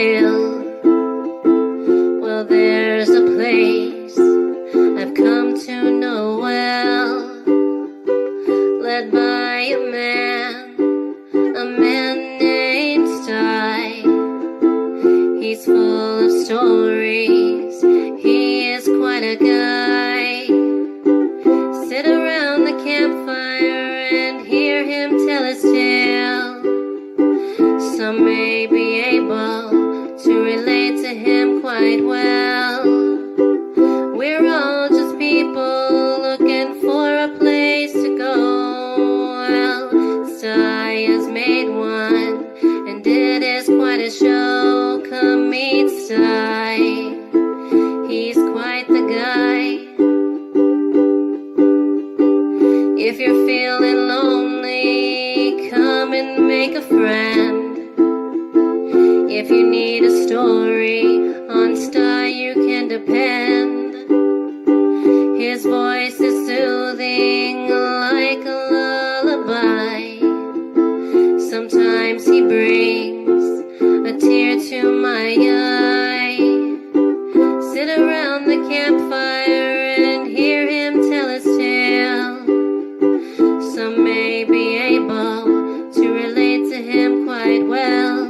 tale. Well, there's a place I've come to know well, led by a man named Sty. He's full of stories, he is quite a guy. Sit around the campfire and hear him tell his tale. Some may be able to relate to him quite well. We're all just people looking for a place to go. Well, Sty has made one, and it is quite a show. Come meet Sty, he's quite the guy. If you're feeling lonely, come and make a friend. If you need a story, on Sty you can depend. His voice is soothing like a lullaby. Sometimes he brings a tear to my eye. Sit around the campfire and hear him tell his tale. Some may be able to relate to him quite well.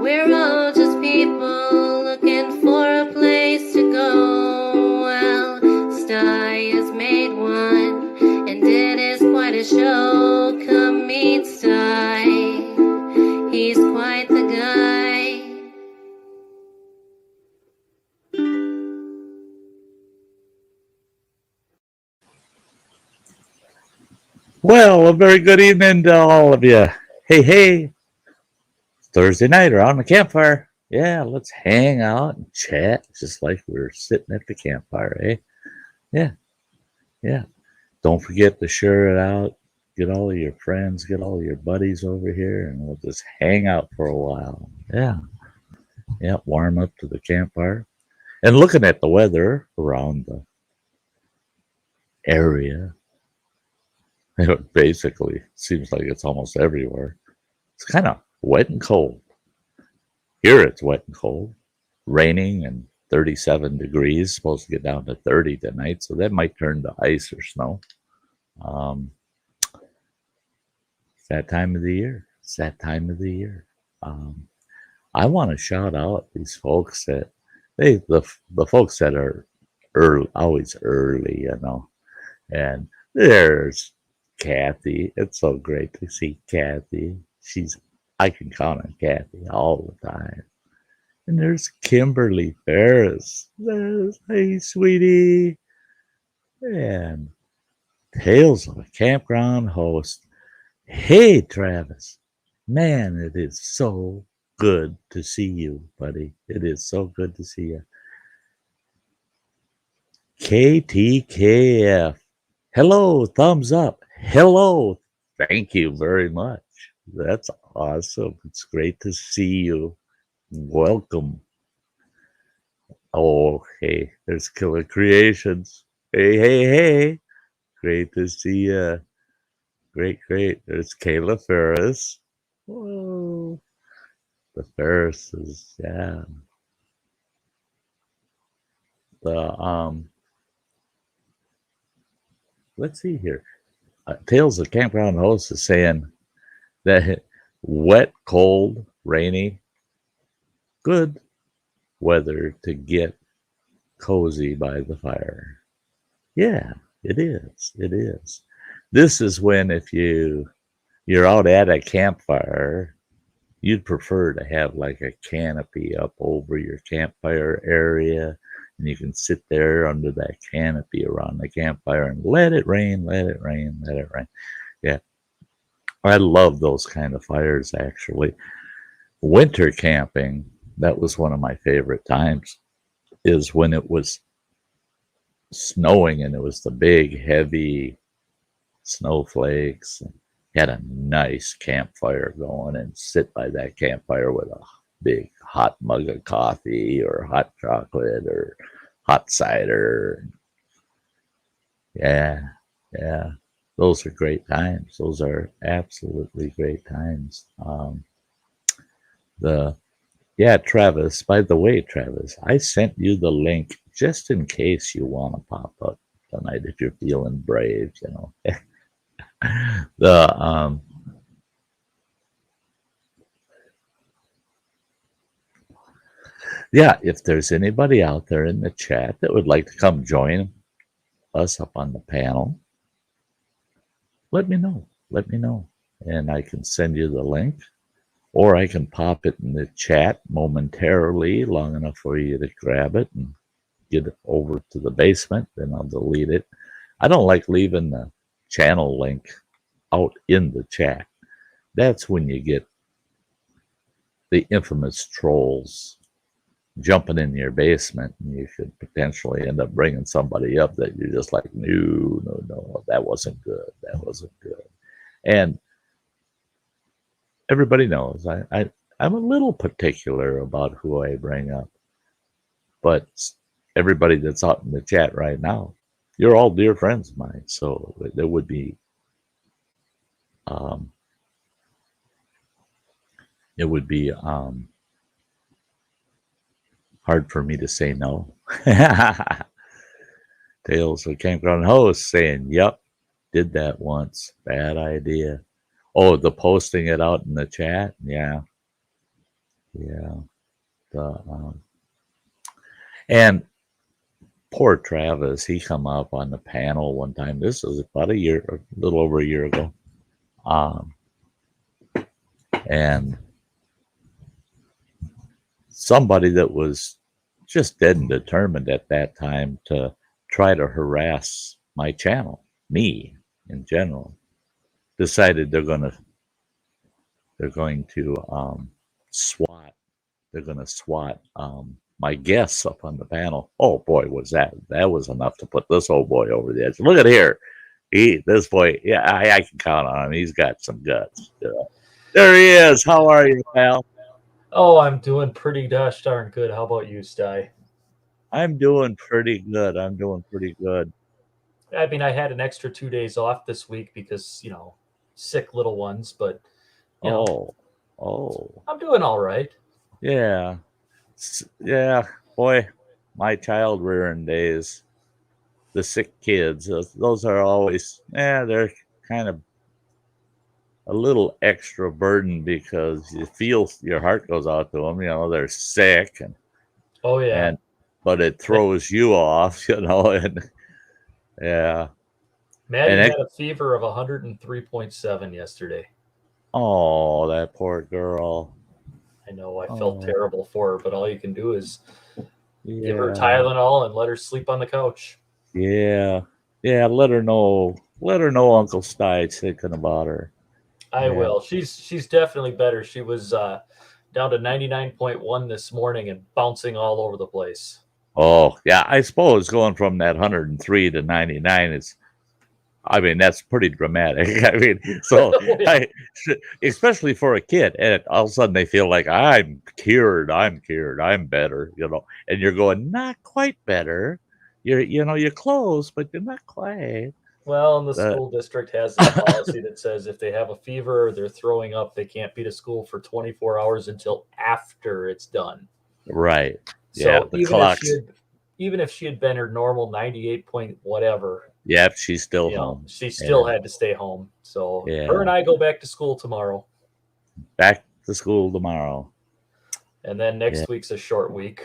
We're all just people looking for a place to go. Well, Sty has made one, and it is quite a show. Come meet Sty, he's quite the guy. Well, a very good evening to all of you. Hey, it's Thursday night around the campfire. Yeah, let's hang out and chat just like we're sitting at the campfire, eh? Yeah. Don't forget to share it out. Get all of your friends, get all of your buddies over here, and we'll just hang out for a while. Yeah, warm up to the campfire. And looking at the weather around the area, it basically seems like it's almost everywhere. It's kind of wet and cold. Here it's wet and cold, raining and 37 degrees, supposed to get down to 30 tonight, so that might turn to ice or snow. It's that time of the year. I want to shout out these folks that the folks that are always early, and there's Kathy. It's so great to see Kathy. I can count on Kathy all the time. And there's Kimberly Ferris. Hey, sweetie. And Tales of a Campground Host. Hey, Travis. Man, it is so good to see you, buddy. It is so good to see you. KTKF. Hello, thumbs up. Hello. Thank you very much. That's awesome. It's great to see you. Welcome. Oh, hey, there's Killer Creations. Hey. Great to see you. Great. There's Kayla Ferris. Whoa. The Ferrises, yeah. Let's see here. Tales of Campground Host is saying that wet, cold, rainy, good weather to get cozy by the fire. Yeah, it is. This is when if you're out at a campfire, you'd prefer to have like a canopy up over your campfire area, and you can sit there under that canopy around the campfire and let it rain. Yeah. I love those kind of fires, actually. Winter camping, that was one of my favorite times, is when it was snowing and it was the big, heavy snowflakes. You had a nice campfire going and sit by that campfire with a big hot mug of coffee or hot chocolate or hot cider. Yeah. Those are great times. Those are absolutely great times. Yeah, Travis. By the way, Travis, I sent you the link just in case you want to pop up tonight if you're feeling brave. The Yeah, if there's anybody out there in the chat that would like to come join us up on the panel, let me know. Let me know, and I can send you the link, or I can pop it in the chat momentarily, long enough for you to grab it and get it over to the basement. Then I'll delete it. I don't like leaving the channel link out in the chat. That's when you get the infamous trolls jumping in your basement, and you could potentially end up bringing somebody up that you're just like, no, no, no, that wasn't good. That wasn't good. And everybody knows I'm a little particular about who I bring up, but everybody that's out in the chat right now, you're all dear friends of mine. So there would be, um, it would be hard for me to say no. Tales of Campground Host saying, yep, did that once. Bad idea. Oh, the posting it out in the chat? Yeah. Yeah. And poor Travis, he come up on the panel one time. This was about a little over a year ago. And somebody that was just dead and determined at that time to try to harass my channel, me in general, decided they're going to SWAT. They're going to SWAT my guests up on the panel. Oh boy, that was enough to put this old boy over the edge. Look at here, this boy. Yeah, I can count on him. He's got some guts. There he is. How are you, pal? Oh, I'm doing pretty gosh darn good. How about you, Sty? I'm doing pretty good. I'm doing pretty good. I mean, I had an extra 2 days off this week because, sick little ones, but, Oh, I'm doing all right. yeah. Yeah, boy, my child rearing days, the sick kids, those are always, they're kind of a little extra burden because you feel your heart goes out to them. They're sick, Oh, yeah. but it throws you off, and yeah. Maddie And had a fever of 103.7 yesterday. Oh, that poor girl. I know, I felt terrible for her, but all you can do is give her Yeah. Tylenol and let her sleep on the couch. Yeah. Yeah, let her know Uncle Sty's thinking about her. I will. She's definitely better. She was down to 99.1 this morning and bouncing all over the place. Oh, yeah, I suppose going from that 103 to 99 that's pretty dramatic. So Yeah. especially for a kid, and all of a sudden they feel like I'm cured, I'm better, and you're going, not quite better. You're close, but you're not quite. Well, and the school district has this policy that says if they have a fever or they're throwing up, they can't be to school for 24 hours until after it's done. Right. So yeah, even if she had been her normal 98 point whatever. Yep, she's still home. She still had to stay home. So her and I go back to school tomorrow. Back to school tomorrow. And then next week's a short week.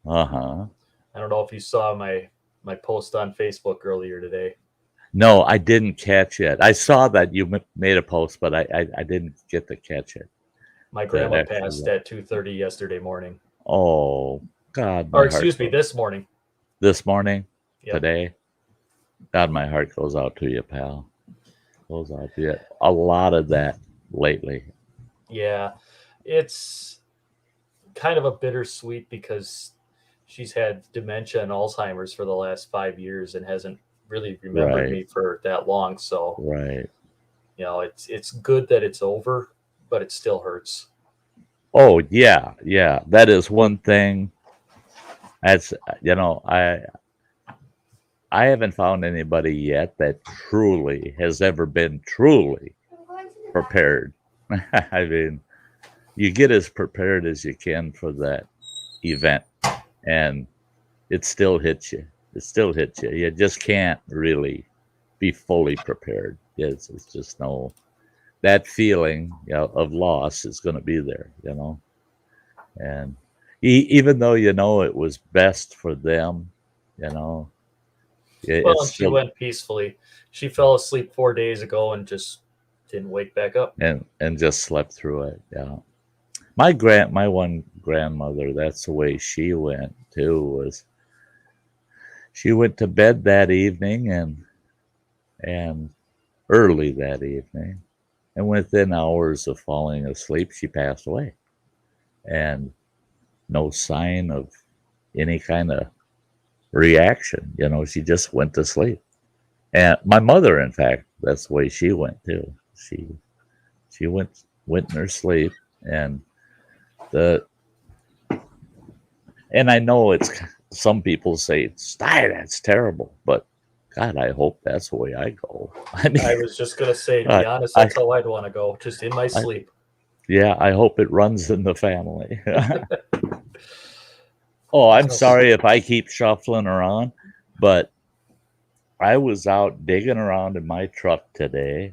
Uh-huh. I don't know if you saw my post on Facebook earlier today. No, I didn't catch it. I saw that you made a post, but I didn't get to catch it. My grandma passed at 2:30 yesterday morning. Oh, God. Or excuse me, this morning. This morning? Yep. Today? God, my heart goes out to you, pal. Goes out to you. A lot of that lately. Yeah. It's kind of a bittersweet because she's had dementia and Alzheimer's for the last 5 years and hasn't really remembered me for that long. So it's good that it's over, but it still hurts. Oh yeah. That is one thing. That's I haven't found anybody yet that truly has ever been truly prepared. I mean, you get as prepared as you can for that event, and it still hits you. It still hits you. You just can't really be fully prepared. It's just no, that feeling, of loss is going to be there, and even though it was best for them, you know, Well, it's and she still, went peacefully. She fell asleep 4 days ago and just didn't wake back up. and just slept through it. Yeah, my one grandmother, that's the way she went too. Was she went to bed that evening, and early that evening, and within hours of falling asleep, she passed away, and no sign of any kind of reaction. She just went to sleep. And my mother, in fact, that's the way she went too. She went in her sleep, and the and I know it's, some people say, Sty, that's terrible, but God, I hope that's the way I go. I mean, I was just gonna say, to I, be honest, I, that's how I'd want to go, just in my I sleep. yeah, I hope it runs in the family. Oh, I'm sorry if I keep shuffling around, but I was out digging around in my truck today,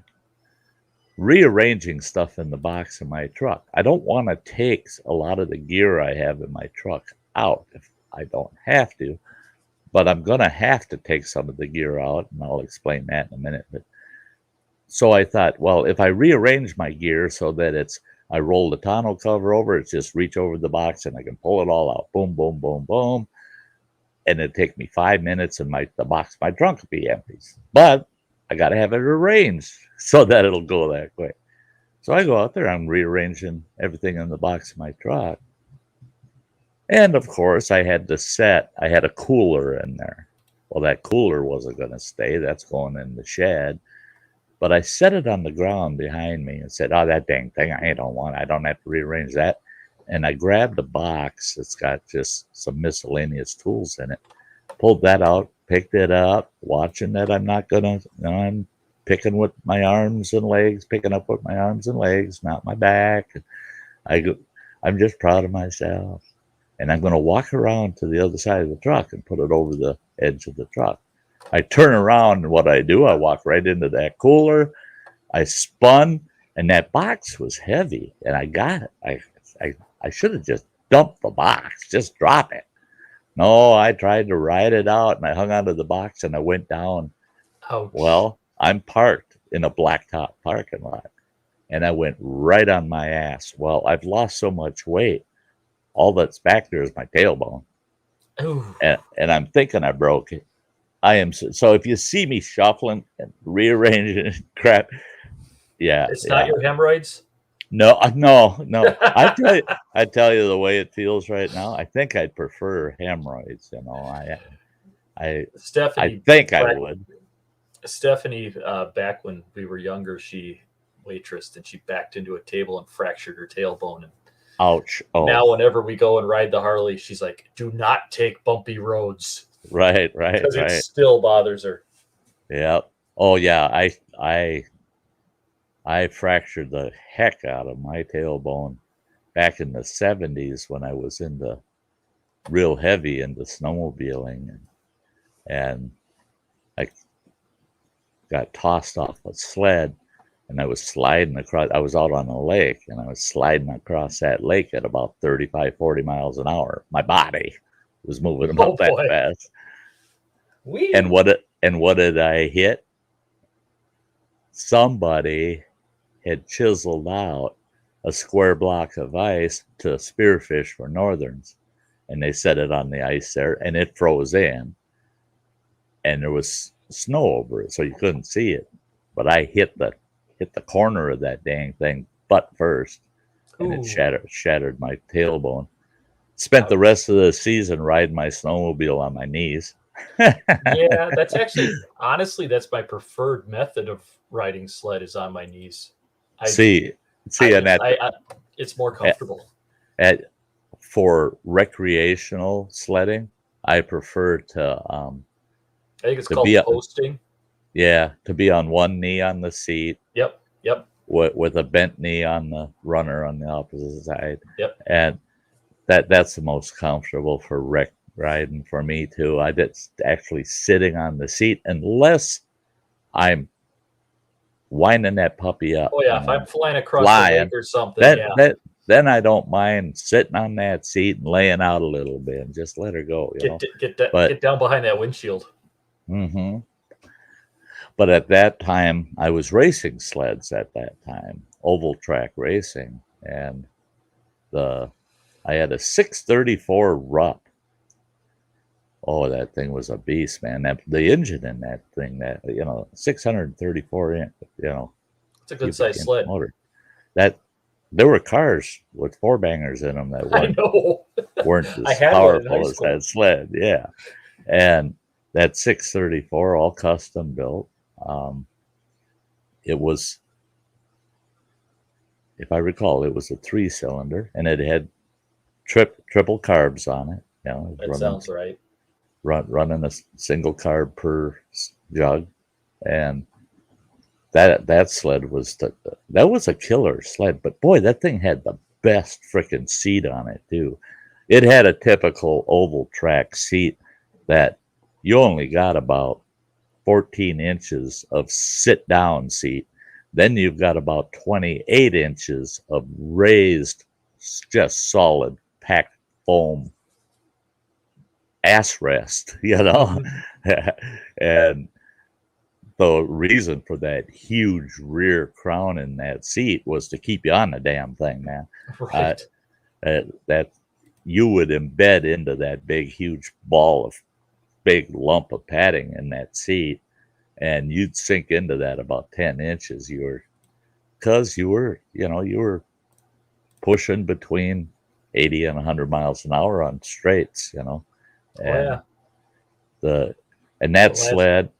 rearranging stuff in the box in my truck. I don't want to take a lot of the gear I have in my truck out if I don't have to, but I'm going to have to take some of the gear out, and I'll explain that in a minute. But so I thought, well, if I rearrange my gear so that I roll the tonneau cover over, it's just reach over the box and I can pull it all out. Boom, boom, boom, boom. And it'd take me 5 minutes and my trunk would be empty. But I got to have it arranged so that it'll go that quick. So I go out there, I'm rearranging everything in the box of my truck. And of course, I had a cooler in there. Well, that cooler wasn't going to stay. That's going in the shed. But I set it on the ground behind me and said, oh, that dang thing, I don't have to rearrange that. And I grabbed a box that's got just some miscellaneous tools in it, pulled that out, picked it up, watching that I'm not going to, I'm picking with my arms and legs, picking up with my arms and legs, not my back. I'm just proud of myself. And I'm going to walk around to the other side of the truck and put it over the edge of the truck. I turn around, and what I do, I walk right into that cooler. I spun, and that box was heavy, and I got it. I should have just dumped the box, just drop it. No, I tried to ride it out, and I hung onto the box, and I went down. Ouch. Well, I'm parked in a blacktop parking lot, and I went right on my ass. Well, I've lost so much weight. All that's back there is my tailbone. Ooh. And I'm thinking I broke it. I am so if you see me shuffling and rearranging crap, yeah, It's not your hemorrhoids? no. I tell you the way it feels right now. I think I'd prefer hemorrhoids. I Stephanie, think I would. Stephanie, back when we were younger, she waitressed and she backed into a table and fractured her tailbone. And ouch! Oh, now whenever we go and ride the Harley, she's like, "Do not take bumpy roads." right, because it still bothers her. Yeah. Oh, yeah. I fractured the heck out of my tailbone back in the 70s when I was real heavy into snowmobiling, and I got tossed off a sled, and I was sliding across. I was out on a lake, and I was sliding across that lake at about 35, 40 miles an hour. My body was moving about that fast. And what did I hit? Somebody had chiseled out a square block of ice to spearfish for northerns, and they set it on the ice there, and it froze in, and there was snow over it, so you couldn't see it. But I hit the corner of that dang thing butt first, and it shattered my tailbone. Spent the rest of the season riding my snowmobile on my knees. Yeah, that's actually, honestly, that's my preferred method of riding sled, is on my knees. It's more comfortable. For recreational sledding, I prefer to. I think it's called posting. Yeah, to be on one knee on the seat. Yep. with a bent knee on the runner on the opposite side. Yep. And that's the most comfortable for wreck riding for me too. I did actually sitting on the seat unless I'm winding that puppy up. Oh yeah, if I'm flying across flying, the lake or something, then I don't mind sitting on that seat and laying out a little bit and just let her go. Get down behind that windshield. Mm-hmm. But at that time, I was racing sleds at that time, oval track racing, and I had a 634 Rupp. Oh, that thing was a beast, man. The engine in that thing, 634 inch, it's a good size sled. Motor. That there were cars with four bangers in them that weren't as powerful as that sled. Yeah, and that 634, all custom built. It was, if I recall, it was a 3-cylinder, and it had triple carbs on it. That sounds right. Running a single carb per jug, and that sled was that was a killer sled. But boy, that thing had the best freaking seat on it too. It had a typical oval track seat that you only got about 14 inches of sit down seat. Then you've got about 28 inches of raised, just solid packed foam ass rest, and the reason for that huge rear crown in that seat was to keep you on the damn thing, man. Right. That you would embed into that big lump of padding in that seat, and you'd sink into that about 10 inches. You were pushing between 80 and 100 miles an hour on straights, And that sled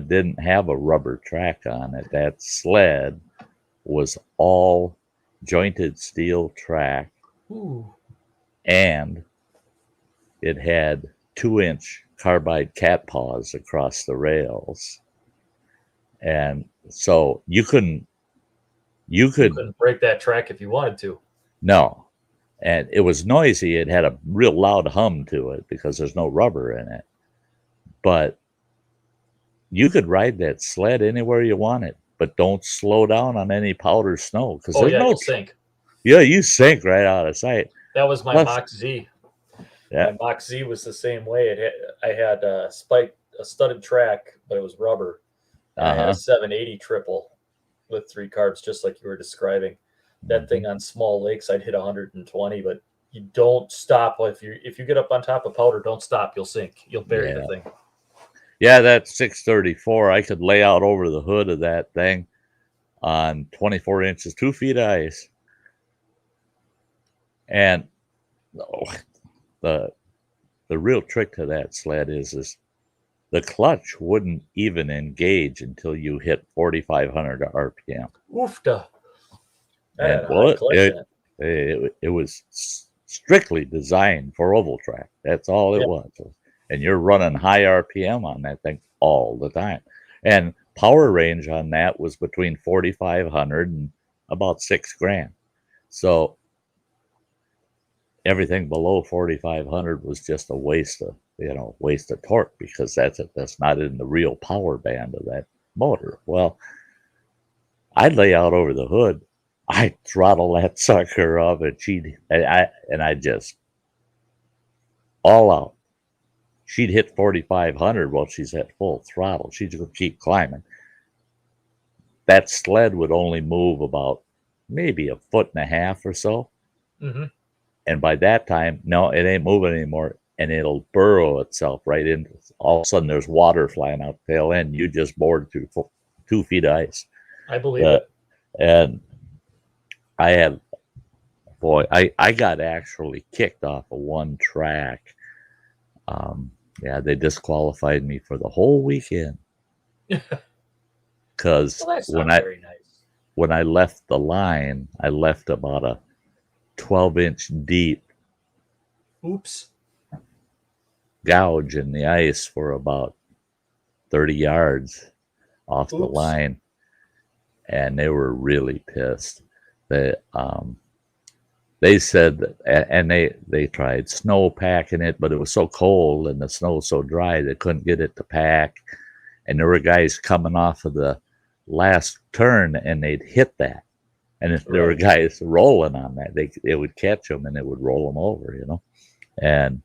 didn't have a rubber track on it. That sled was all jointed steel track. Ooh. And it had 2-inch carbide cat paws across the rails. And so you couldn't break that track if you wanted to. No. And it was noisy. It had a real loud hum to it because there's no rubber in it. But you could ride that sled anywhere you wanted, but don't slow down on any powder snow. You'll sink. Yeah, you sink right out of sight. That was my Mach Z. Yeah. My Mach Z was the same way. I had a studded track, but it was rubber. I had a 780 triple with 3 carbs, just like you were describing. That thing on small lakes, I'd hit 120, but you don't stop. If you get up on top of powder, don't stop. You'll sink. You'll bury the thing. Yeah, that 634, I could lay out over the hood of that thing on 24 inches, 2 feet of ice. And the real trick to that sled is the clutch wouldn't even engage until you hit 4,500 RPM. Oofda. And it was strictly designed for oval track. That's all it was. And you're running high RPM on that thing all the time. And power range on that was between 4,500 and about $6,000. So everything below 4,500 was just a waste of torque, because that's not in the real power band of that motor. Well, I'd lay out over the hood. I throttle that sucker up, and I just all out. She'd hit 4,500 while she's at full throttle. She'd just keep climbing. That sled would only move about maybe 1.5 feet or so. Mm-hmm. And by that time, no, it ain't moving anymore. And it'll burrow itself right into. All of a sudden, there's water flying out the tail end. You just bored through 2 feet of ice. I believe it. And I got actually kicked off of one track. They disqualified me for the whole weekend. Because when I left the line, I left about a 12-inch deep gouge in the ice for about 30 yards off the line. and they were really pissed. They said that, and they tried snow packing it, but it was so cold and the snow was so dry they couldn't get it to pack. And there were guys coming off of the last turn and they'd hit that. And if there were guys rolling on that, they would catch them and they would roll them over, And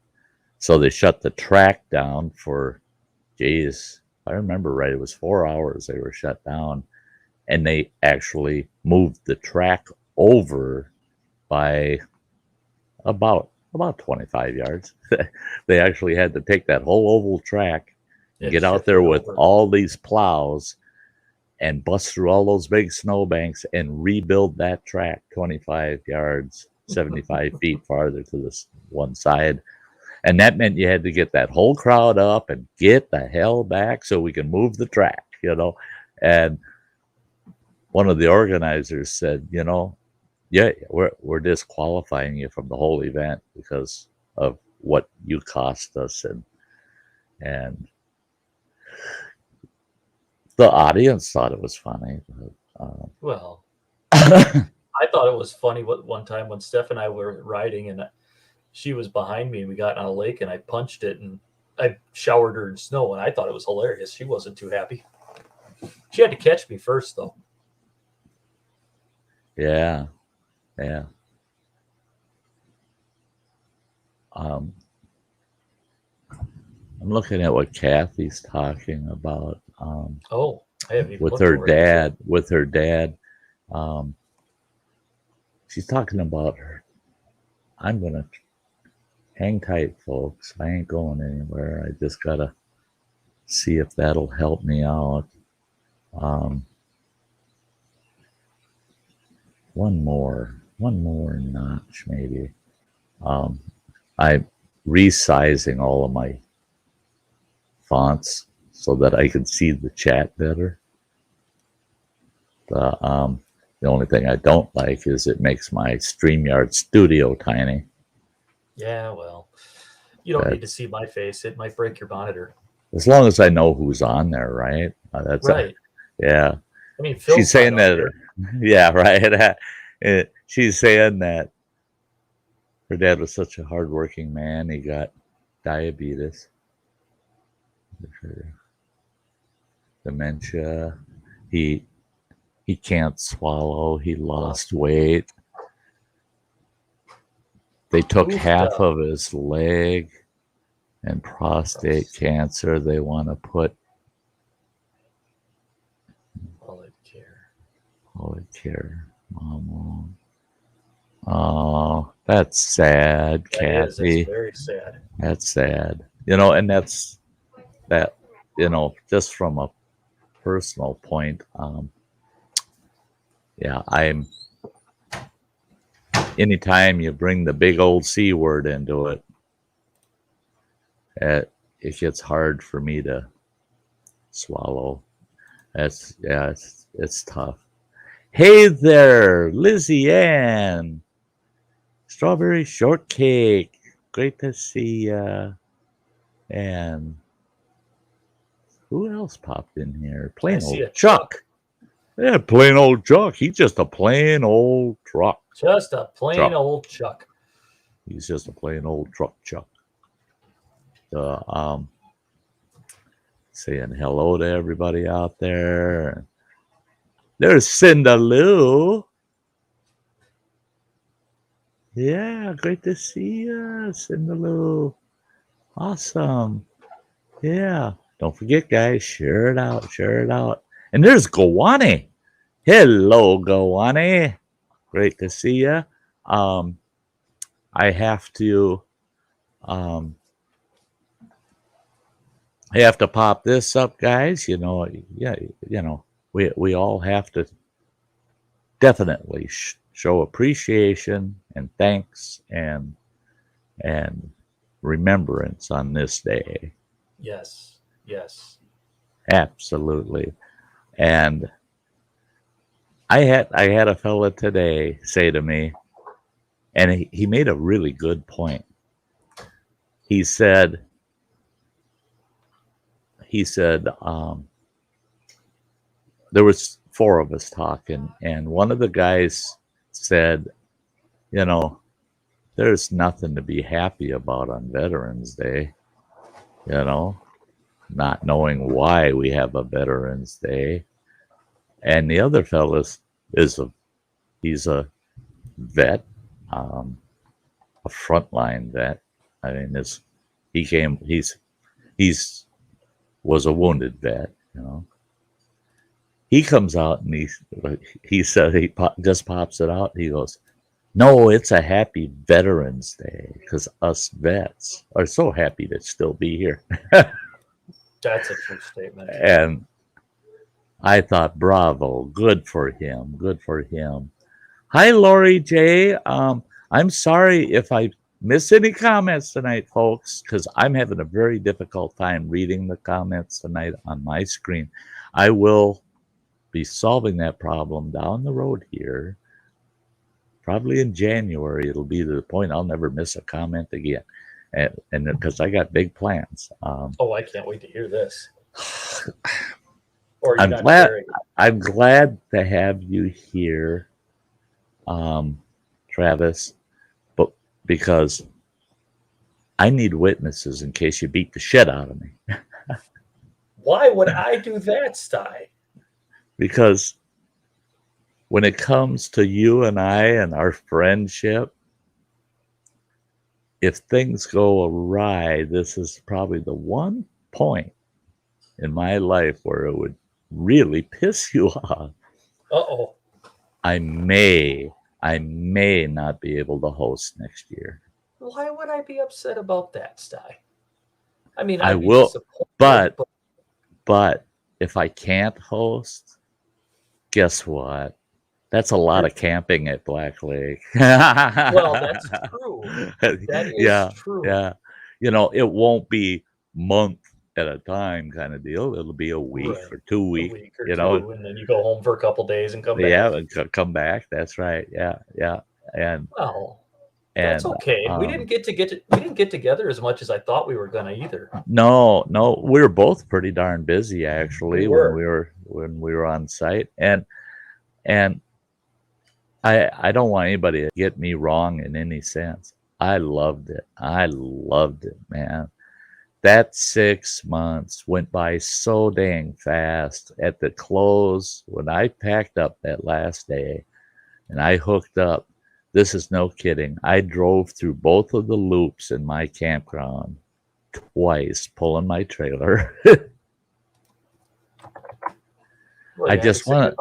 so they shut the track down for, geez, I remember right, it was 4 hours they were shut down. And they actually moved the track over by about 25 yards. They actually had to take that whole oval track, get out there with all these plows and bust through all those big snowbanks and rebuild that track 25 yards, 75 feet farther to this one side. And that meant you had to get that whole crowd up and get the hell back so we can move the track, And one of the organizers said, yeah, we're disqualifying you from the whole event because of what you cost us, and the audience thought it was funny. But, well, I thought it was funny one time when Steph and I were riding and she was behind me and we got on a lake and I punched it and I showered her in snow and I thought it was hilarious. She wasn't too happy. She had to catch me first though. Yeah. I'm looking at what Kathy's talking about. I haven't even with her dad. She's talking about her. I'm gonna hang tight, folks. I ain't going anywhere. I just gotta see if that'll help me out. One more notch, maybe. I'm resizing all of my fonts so that I can see the chat better. The only thing I don't like is it makes my StreamYard studio tiny. Yeah, well, you don't need to see my face. It might break your monitor. As long as I know who's on there, right? That's right. Yeah. I mean, she's saying that. Yeah, right. She's saying that her dad was such a hardworking man. He got diabetes, dementia. He can't swallow. He lost weight. They took half of his leg and prostate cancer. They want to put care. Mama. Oh, that's sad, Kathy. It's very sad. That's sad. And that's that, just from a personal point. I'm anytime you bring the big old C word into it, it gets hard for me to swallow. It's tough. Hey there, Lizzie Ann. Strawberry shortcake. Great to see ya. And who else popped in here? Plain old Chuck. Yeah, plain old Chuck. He's just a plain old truck. Just a plain old Chuck. He's just a plain old truck Chuck. Saying hello to everybody out there. There's Cinda Lou. Yeah, great to see you, Cinda Lou. Awesome. Yeah. Don't forget, guys, share it out. And there's Gowane. Hello, Gowane. Great to see you. I have to pop this up, guys. We all have to definitely show appreciation and thanks and remembrance on this day. Yes. Absolutely. And I had a fella today say to me, and he made a really good point. He said, there was four of us talking, and one of the guys said, you know, there's nothing to be happy about on Veterans Day, you know, not knowing why we have a Veterans Day. And the other fellas he's a vet, a frontline vet. I mean, he's was a wounded vet, you know. He comes out and he said just pops it out. He goes, "No, it's a happy Veterans Day because us vets are so happy to still be here." That's a true statement. And I thought, bravo, good for him, good for him. Hi, Lori J. I'm sorry if I miss any comments tonight, folks, because I'm having a very difficult time reading the comments tonight on my screen. I will be solving that problem down the road here. Probably in January, it'll be to the point I'll never miss a comment again. And because I got big plans. Oh, I can't wait to hear this. Or I'm glad to have you here, Travis, but because I need witnesses in case you beat the shit out of me. Why would I do that, Sty? Because when it comes to you and I and our friendship, if things go awry, this is probably the one point in my life where it would really piss you off. Uh-oh. I may not be able to host next year. Why would I be upset about that, Sty? I mean, I will, but if I can't host, guess what? That's a lot of camping at Black Lake. Well, that's true. That is true. Yeah. You know, it won't be month at a time kind of deal. It'll be a week or 2 weeks. You know, and then you go home for a couple days and come back. Yeah, and come back. That's right. Yeah. And that's okay. We didn't get together as much as I thought we were gonna either. No, we were both pretty darn busy actually when we were on site, and I don't want anybody to get me wrong in any sense. I loved it, man. That 6 months went by so dang fast. At the close, when I packed up that last day and I hooked up, this is no kidding, I drove through both of the loops in my campground twice, pulling my trailer. Well, I just wanted,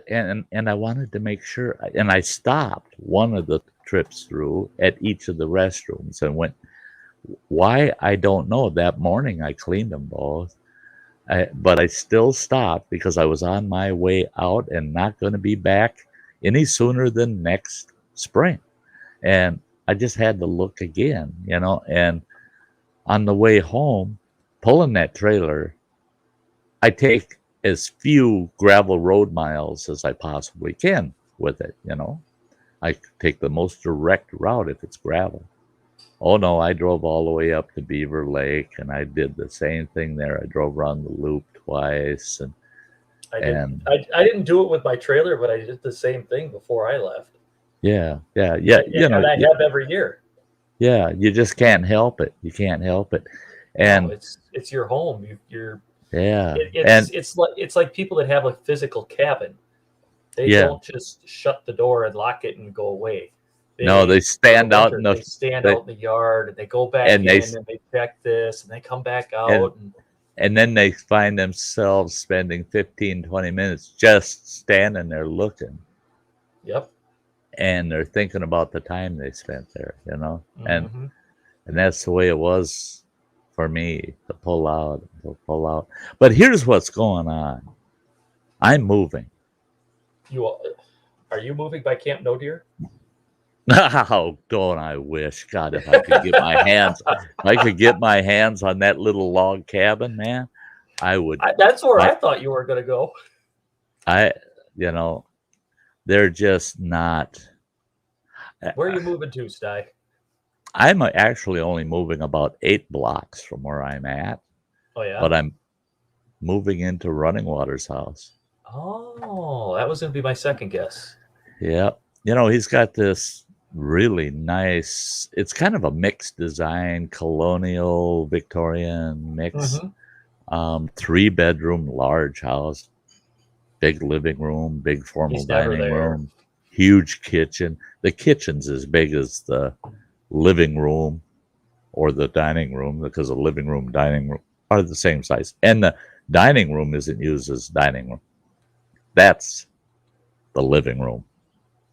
and I wanted to make sure, and I stopped one of the trips through at each of the restrooms and went, why, I don't know. That morning I cleaned them both, but I still stopped because I was on my way out and not going to be back any sooner than next spring. And I just had to look again, you know. And on the way home, pulling that trailer, I take as few gravel road miles as I possibly can with it, you know. I take the most direct route if it's gravel. Oh no, I drove all the way up to Beaver Lake, and I did the same thing there. I drove around the loop twice, and I didn't do it with my trailer, but I did the same thing before I left. Yeah. You know, I have every year. Yeah, you just can't help it. You can't help it, and no, it's your home. You're yeah, it's like people that have a physical cabin. They don't just shut the door and lock it and go away. They stand out in the yard, and they go back and they check this, and they come back out. And then they find themselves spending 15, 20 minutes just standing there looking. Yep. And they're thinking about the time they spent there, you know? Mm-hmm. And that's the way it was for me to pull out. But here's what's going on. I'm moving. Are you moving by Camp No Deer? Oh, don't I wish, God, if I could get my hands on that little log cabin, man, I would. That's where I thought you were going to go. They're just not. Where are you moving to, Sty? I'm actually only moving about 8 blocks from where I'm at. Oh yeah. But I'm moving into Running Water's house. Oh, that was going to be my second guess. Yeah. He's got this really nice, it's kind of a mixed design, colonial, Victorian mix. Mm-hmm. 3-bedroom, large house, big living room, big formal He's never dining there. room, huge kitchen. The kitchen's as big as the living room or the dining room because the living room, dining room are the same size. And the dining room isn't used as dining room. That's the living room.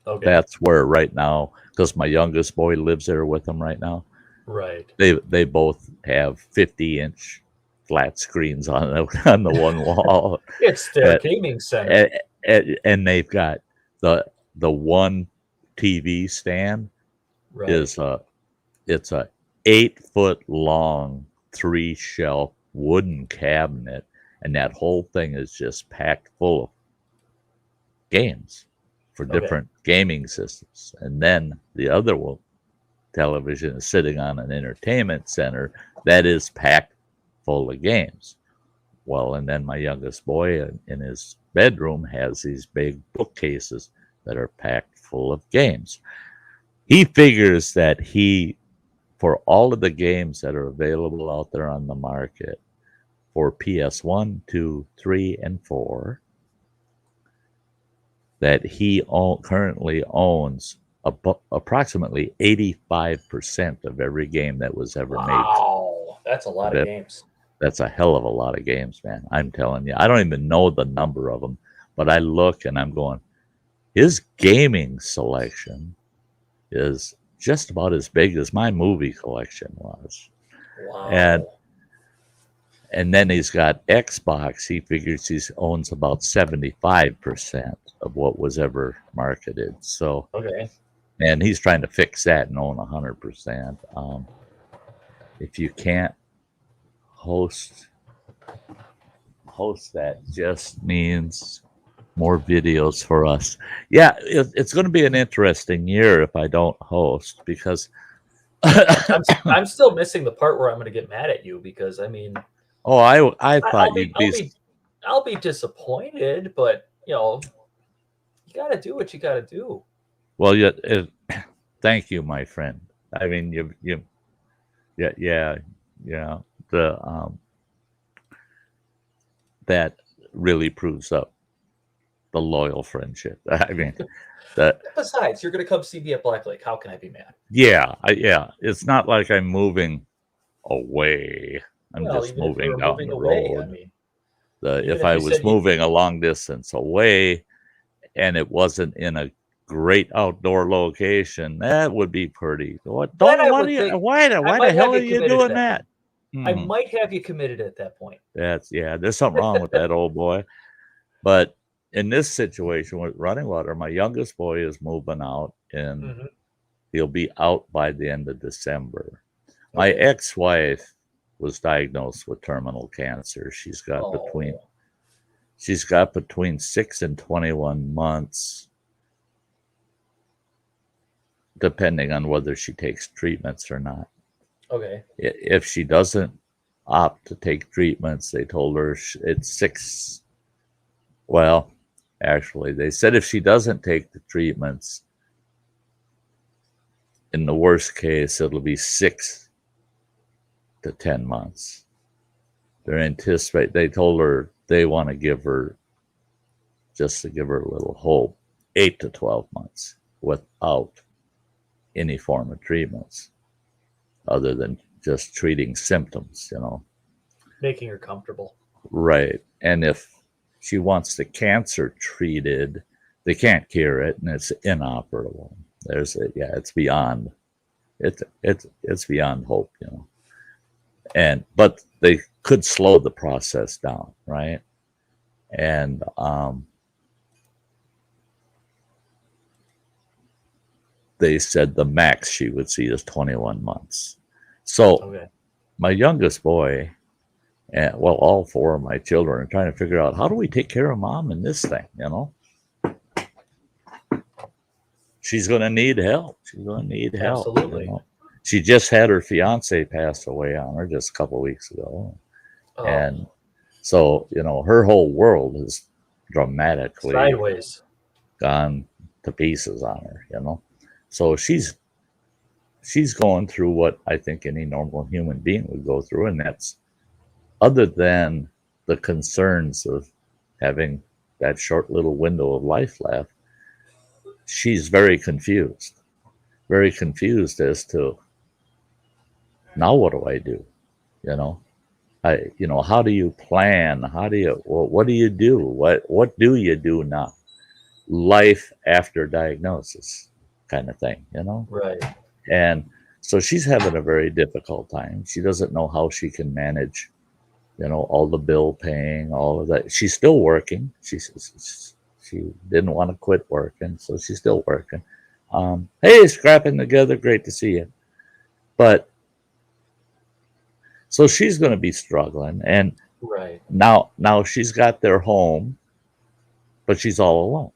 Okay. That's where right now, because my youngest boy lives there with them right now. Right. They both have 50-inch flat screens on the one wall. It's their gaming center. And they've got the one TV stand Right. it's a 8-foot long 3-shelf wooden cabinet, and that whole thing is just packed full of games for different gaming systems. And then the other television is sitting on an entertainment center that is packed full of games. Well, and then my youngest boy in his bedroom has these big bookcases that are packed full of games. He figures that for all of the games that are available out there on the market for PS1, 2, 3, and 4, that he currently owns approximately 85% of every game that was ever made. Wow, that's a lot of games. That's a hell of a lot of games, man. I'm telling you. I don't even know the number of them, but I look and I'm going, his gaming selection is just about as big as my movie collection was. Wow. And then he's got Xbox. He figures he owns about 75% of what was ever marketed. So, and he's trying to fix that and own 100%. If you can't host that, just means more videos for us. Yeah, it's going to be an interesting year if I don't host, because I'm still missing the part where I'm going to get mad at you, because I mean, I thought you'd be. I'll be disappointed, but you got to do what you got to do. Well, thank you, my friend. I mean, yeah. That really proves up the loyal friendship. I mean, besides, you're going to come see me at Black Lake. How can I be mad? Yeah. It's not like I'm moving away. I'm just moving down the road. I mean, if I was moving a long distance away and it wasn't in a great outdoor location, that would be pretty. Why the hell are you doing that? I might have you committed at that point. There's something wrong with that old boy. But in this situation with Running Water, my youngest boy is moving out, and he'll be out by the end of December. My ex-wife was diagnosed with terminal cancer. She's got between 6 and 21 months, depending on whether she takes treatments or not. Okay. If she doesn't opt to take treatments, they told her it's 6. Well, actually, they said if she doesn't take the treatments, in the worst case, it'll be 6 to 10 months. They told her they want to give her, just to give her a little hope, 8 to 12 months without any form of treatments other than just treating symptoms, making her comfortable. Right. And if she wants the cancer treated, they can't cure it, and it's inoperable. It's beyond hope, but they could slow the process down, right? And they said the max she would see is 21 months. So my youngest boy, and all 4 of my children are trying to figure out, how do we take care of mom in this thing, She's going to need help. Absolutely. She just had her fiance pass away on her just a couple of weeks ago. And so, her whole world has dramatically Sideways. gone to pieces on her, So she's going through what I think any normal human being would go through, and that's other than the concerns of having that short little window of life left. She's very confused as to now what do I do? How do you plan? What do you do? What do you do now? Life after diagnosis kind of thing, Right. And so she's having a very difficult time. She doesn't know how she can manage, all the bill paying, all of that. She's still working. She didn't want to quit working, so she's still working. Hey, scrapping together. Great to see you. But so she's going to be struggling, and Right. now she's got their home, but she's all alone.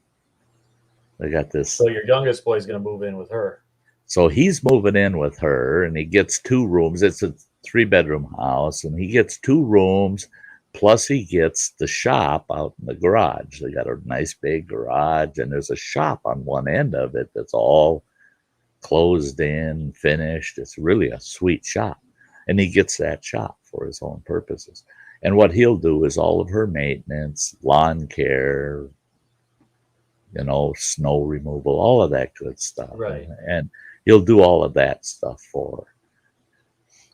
They got this. So your youngest boy's going to move in with her. So he's moving in with her, and he gets 2 rooms. It's a 3-bedroom house, and he gets 2 rooms, plus he gets the shop out in the garage. They got a nice big garage, and there's a shop on one end of it that's all closed in, finished. It's really a sweet shop, and he gets that shop for his own purposes. And what he'll do is all of her maintenance, lawn care, snow removal, all of that good stuff. Right. And he'll do all of that stuff for her.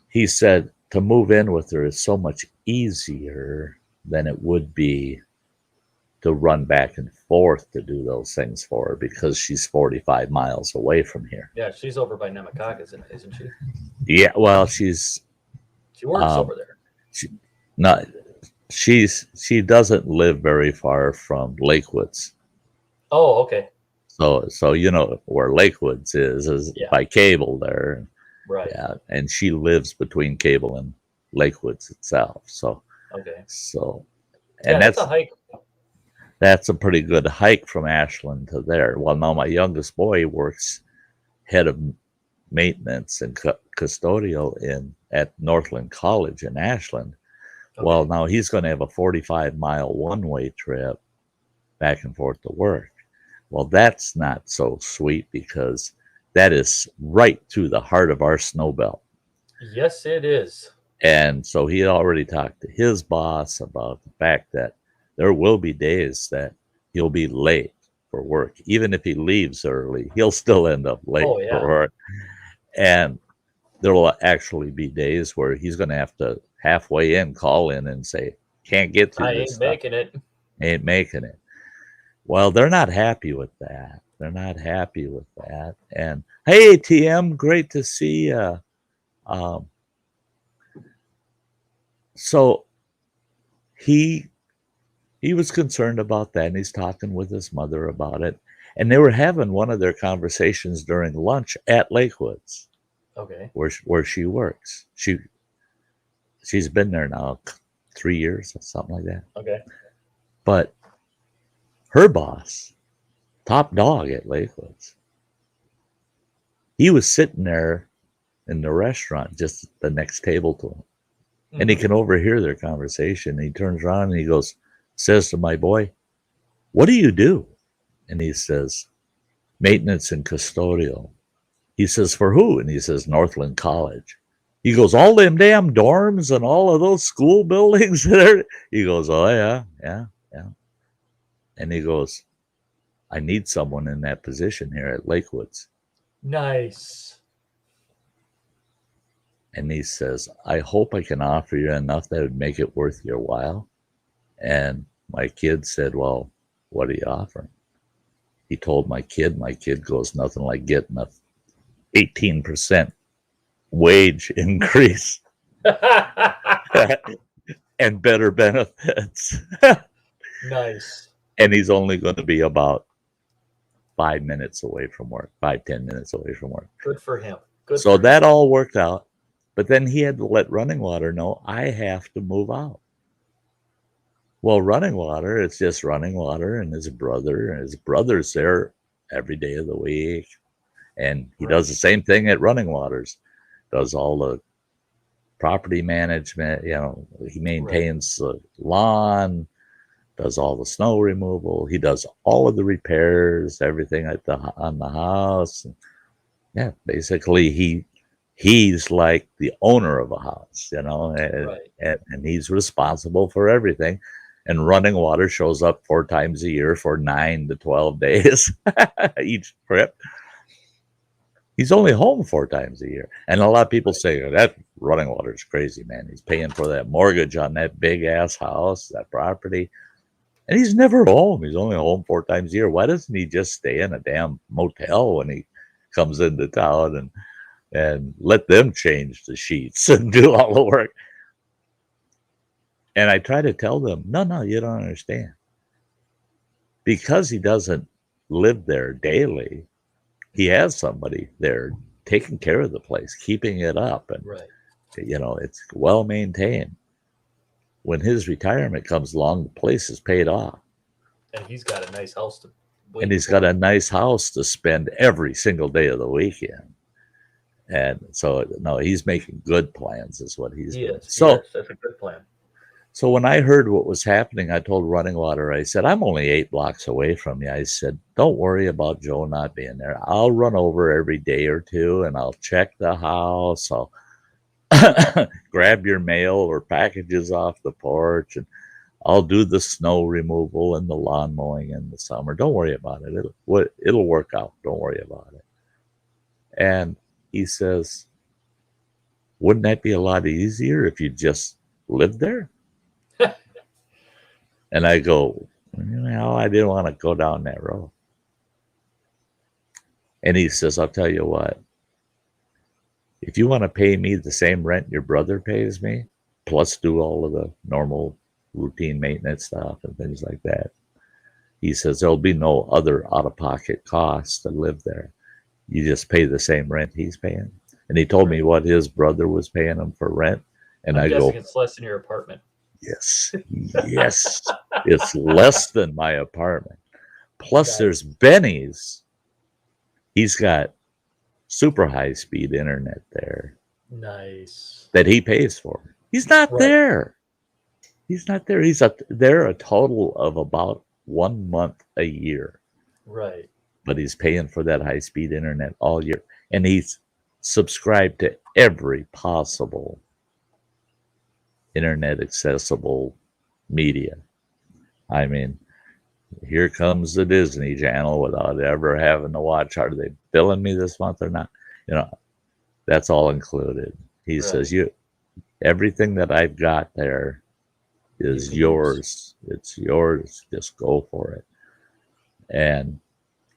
He said to move in with her is so much easier than it would be to run back and forth to do those things for her, because she's 45 miles away from here. Yeah, she's over by Nemekok, isn't she? Yeah, well, she works over there. She doesn't live very far from Lakewoods. Oh, okay. So where Lakewoods is by Cable there. Right. Yeah, and she lives between Cable and Lakewoods itself. So okay. So and that's a hike. That's a pretty good hike from Ashland to there. Well, now my youngest boy works head of maintenance and custodial at Northland College in Ashland. Okay. Well, now he's going to have a 45-mile one-way trip back and forth to work. Well, that's not so sweet, because that is right through the heart of our snow belt. Yes, it is. And so he had already talked to his boss about the fact that there will be days that he'll be late for work. Even if he leaves early, he'll still end up late for work. And there will actually be days where he's going to have to halfway in call in and say, can't get through this stuff. Ain't making it. Well, they're not happy with that. And hey, TM, great to see you. So he was concerned about that, and he's talking with his mother about it. And they were having one of their conversations during lunch at Lakewoods. Okay. Where she works. She's been there now 3 years or something like that. Okay. But her boss, top dog at Lakewoods, he was sitting there in the restaurant just the next table to him. Mm-hmm. And he can overhear their conversation. He turns around and he says to my boy, what do you do? And he says, maintenance and custodial. He says, for who? And he says, Northland College. He goes, all them damn dorms and all of those school buildings there. He goes, oh, yeah. And he goes, I need someone in that position here at Lakewoods. Nice. And he says, I hope I can offer you enough that would make it worth your while. And my kid said, well, what are you offering? He told my kid goes, nothing like getting a 18% wage increase and better benefits. Nice. And he's only going to be about 5 minutes away from work, 10 minutes away from work. Good for him. So that all worked out. But then he had to let Running Water know, I have to move out. Well, Running Water, it's just Running Water and his brother. And his brother's there every day of the week. And he does the same thing at Running Waters. Does all the property management. He maintains the lawn, does all the snow removal. He does all of the repairs, everything on the house. Yeah, basically he's like the owner of a house, and, Right. and he's responsible for everything. And running water shows up 4 times a year for 9 to 12 days each trip. He's only home 4 times a year. And a lot of people say, that running water is crazy, man. He's paying for that mortgage on that big ass house, that property. And he's never home. He's only home 4 times a year. Why doesn't he just stay in a damn motel when he comes into town and let them change the sheets and do all the work? And I try to tell them, no, you don't understand. Because he doesn't live there daily, he has somebody there taking care of the place, keeping it up, and Right. it's well maintained. When his retirement comes along, the place is paid off. And he's got a nice house to wait And he's for. got a nice house to spend every single day of the weekend. And so, no, he's making good plans, is what he's doing. Yes, So, yes, that's a good plan. so when I heard what was happening, I told Running Water, I said, I'm only 8 blocks away from you. I said, don't worry about Joe not being there. I'll run over every day or two and I'll check the house. I'll grab your mail or packages off the porch, and I'll do the snow removal and the lawn mowing in the summer. Don't worry about it. It'll work out. Don't worry about it. And he says, wouldn't that be a lot easier if you just lived there? And I go, I didn't want to go down that road. And he says, I'll tell you what, if you want to pay me the same rent your brother pays me, plus do all of the normal routine maintenance stuff and things like that, he says, there'll be no other out-of-pocket costs to live there. You just pay the same rent he's paying. And he told me what his brother was paying him for rent. And I'm I guessing go, it's less than your apartment. yes, it's less than my apartment. Plus, Nice. there's Benny's. He's got super high speed internet there Nice. that he pays for. He's not Right. there. He's not there. He's there a total of about 1 month a year. Right. But he's paying for that high speed internet all year. And he's subscribed to every possible internet accessible media. I mean, here comes the Disney Channel without ever having to watch. Are they billing me this month or not? That's all included. He Right. says, everything that I've got there is yours. It's yours. Just go for it. And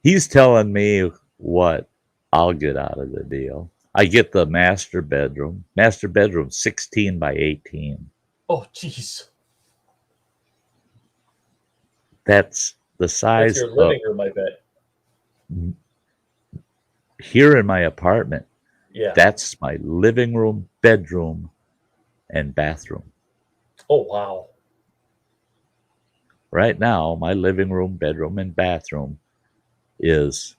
he's telling me what I'll get out of the deal. I get the master bedroom. Master bedroom, 16 by 18. Oh, jeez. That's the size That's your living room, I bet. Here in my apartment. Yeah. That's my living room, bedroom, and bathroom. Oh, wow. Right now, my living room, bedroom, and bathroom is,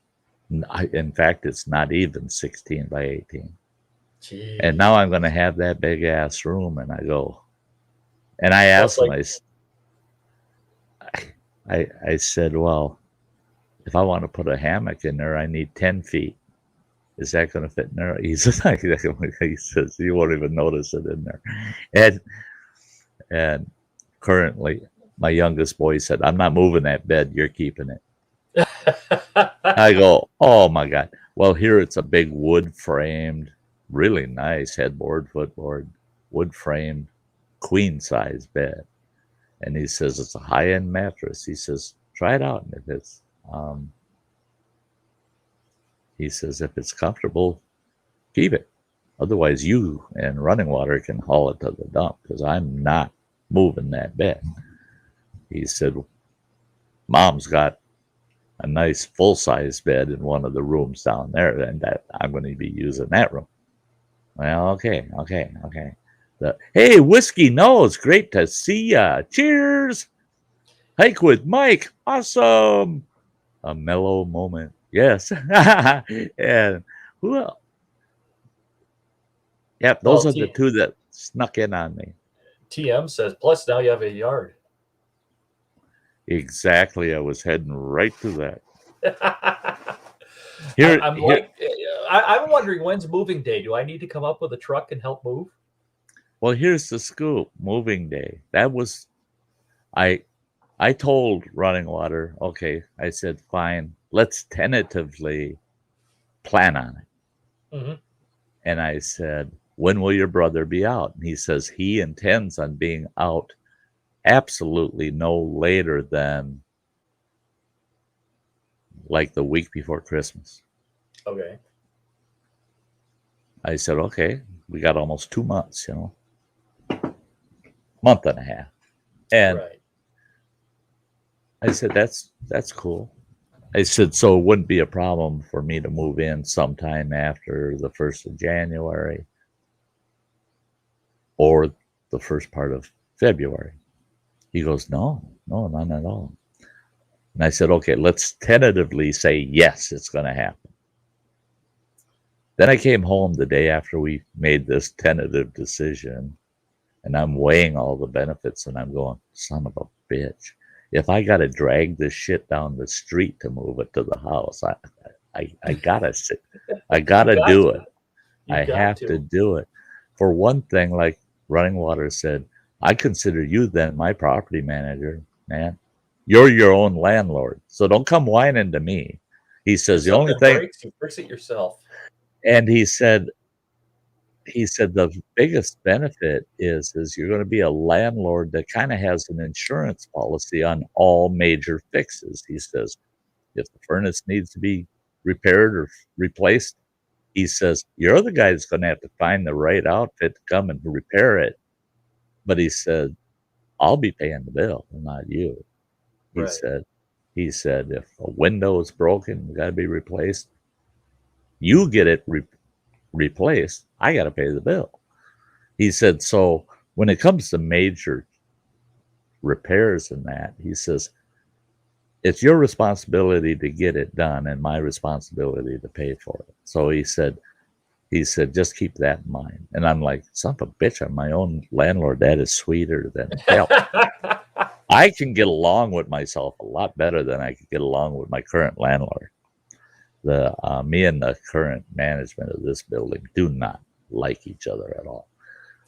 in fact, it's not even 16 by 18. Jeez. And now I'm going to have that big ass room, and I go, and I asked him, I said, well, if I want to put a hammock in there, I need 10 feet. Is that going to fit in there? He says, you won't even notice it in there. And currently, my youngest boy said, I'm not moving that bed. You're keeping it. I go, oh my God. Well, here it's a big wood framed, really nice headboard, footboard, wood framed, queen size bed. And he says, it's a high end mattress. He says, try it out. And if it's, he says, if it's comfortable, keep it. Otherwise, you and Running Water can haul it to the dump because I'm not moving that bed. He said, Mom's got a nice full-size bed in one of the rooms down there, and that I'm going to be using that room. Well, okay. Hey, Whiskey Nose, great to see ya. Cheers. Hike with Mike, awesome. A mellow moment. Yes. And who else? Yep, those are the two that snuck in on me. TM says, plus now you have a yard. Exactly. I was heading right to that. I'm wondering, when's moving day? Do I need to come up with a truck and help move? Well, here's the scoop. Moving day. That was I told Running Water, okay, I said, fine, let's tentatively plan on it. Mm-hmm. And I said, when will your brother be out? And he says he intends on being out absolutely no later than like the week before Christmas. Okay. I said, okay, we got almost 2 months, month and a half. And right. I said, that's cool. I said, so it wouldn't be a problem for me to move in sometime after the 1st of January or the first part of February. He goes, no, none at all. And I said, okay, let's tentatively say, yes, it's going to happen. Then I came home the day after we made this tentative decision, and I'm weighing all the benefits, and I'm going, son of a bitch. If I got to drag this shit down the street to move it to the house, I gotta sit. I gotta do it. I have to do it. For one thing, like Running Water said, I consider you then my property manager, man. You're your own landlord, so don't come whining to me. He says the only thing breaks, you fix it yourself. And he said the biggest benefit is you're going to be a landlord that kind of has an insurance policy on all major fixes. He says if the furnace needs to be repaired or replaced, he says you're the guy that's going to have to find the right outfit to come and repair it. But he said, I'll be paying the bill, not you. He said if a window is broken, got to be replaced, you get it replaced, I got to pay the bill. He said, so when it comes to major repairs and that, he says, it's your responsibility to get it done and my responsibility to pay for it. So he said, just keep that in mind. And I'm like, son of a bitch, I'm my own landlord. That is sweeter than hell. I can get along with myself a lot better than I could get along with my current landlord. Me and the current management of this building do not like each other at all.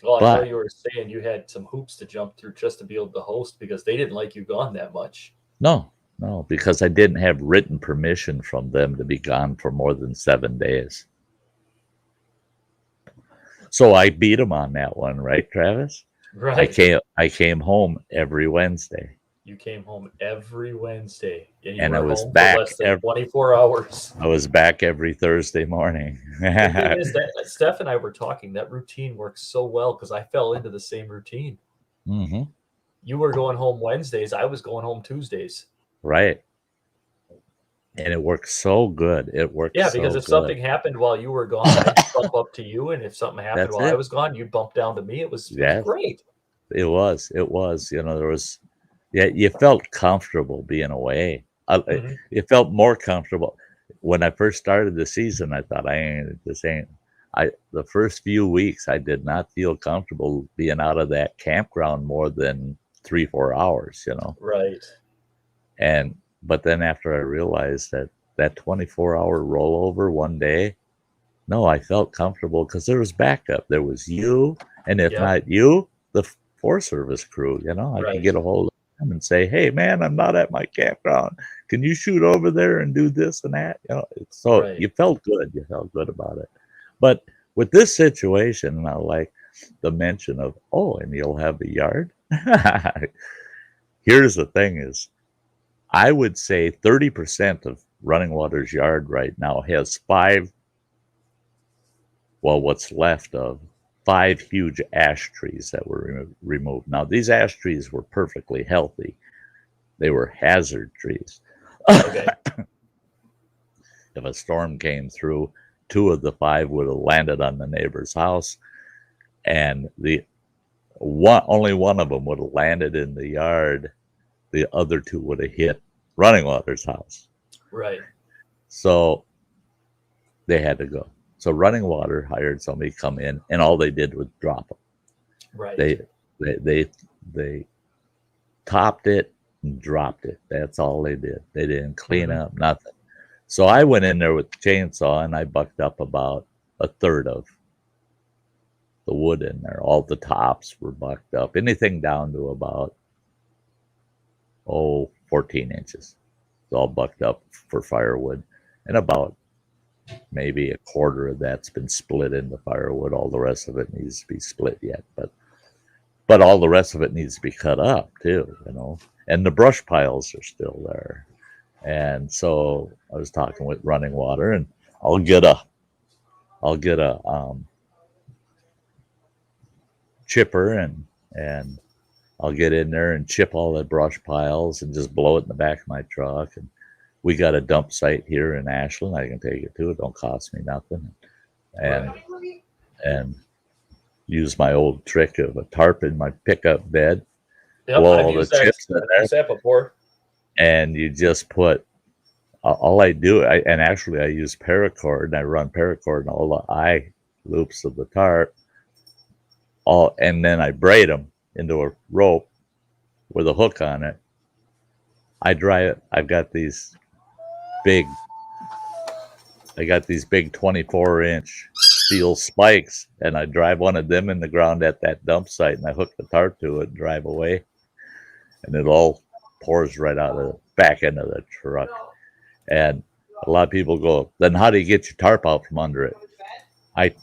Well, I know you were saying you had some hoops to jump through just to be able to host because they didn't like you gone that much. No, because I didn't have written permission from them to be gone for more than 7 days. So I beat them on that one, right, Travis? Right. I came home every Wednesday. You came home every Wednesday, and I was back for less than 24 hours. I was back every Thursday morning. The thing is that Steph and I were talking. That routine works so well because I fell into the same routine. Mm-hmm. You were going home Wednesdays. I was going home Tuesdays. Right. And it worked so good. Yeah, because if something happened while you were gone, I'd bump up to you, and if something happened while I was gone, you'd bump down to me. It was great. It was. There was. Yeah, you felt comfortable being away. It felt more comfortable. When I first started the season, I thought, the first few weeks, I did not feel comfortable being out of that campground more than 3-4 hours, Right. But then after I realized that 24-hour rollover one day, no, I felt comfortable because there was backup. There was you, and if not you, the Forest Service crew, I could get a hold of them and say, hey, man, I'm not at my campground. Can you shoot over there and do this and that? You felt good. You felt good about it. But with this situation, I like the mention of, and you'll have a yard. Here's the thing is, I would say 30% of Running Water's yard right now has what's left of 5 huge ash trees that were removed. Now, these ash trees were perfectly healthy. They were hazard trees. Okay. If a storm came through, 2 of the 5 would have landed on the neighbor's house, and only one of them would have landed in the yard. The other 2 would have hit Running Water's house. Right. So they had to go. So Running Water hired somebody to come in, and all they did was drop them. Right. They topped it, and dropped it. That's all they did. They didn't clean up nothing. So I went in there with the chainsaw and I bucked up about a third of the wood in there. All the tops were bucked up. Anything down to about 14 inches. It's all bucked up for firewood. And about maybe a quarter of that's been split into firewood. All the rest of it needs to be split yet. But all the rest of it needs to be cut up too, you know. And the brush piles are still there. And so I was talking with Running Water, and I'll get a chipper and I'll get in there and chip all the brush piles and just blow it in the back of my truck. And we got a dump site here in Ashland. I can take it to. It don't cost me nothing. And use my old trick of a tarp in my pickup bed. Yep, blow I've all the used that, chips in there. used that before. And you just put all I do, and actually I use paracord, and I run paracord in all the eye loops of the tarp, and then I braid them into a rope with a hook on it. I drive it. I've got these big 24-inch steel spikes, and I drive one of them in the ground at that dump site, and I hook the tarp to it and drive away, and it all pours right out of the back end of the truck. And a lot of people go, then how do you get your tarp out from under it? I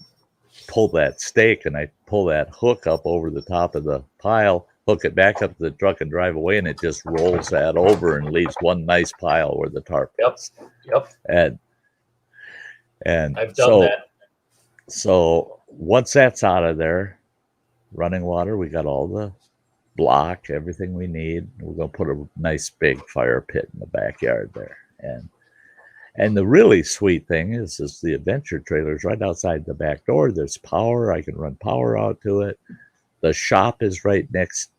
pull that stake and I pull that hook up over the top of the pile, hook it back up to the truck and drive away, and it just rolls that over and leaves one nice pile where the tarp is. Yep. And I've done that. So once that's out of there, Running Water, we got all the block, everything we need. We're going to put a nice big fire pit in the backyard there. And the really sweet thing is the adventure trailer's right outside the back door. There's power. I can run power out to it. The shop is right next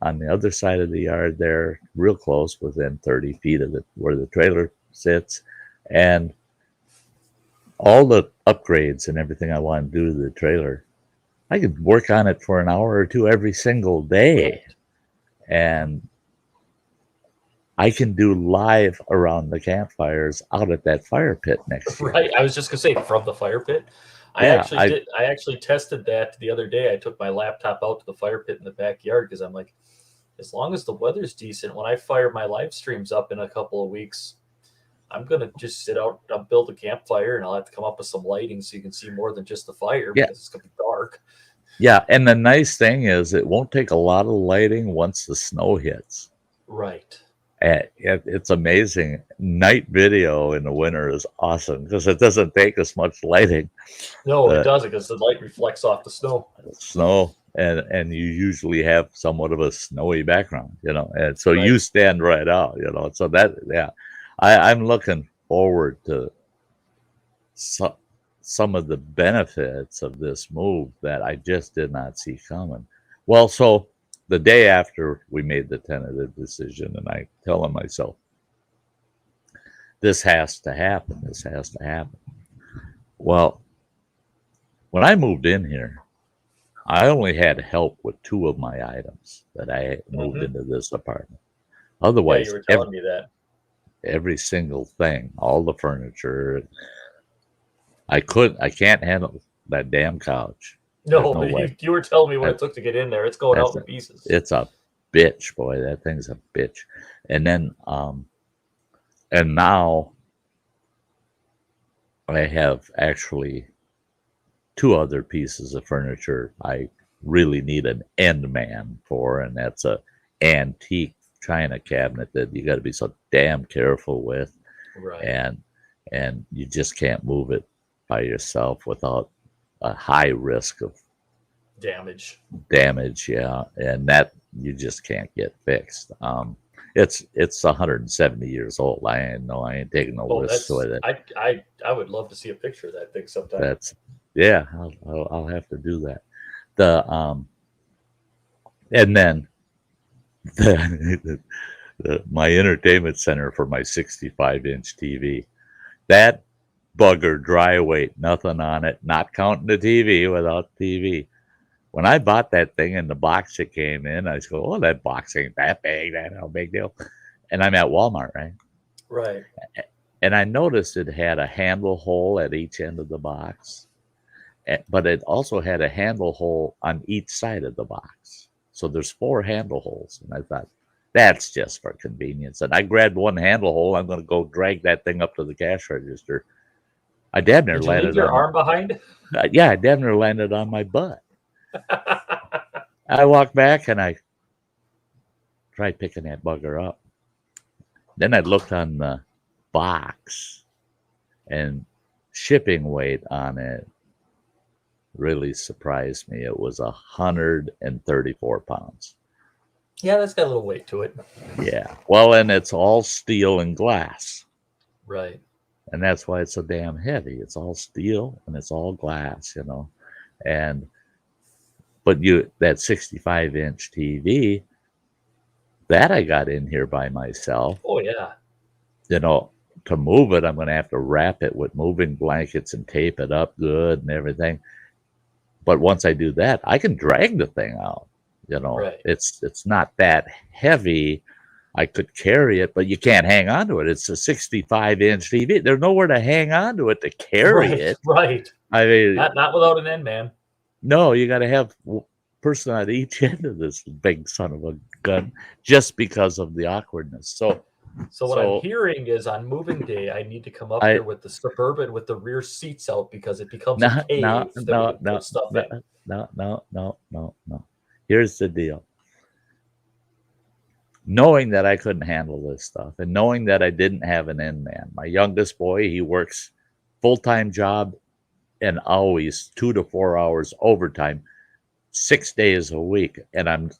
on the other side of the yard there, real close, within 30 feet of where the trailer sits. And all the upgrades and everything I want to do to the trailer, I could work on it for an hour or two every single day. And I can do live around the campfires out at that fire pit next year. Right. I was just gonna say from the fire pit. I actually tested that the other day. I took my laptop out to the fire pit in the backyard because I'm like, as long as the weather's decent, when I fire my live streams up in a couple of weeks, I'm gonna just sit out. I'll build a campfire, and I'll have to come up with some lighting so you can see more than just the fire because it's gonna be dark. Yeah, and the nice thing is it won't take a lot of lighting once the snow hits. Right. And it's amazing. Night video in the winter is awesome because it doesn't take as much lighting. No, it doesn't, because the light reflects off the snow. And you usually have somewhat of a snowy background, you know, and so you stand right out, you know. So I'm looking forward to some of the benefits of this move that I just did not see coming. Well, so the day after we made the tentative decision, and I telling myself, this has to happen. This has to happen. Well, when I moved in here, I only had help with 2 of my items that I moved into this apartment. Otherwise, you were telling me that. Every single thing, all the furniture, I can't handle that damn couch. No you were telling me what it took to get in there. It's going out in pieces. It's a bitch, boy. That thing's a bitch. And then, and now I have actually 2 other pieces of furniture I really need an end man for, and that's a antique china cabinet that you got to be so damn careful with. Right. And you just can't move it by yourself without a high risk of damage, yeah, and that you just can't get fixed. It's 170 years old. I ain't taking no risks with it. I would love to see a picture of that thing sometime. I'll have to do that. And then my entertainment center for my 65-inch TV, that bugger dry weight, nothing on it, not counting the TV, without TV, when I bought that thing in the box it came in, I go, oh, that box ain't that big. That no big deal. And I'm at Walmart, right? Right. And I noticed it had a handle hole at each end of the box, but it also had a handle hole on each side of the box. So there's 4 handle holes. And I thought, that's just for convenience. And I grabbed one handle hole. I'm going to go drag that thing up to the cash register. I damn near Did you leave landed your on arm behind? yeah, I damn near landed on my butt. I walked back and I tried picking that bugger up. Then I looked on the box, and shipping weight on it really surprised me. It was 134 pounds. Yeah, that's got a little weight to it. Yeah. Well, and it's all steel and glass. Right. And that's why it's so damn heavy. It's all steel and it's all glass, you know. And but that 65-inch TV, that I got in here by myself. Oh yeah. You know, to move it, I'm going to have to wrap it with moving blankets and tape it up good and everything. But once I do that, I can drag the thing out. You know, right. It's not that heavy. I could carry it, but you can't hang on to it. It's a 65-inch TV. There's nowhere to hang on to it to carry it. Right. I mean, not without an end man. No, you got to have a person on each end of this big son of a gun, just because of the awkwardness. So what I'm hearing is on moving day, I need to come up here with the Suburban with the rear seats out because it becomes a cave. No. Here's the deal. Knowing that I couldn't handle this stuff and knowing that I didn't have an end man, my youngest boy, he works full-time job and always 2 to 4 hours overtime, 6 days a week. And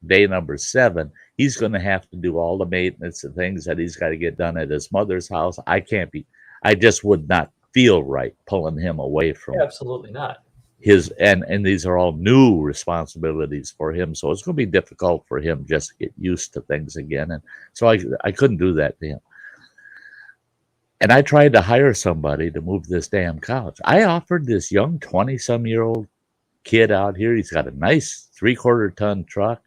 day number 7, he's going to have to do all the maintenance and things that he's got to get done at his mother's house. I just would not feel right pulling him away from absolutely not. And these are all new responsibilities for him. So it's going to be difficult for him just to get used to things again. And so I couldn't do that to him. And I tried to hire somebody to move this damn couch. I offered this young 20-some-year-old kid out here. He's got a nice 3/4-ton truck.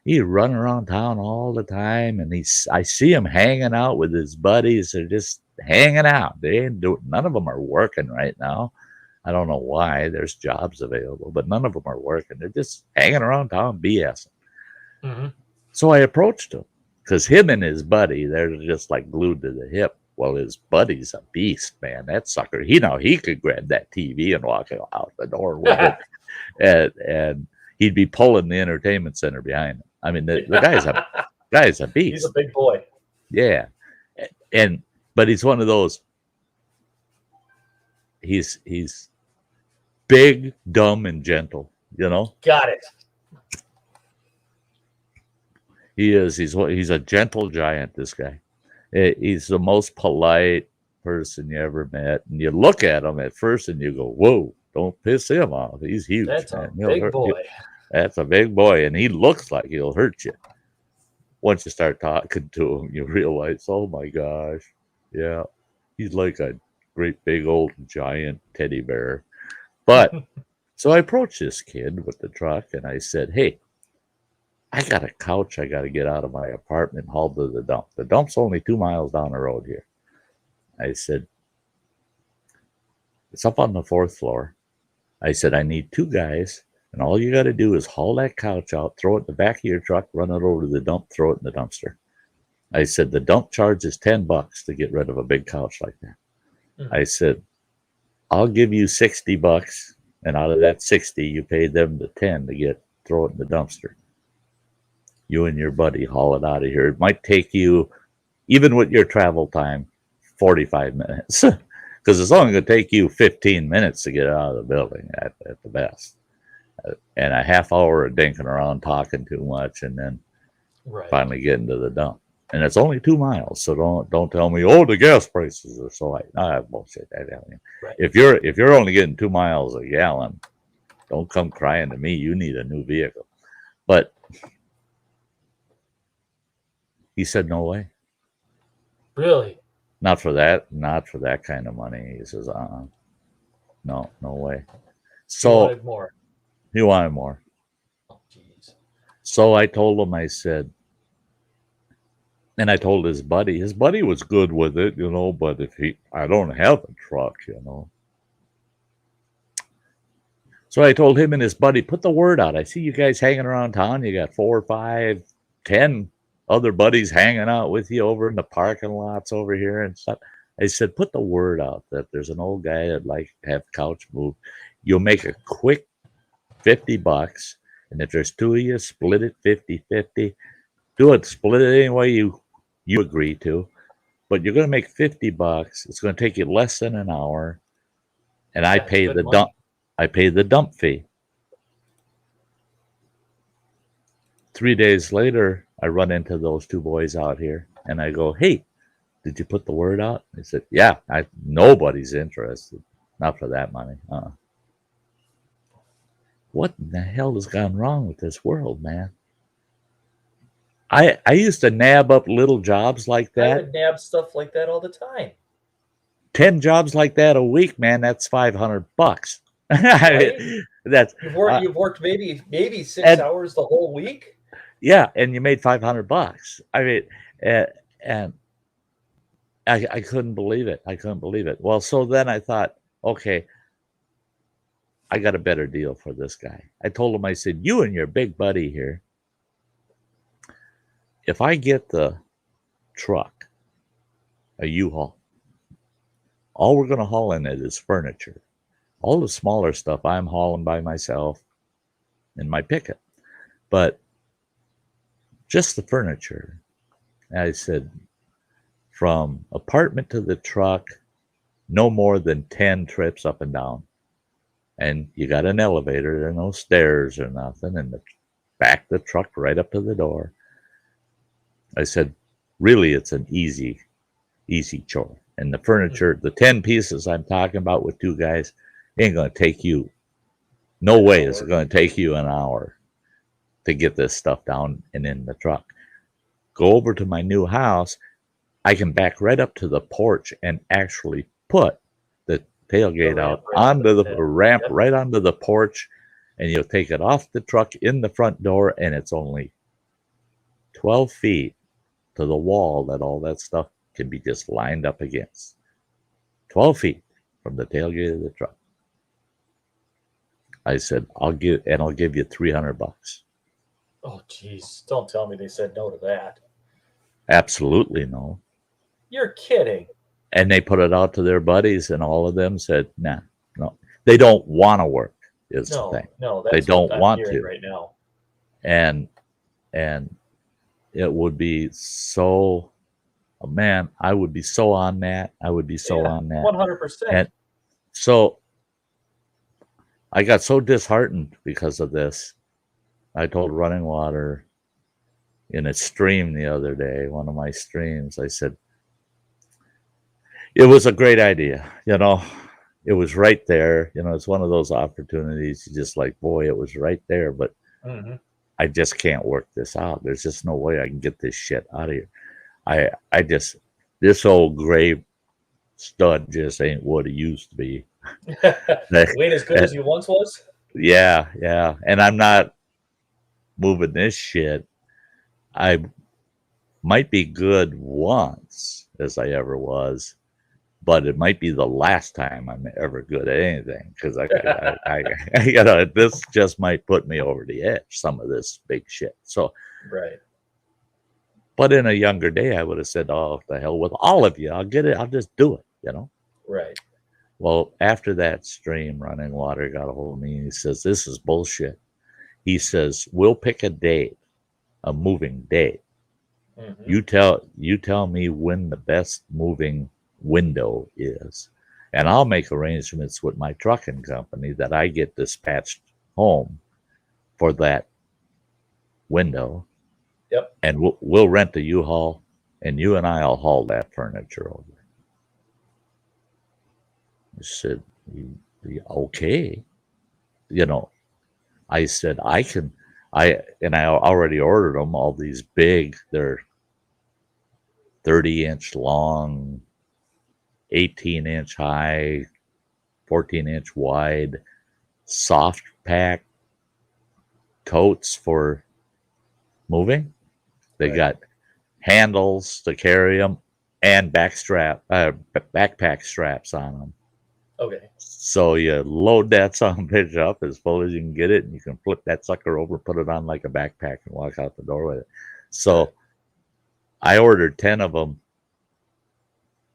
He run around town all the time, and I see him hanging out with his buddies. They're just hanging out. None of them are working right now. I don't know why. There's jobs available, but none of them are working. They're just hanging around town BSing. Mm-hmm. So I approached him because him and his buddy, they're just like glued to the hip. Well, his buddy's a beast, man. That sucker, he could grab that TV and walk out the door with it, and he'd be pulling the entertainment center behind him. I mean, the guy's a beast. He's a big boy. Yeah, but he's one of those. He's big, dumb, and gentle. You know. Got it. He is. He's a gentle giant. This guy. He's the most polite person you ever met. And you look at him at first and you go, whoa, don't piss him off. He's huge. That's man. a big boy. That's a big boy. And he looks like he'll hurt you. Once you start talking to him, you realize, oh my gosh. Yeah. He's like a great big old giant teddy bear. But so I approached this kid with the truck and I said, hey, I got a couch I got to get out of my apartment and haul to the dump. The dump's only 2 miles down the road here. I said, it's up on the 4th floor. I said, I need 2 guys, and all you got to do is haul that couch out, throw it in the back of your truck, run it over to the dump, throw it in the dumpster. I said, the dump charges $10 to get rid of a big couch like that. Mm-hmm. I said, I'll give you $60, and out of that 60, you pay them the 10 to throw it in the dumpster. You and your buddy haul it out of here. It might take you, even with your travel time, 45 minutes. Because it's only going to take you 15 minutes to get out of the building at the best. And a half hour of dinking around, talking too much, and then finally getting to the dump. And it's only 2 miles, so don't tell me, oh, the gas prices are so high. No, that's bullshit. Right. If you're only getting 2 miles a gallon, don't come crying to me. You need a new vehicle. But he said, no way. Really? Not for that kind of money. He says, no way. So more. He wanted more. Oh, jeez. So I told him, I said, and I told his buddy was good with it, you know, but I don't have a truck, you know. So I told him and his buddy, put the word out. I see you guys hanging around town. You got 4 or 5, 10 other buddies hanging out with you over in the parking lots over here and stuff. I said, put the word out that there's an old guy that'd like to have couch moved. You'll make a quick $50. And if there's 2 of you, split it 50-50. Do it, split it any way you agree to. But you're going to make $50. It's going to take you less than an hour. And I pay the dump. I pay the dump fee. 3 days later, I run into those 2 boys out here, and I go, "Hey, did you put the word out?" They said, "Yeah, nobody's interested. Not for that money." What in the hell has gone wrong with this world, man? I used to nab up little jobs like that. I would nab stuff like that all the time. 10 jobs like that a week, man. That's $500. Right? That's you've worked maybe 6 hours the whole week. Yeah, and you made $500. I mean, and I couldn't believe it. I couldn't believe it. Well, so then I thought, okay, I got a better deal for this guy. I told him, I said, you and your big buddy here, if I get the truck, a U-Haul, all we're going to haul in it is furniture. All the smaller stuff I'm hauling by myself in my pickup. But just the furniture. I said, from apartment to the truck, no more than 10 trips up and down. And you got an elevator, there are no stairs or nothing, and back the truck right up to the door. I said, really, it's an easy chore. And the furniture, the 10 pieces I'm talking about with 2 guys, ain't going to take you, no way is it going to take you an hour to get this stuff down and in the truck. Go over to my new house, I can back right up to the porch and actually put the tailgate out onto the ramp right onto the porch, and you'll take it off the truck in the front door, and it's only 12 feet to the wall that all that stuff can be just lined up against. 12 feet from the tailgate of the truck. I said, I'll give you $300. Oh, geez. Don't tell me they said no to that. Absolutely no. You're kidding. And they put it out to their buddies, and all of them said, nah, no. They don't want to work, is the thing. No, they don't want to right now. And it would be so, man, I would be so on that. I would be so on that. 100%. And so I got so disheartened because of this. I told Running Water in a stream the other day, one of my streams, I said, it was a great idea. You know, it was right there. You know, it's one of those opportunities. You just like, boy, it was right there. But I just can't work this out. There's just no way I can get this shit out of here. I just, this old gray stud just ain't what it used to be. Ain't as good as you once was? Yeah. And I'm not moving this shit. I might be good once as I ever was, but it might be the last time I'm ever good at anything, because I gotta, this just might put me over the edge, some of this big shit. So, right. But in a younger day, I would have said, oh, the hell with all of you. I'll get it. I'll just do it, you know? Right. Well, after that stream, Running Water got a hold of me, and he says, this is bullshit. He says, we'll pick a date, a moving date. You tell me when the best moving window is, and I'll make arrangements with my trucking company that I get dispatched home for that window. Yep. And we'll rent the U-Haul, and you and I'll haul that furniture over. I said, okay. You know, I said, I already ordered them, all these big, they're 30-inch long, 18-inch high, 14-inch wide, soft pack totes for moving. They Right. got handles to carry them and backpack straps on them. Okay. So you load that son of a bitch up as full as you can get it, and you can flip that sucker over, put it on like a backpack, and walk out the door with it. So I ordered 10 of them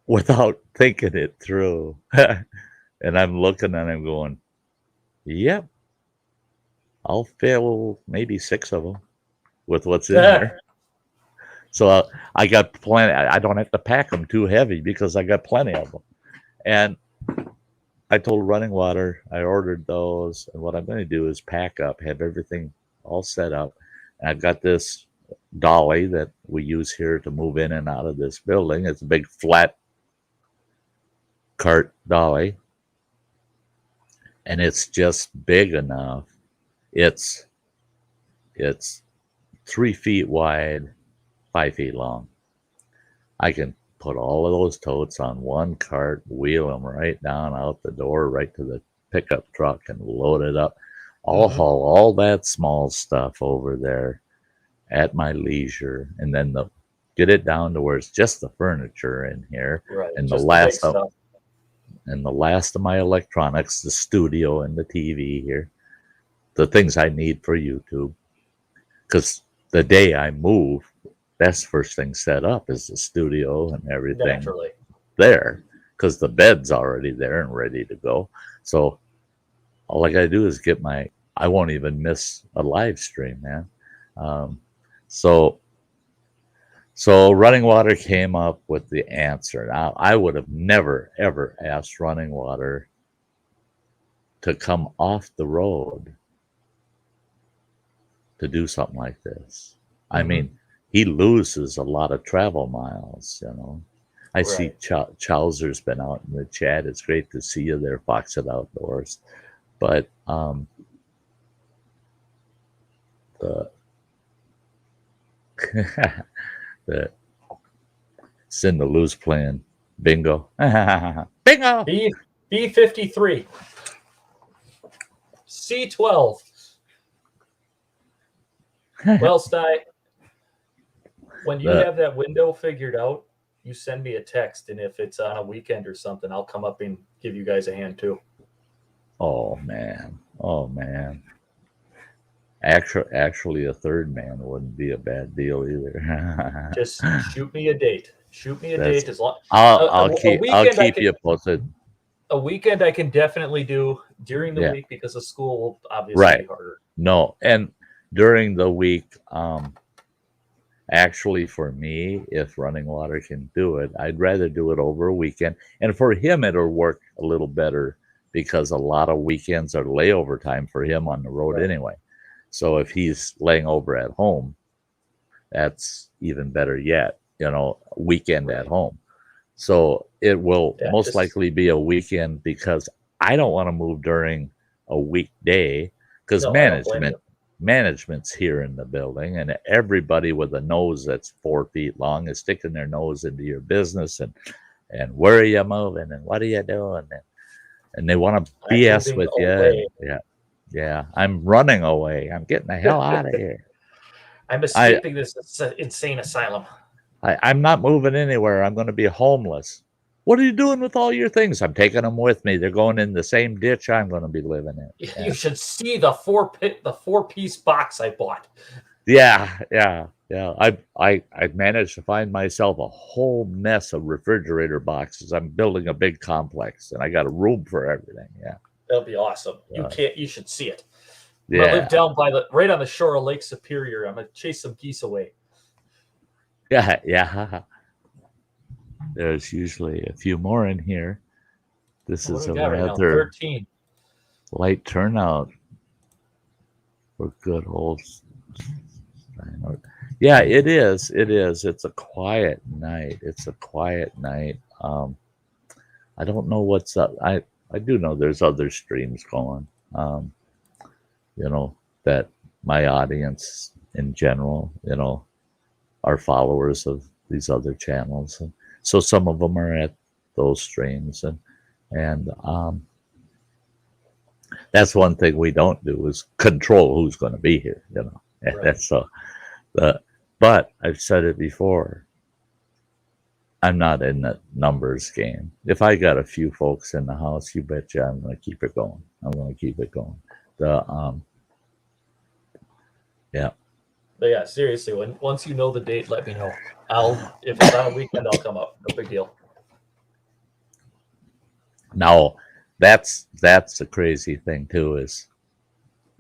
without thinking it through. And I'm looking and I'm going, yep, I'll fill maybe 6 of them with what's in there. So I got plenty. I don't have to pack them too heavy because I got plenty of them. And I told Running Water I ordered those, and what I'm going to do is pack up, have everything all set up. And I've got this dolly that we use here to move in and out of this building. It's a big flat cart dolly, and it's just big enough. It's 3 feet wide, 5 feet long. I can put all of those totes on one cart, wheel them right down out the door, right to the pickup truck, and load it up. I'll haul all that small stuff over there at my leisure, and then get it down to where it's just the furniture in here, Right. and Just the last of my electronics, the studio and the TV here, the things I need for YouTube. Because the day I move, that's the first thing set up is the studio and everything Naturally. there, because the bed's already there and ready to go. So all I got to do is I won't even miss a live stream, man. So Running Water came up with the answer. Now, I would have never, ever asked Running Water to come off the road to do something like this. I mean, he loses a lot of travel miles, I see Chowser's been out in the chat. It's great to see you there, Fox at Outdoors. But Cinda Lou's playing bingo. Bingo! B53. C12. Well, Sty, when you have that window figured out, you send me a text, and if it's on a weekend or something, I'll come up and give you guys a hand too. Oh man. Actually, a third man wouldn't be a bad deal either. Just shoot me a date. As long. I'll keep you posted. A weekend I can definitely do during the week because of school will obviously be harder. No, and during the week, actually for me, if Running Water can do it, I'd rather do it over a weekend. And for him, it'll work a little better because a lot of weekends are layover time for him on the road anyway. So if he's laying over at home, that's even better yet, weekend at home. So it will most likely be a weekend because I don't want to move during a weekday because management's here in the building, and everybody with a nose that's 4 feet long is sticking their nose into your business and where are you moving and what are you doing, and they want to BS with you. Yeah, I'm running away. I'm getting the hell out of here. I'm escaping this insane asylum. I'm not moving anywhere. I'm going to be homeless. What are you doing with all your things? I'm taking them with me. They're going in the same ditch I'm going to be living in. Yeah. You should see the four-piece box I bought. Yeah. I managed to find myself a whole mess of refrigerator boxes. I'm building a big complex, and I got a room for everything. Yeah, that'll be awesome. You should see it. I live down right on the shore of Lake Superior. I'm gonna chase some geese away. Yeah. There's usually a few more in here. This is a rather 13. light turnout for good old Sty North. Yeah, it is. It's a quiet night. I don't know what's up. I do know there's other streams going. That my audience in general, are followers of these other channels, and so some of them are at those streams, and That's one thing we don't do is control who's going to be here. And Right. that's the. But I've said it before. I'm not in the numbers game. If I got a few folks in the house, you betcha I'm going to keep it going. I'm going to keep it going. Yeah. But yeah, seriously, once you know the date, let me know. If it's on a weekend, I'll come up. No big deal. Now, that's the crazy thing too, is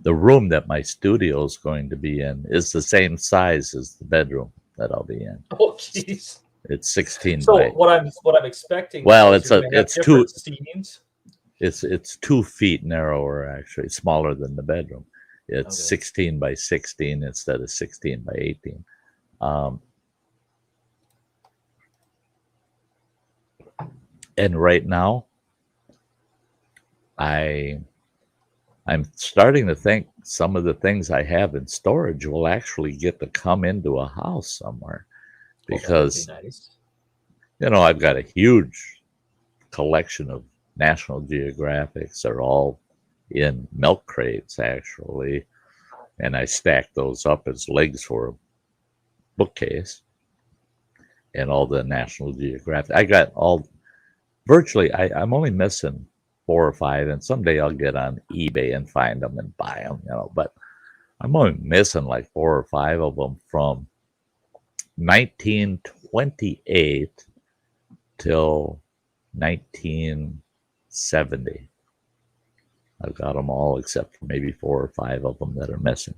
the room that my studio is going to be in is the same size as the bedroom that I'll be in. Oh, jeez. It's 16 So by. what I'm expecting. Well, is you're gonna have different seatings. It's 2 feet narrower, actually, smaller than the bedroom. It's 16 by 16 instead of 16 by 18. And right now, I'm starting to think some of the things I have in storage will actually get to come into a house somewhere, because Well, that would be nice. I've got a huge collection of National Geographics. They're all in milk crates, actually, and I stack those up as legs for a bookcase. And all the National Geographic, I got all virtually. I'm only missing 4 or 5, and someday I'll get on eBay and find them and buy them. But I'm only missing like 4 or 5 of them from 1928 till 1970. I've got them all except for maybe 4 or 5 of them that are missing,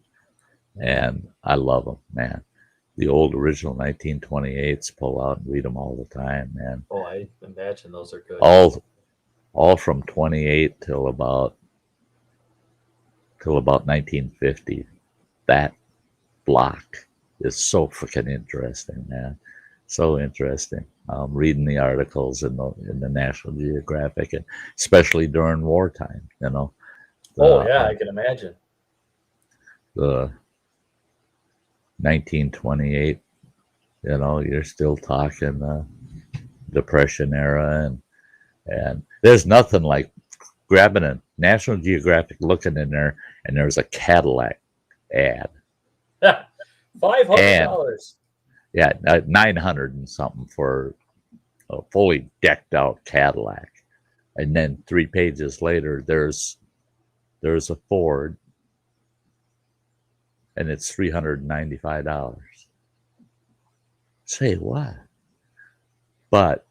and I love them, man. The old original 1928s, pull out and read them all the time, man. Oh, I imagine those are good. All from 28 till about 1950. That block is so freaking interesting, man. So interesting. Reading the articles in the National Geographic, and especially during wartime. I can imagine. The 1928. You're still talking Depression era, and there's nothing like grabbing a National Geographic, looking in there, and there's a Cadillac ad. $500. Yeah, 900 and something for a fully decked out Cadillac, and then 3 pages later, there's a Ford, and it's $395. Say what? But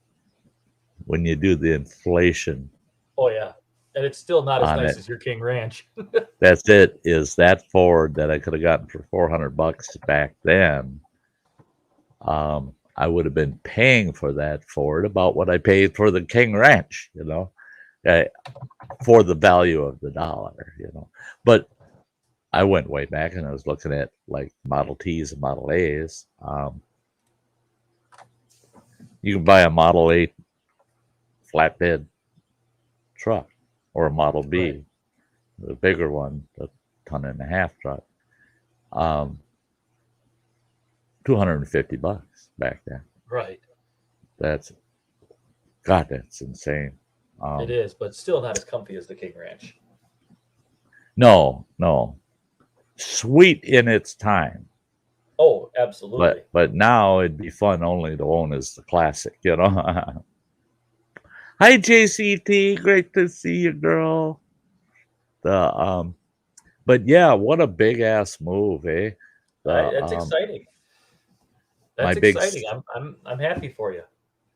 when you do the inflation, oh yeah, and it's still not as nice as your King Ranch. That's it. Is that Ford that I could have gotten for $400 back then? I would have been paying for that Ford about what I paid for the King Ranch, for the value of the dollar, But I went way back and I was looking at like Model Ts and Model As. You can buy a Model A flatbed truck or a Model B, right. The bigger one, the 1.5-ton truck. $250 back then. Right. That's insane. It is, but still not as comfy as the King Ranch. No. Sweet in its time. Oh, absolutely. But now it'd be fun only to own as the classic, Hi, JCT. Great to see you, girl. But yeah, what a big ass move, eh? That's exciting. That's exciting. I'm happy for you.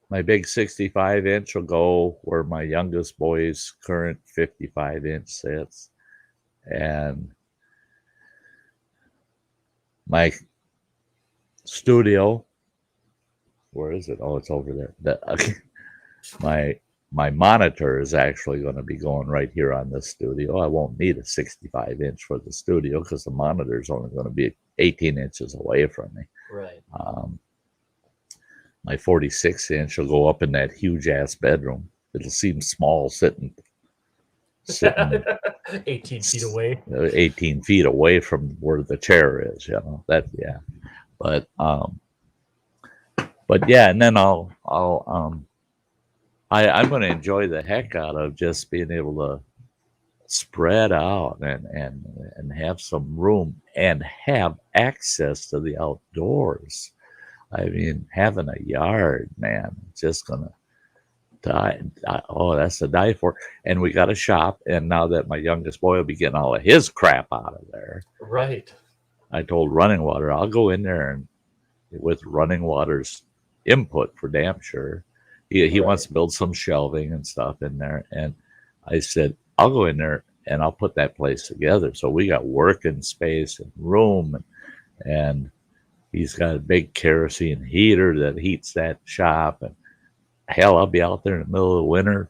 My big 65-inch will go where my youngest boy's current 55-inch sits, and my studio. Where is it? Oh, it's over there. My monitor is actually going to be going right here on this studio. I won't need a 65-inch for the studio because the monitor is only going to be 18 inches away from me. Right. My 46-inch will go up in that huge ass bedroom. It'll seem small sitting 18 feet away. 18 feet away from where the chair is, That, yeah. But yeah, and then I'm going to enjoy the heck out of just being able to spread out and have some room and have access to the outdoors. I mean, having a yard, man, just gonna oh, that's a die for. And we got a shop, and now that my youngest boy will be getting all of his crap out of there, Right. I told Running Water I'll go in there and with Running Water's input for damn sure. He Right. wants to build some shelving and stuff in there, and I said I'll go in there and I'll put that place together. So we got working space and room, and he's got a big kerosene heater that heats that shop. And hell, I'll be out there in the middle of the winter.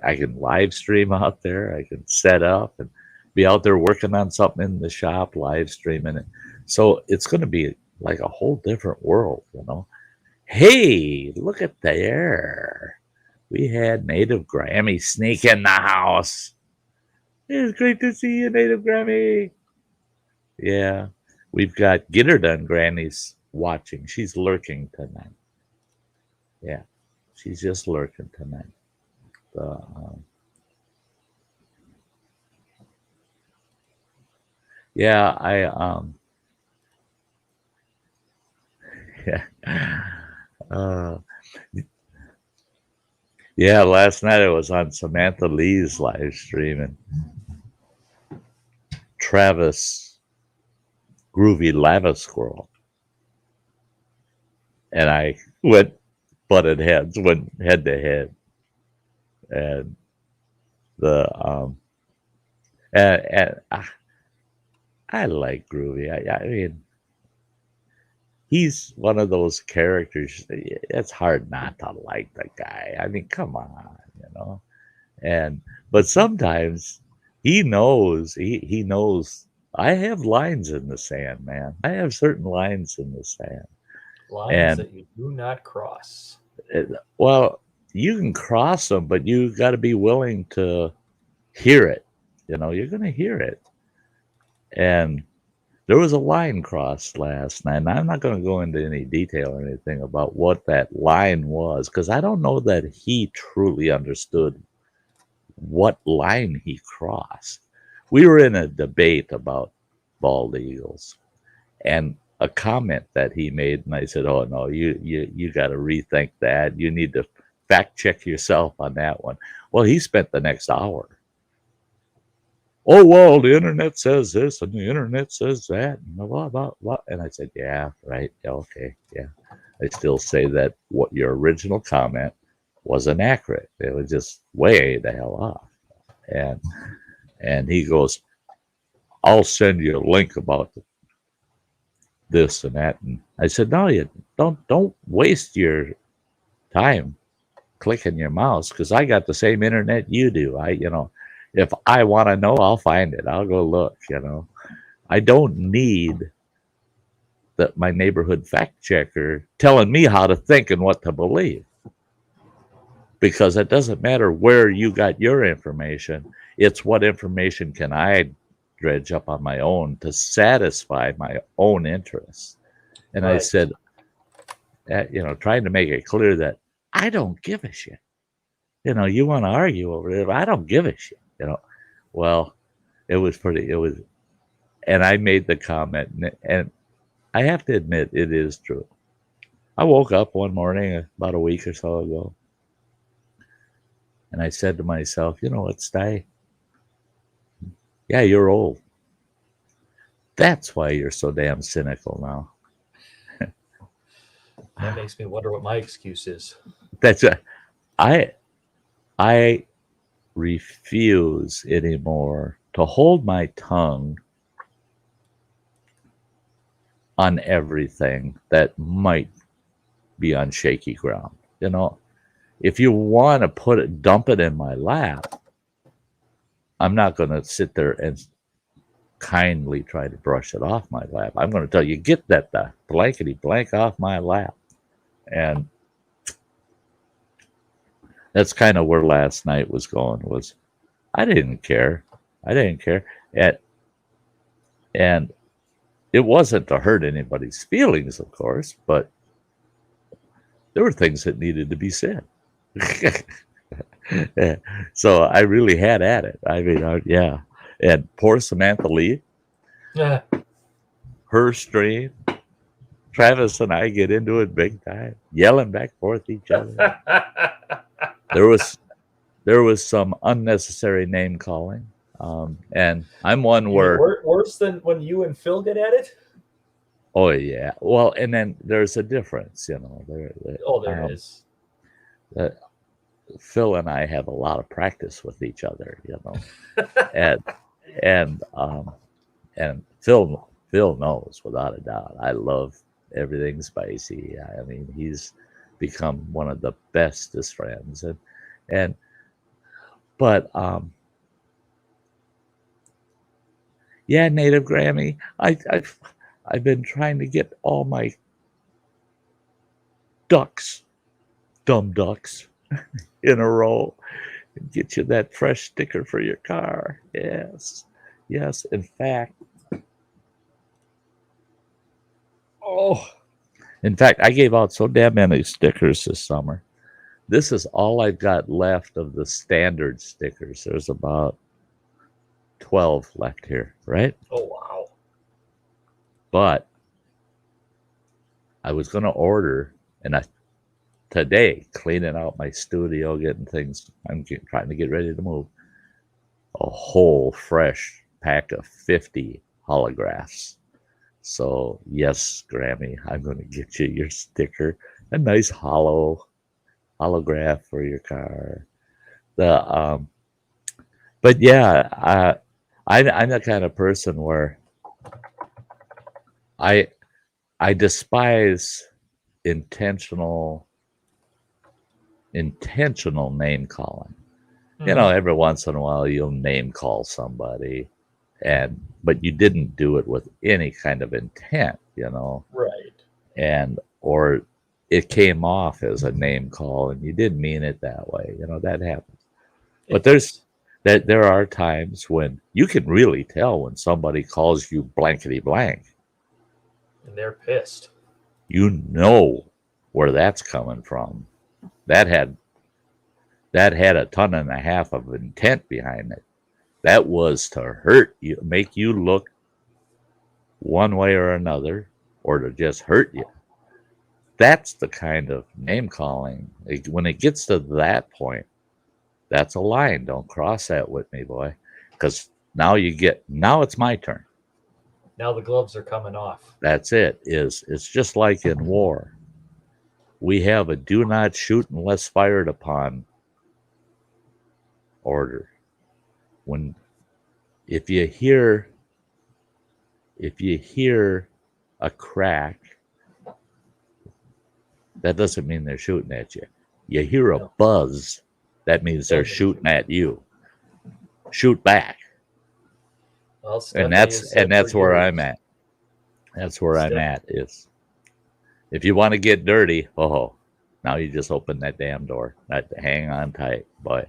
I can live stream out there. I can set up and be out there working on something in the shop, live streaming it. So it's going to be like a whole different world, you know. Hey, look at there. We had Native Grammy sneak in the house. It's great to see you, Native Grammy. Yeah, we've got Get Her Done Granny's watching. She's lurking tonight. Yeah, she's just lurking tonight. Yeah, yeah. Uh, yeah, last night I was on Samantha Lee's live stream, and Travis Groovy Lava Squirrel and I went butted heads, went head to head, and the and I like Groovy. I mean, he's one of those characters. It's hard not to like the guy. I mean, come on, you know. And but sometimes he knows. He knows. I have lines in the sand, man. I have certain lines in the sand. Lines And that you do not cross. well, you can cross them, but you got to be willing to hear it. You know, you're going to hear it. And there was a line crossed last night, and I'm not going to go into any detail or anything about what that line was because I don't know that he truly understood what line he crossed. We were in a debate about bald eagles, and a comment that he made, and I said, "Oh no, you got to rethink that. You need to fact check yourself on that one." Well, he spent the next hour. Oh well, the internet says this and the internet says that, and blah blah blah. And I said, "Yeah, right, yeah, okay, yeah." I still say that what your original comment wasn't accurate. It was just way the hell off. And he goes, "I'll send you a link about this and that." And I said, "No, you don't waste your time clicking your mouse because I got the same internet you do. If I want to know, I'll find it. I'll go look. I don't need that my neighborhood fact checker telling me how to think and what to believe because it doesn't matter where you got your information. It's what information can I dredge up on my own to satisfy my own interests." And I Right. said, trying to make it clear that I don't give a shit. You want to argue over it, I don't give a shit. Well, it was, and I made the comment, and I have to admit it is true. I woke up one morning about a week or so ago, and I said to myself, "You know what, Sty? Yeah, you're old. That's why you're so damn cynical now." That makes me wonder what my excuse is. That's I refuse anymore to hold my tongue on everything that might be on shaky ground. If you want to dump it in my lap, I'm not going to sit there and kindly try to brush it off my lap. I'm going to tell you, get that the blankety blank off my lap. And that's kind of where last night was going. Was I didn't care. And it wasn't to hurt anybody's feelings, of course, but there were things that needed to be said. Yeah. So I really had at it. I mean, yeah. And poor Samantha Lee, Yeah. her stream, Travis and I get into it big time, yelling back and forth at each other. There was some unnecessary name calling, and I'm one You mean where, worse than when you and Phil get at it? oh yeah, well, and then there's a difference, you know. Oh, there is. Uh, Phil and I have a lot of practice with each other, you know, and and and Phil knows without a doubt. I love everything spicy. I mean, he's become one of the bestest friends, and but yeah, Native Grammy. I've been trying to get all my ducks, dumb ducks, in a row and get you that fresh sticker for your car. Yes, yes. In fact, oh, in fact, I gave out so damn many stickers this summer. This is all I've got left of the standard stickers. There's about 12 left here, right? Oh, wow. But I was going to order, and today, cleaning out my studio, getting things, trying to get ready to move, a whole fresh pack of 50 holographs. So, yes, Grammy, I'm going to get you your sticker, a nice holograph for your car. But yeah, I'm the kind of person where I despise intentional name calling. You know, every once in a while you'll name call somebody, but you didn't do it with any kind of intent, you know, Right. or it came off as a name call and you didn't mean it that way. You know, that happens. But there are times when you can really tell when somebody calls you blankety blank. And they're pissed. You know where that's coming from. That had a ton and a half of intent behind it. That was to hurt you, make you look one way or another, or to just hurt you. That's the kind of name calling. When it gets to that point, that's a line. Don't cross that with me, boy, because now it's my turn. Now the gloves are coming off. That's it. It's just like in war. We have a do not shoot unless fired upon order. When if you hear a crack, that doesn't mean they're shooting at you. You hear a buzz, that means they're shooting at you. Shoot back. Well, And that's where I'm at. That's where I'm at is if you want to get dirty, now you just open that damn door. Hang on tight, boy.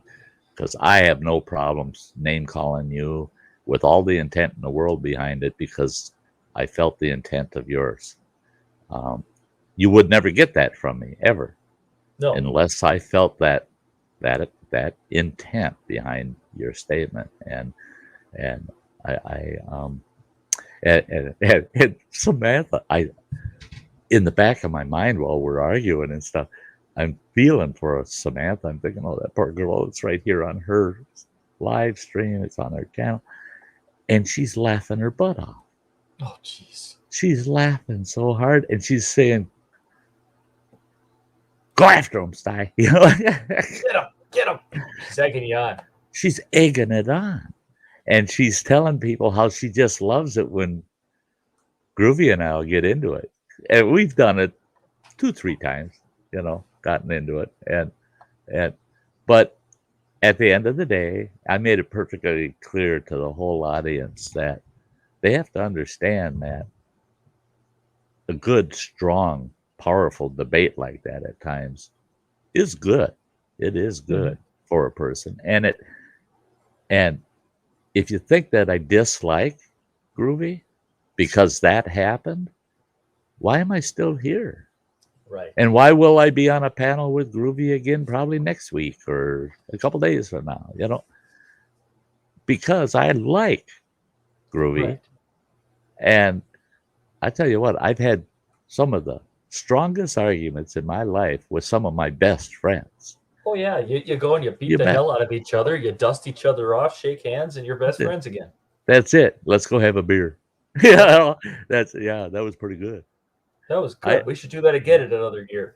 Because I have no problems name calling you with all the intent in the world behind it because I felt the intent of yours. You would never get that from me ever, unless I felt that intent behind your statement. And Samantha, in the back of my mind while we're arguing and stuff, I'm feeling for Samantha. I'm thinking, oh, that poor girl, it's right here on her live stream. It's on her channel. And she's laughing her butt off. Oh, jeez. She's laughing so hard. And she's saying, go after him, Sty. You know? Get him. She's egging you on. She's egging it on. And she's telling people how she just loves it when Groovy and I'll get into it. And we've done it 2-3 times, you know, gotten into it. But at the end of the day, I made it perfectly clear to the whole audience that they have to understand that a good, strong, powerful debate like that at times is good. It is good for a person. And if you think that I dislike Groovy because that happened, why am I still here? Right. And why will I be on a panel with Groovy again? Probably next week or a couple days from now, because I like Groovy. Right. And I tell you what, I've had some of the strongest arguments in my life with some of my best friends. Oh yeah, you go and you beat You the bet. hell out of each other, you dust each other off, shake hands, and you're best friends again. That's it. Let's go have a beer. That was pretty good. That was good. We should do that again at another year.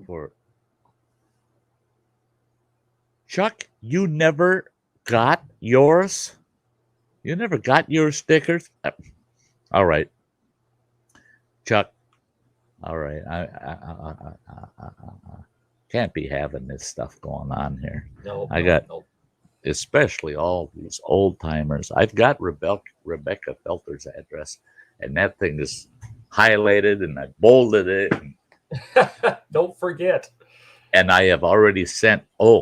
For Chuck, you never got yours? You never got your stickers? All right. Chuck, all right. I can't be having this stuff going on here. No, especially all these old timers. I've got Rebecca Felter's address, and that thing is highlighted, and I bolded it. Don't forget. And I have already sent, a